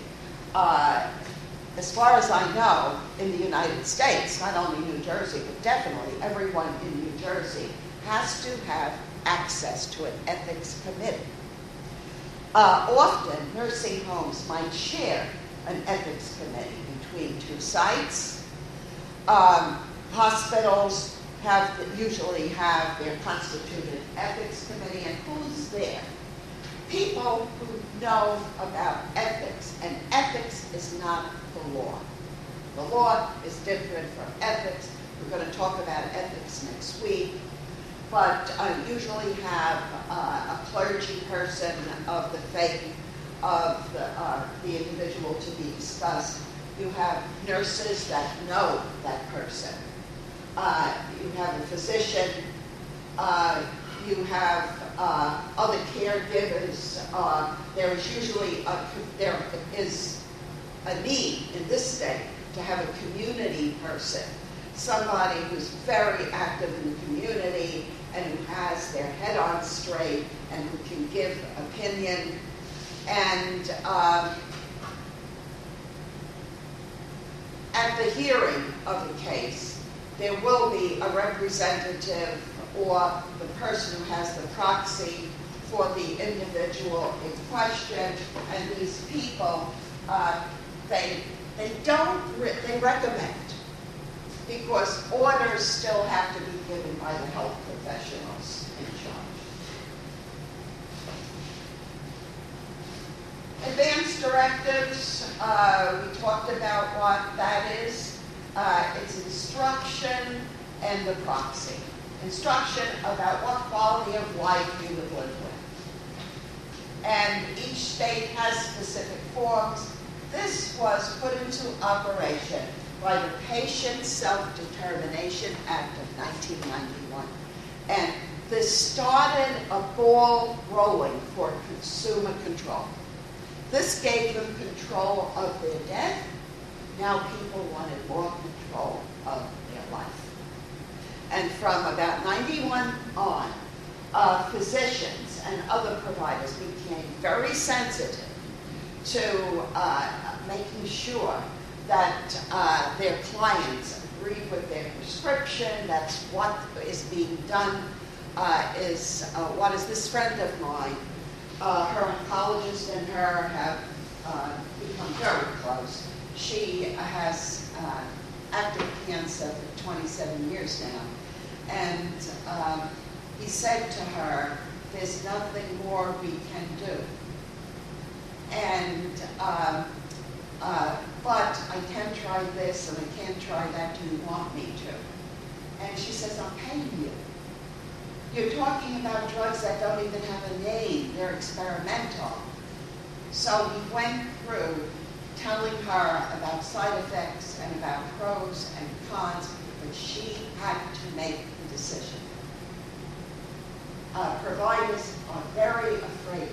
as far as I know, in the United States, not only New Jersey, but definitely everyone in New Jersey, has to have access to an ethics committee. Often, nursing homes might share an ethics committee between two sites. Hospitals usually have their constituted ethics committee, and who's there? People who know about ethics, and ethics is not the law. The law is different from ethics. We're going to talk about ethics next week, but usually have a clergy person of the faith of the individual to be discussed. You have nurses that know that person. You have a physician. You have other caregivers. There is a need in this state to have a community person, somebody who's very active in the community and who has their head on straight and who can give opinion. And at the hearing of the case, there will be a representative or the person who has the proxy for the individual in question, and these people, they recommend, because orders still have to be given by the health professionals in charge. Advanced directives, we talked about what that is. It's instruction and the proxy. Instruction about what quality of life you would live with. And each state has specific forms. This was put into operation by the Patient Self-Determination Act of 1991. And this started a ball rolling for consumer control. This gave them control of their death. Now people wanted more control of their life. And from about 91 on, physicians and other providers became very sensitive to making sure that their clients agreed with their prescription. That's what is being done. What is this friend of mine? Her oncologist and her have become very close. She has active cancer for 27 years now. And he said to her, there's nothing more we can do. And, but I can try this and I can try that. Do you want me to? And she says, I'm paying you. You're talking about drugs that don't even have a name. They're experimental. So he went through telling her about side effects and about pros and cons, but she had to make the decision. Providers are very afraid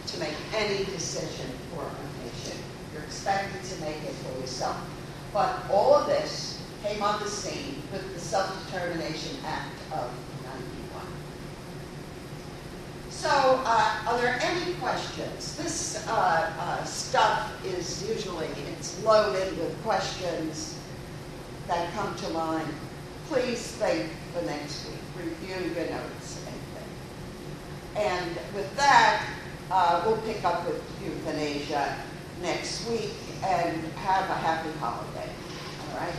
to make any decision for a patient. You're expected to make it for yourself. But all of this came on the scene with the Self-Determination Act of 91. So, are there any questions? This stuff is usually, it's loaded with questions that come to mind. Please think for next week. Review your notes and think. And with that, we'll pick up with euthanasia next week, and have a happy holiday, all right?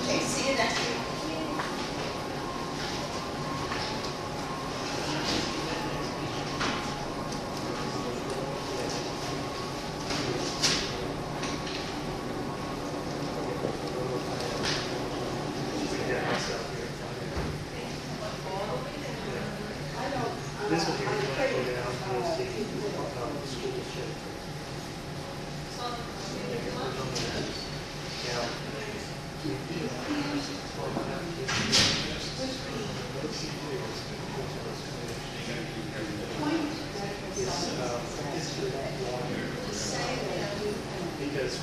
Okay, see you next week. This will be when I go down to the school district. Because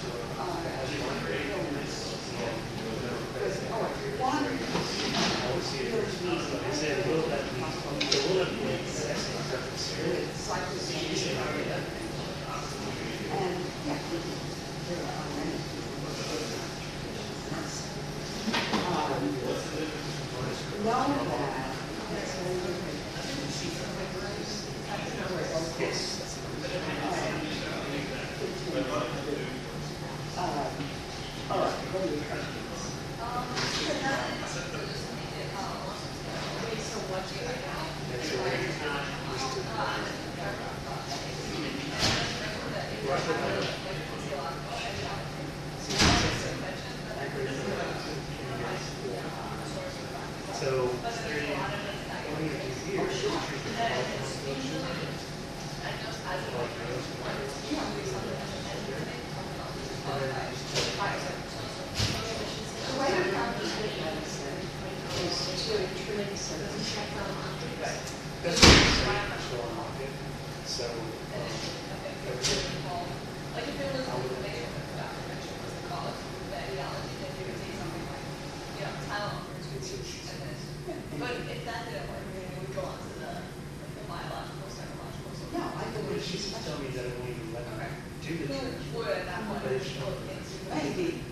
Maybe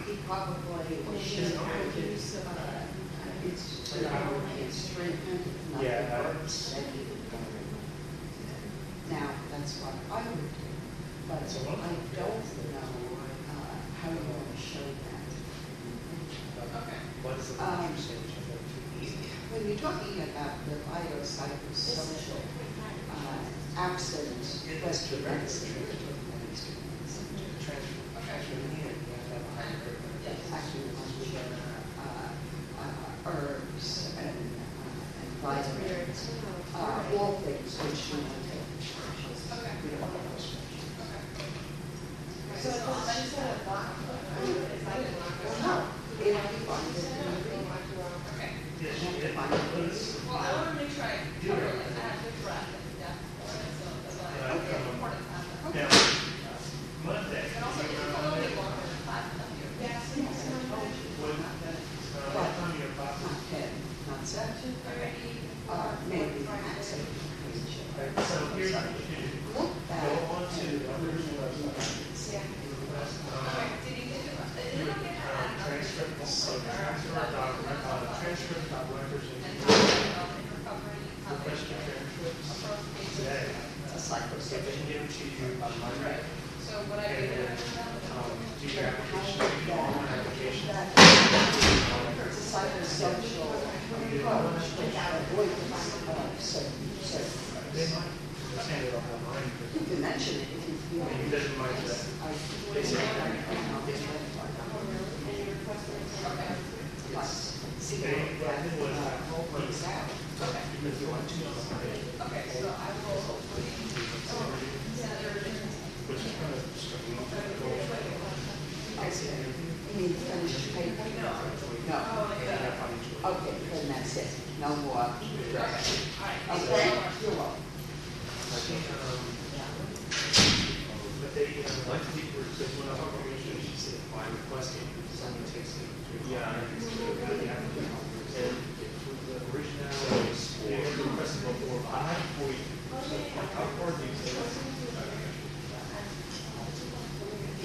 he probably should Now, that's what I would do, but I don't know how you want to show that. When you're talking about the biopsychosocial absent Western medicine, actually herbs and vitamins, all things which you want to take. We don't want to go So it's not instead of black, it's like no, if you find it, okay. you have to find it. Well, I want to make sure I cover it, like, I have to correct it, yeah. So that's why it's important to have that. Now, Monday. And also, if it's a little bit longer than 5 of you. Yes. What time are your classes? Not 10, not 7, maybe max 8. So here's what you do. Look Go at on to the original website. Did you get it? Is it okay if I add another? Transcript.records. Request your transcripts today. It's like So they can give it to you by Monday. So what I And do then, do your application, do your online application. it's a psychosocial approach without avoidance of certain. They might just hand it off online. You can mention it if you He doesn't mind that. They say, Okay, so I will, which is kind of struggling. You need to finish your paper? No. Okay, then that's it. No more. Okay, you're welcome. But they, like the people, because when I talk to her, she said, by requesting, someone takes it. Yeah. And the originality is, they had requested before, I had 40. So, like, how far do you say?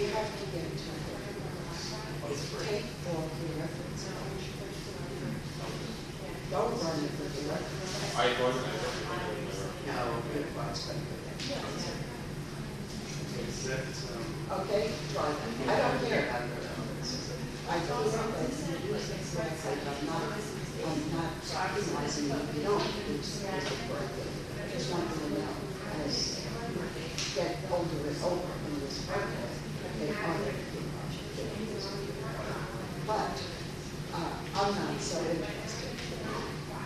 You have to get to it. Take all the reference. Don't run it for the reference. No, good one's going to okay, try that. I don't care about the references. I don't know that you use it, so I say, I'm not realizing that you don't use it as a word. I just want you to know, as you get older and older in this program, they are but I'm not so interested.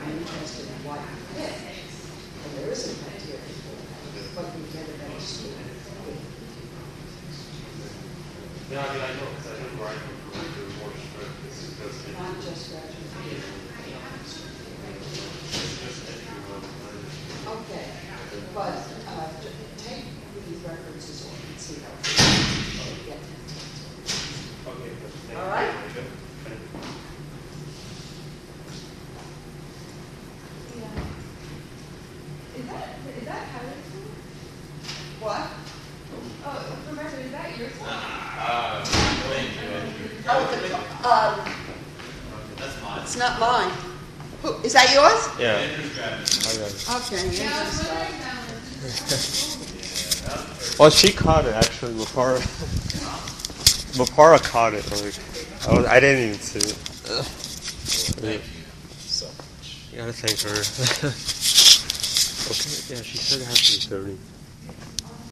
I'm interested in what you get. And there is a criteria for that. But you get it at school. Yeah, I mean, I know, because I know where I come from, there's more strict, because it's Not just graduate. just entry level. Okay, but take these references off and see how you get them. Okay, but All right. is that Tyler's school? What? Oh, Professor, is that your school? Oh, That's mine. it's not mine. Who, is that yours? Yeah. Okay. Yeah, I was wondering that was. Well, she caught it actually. Before caught it. Like, I didn't even see it. Thank you so much. You gotta thank her. Okay, yeah, she said it has to be 30.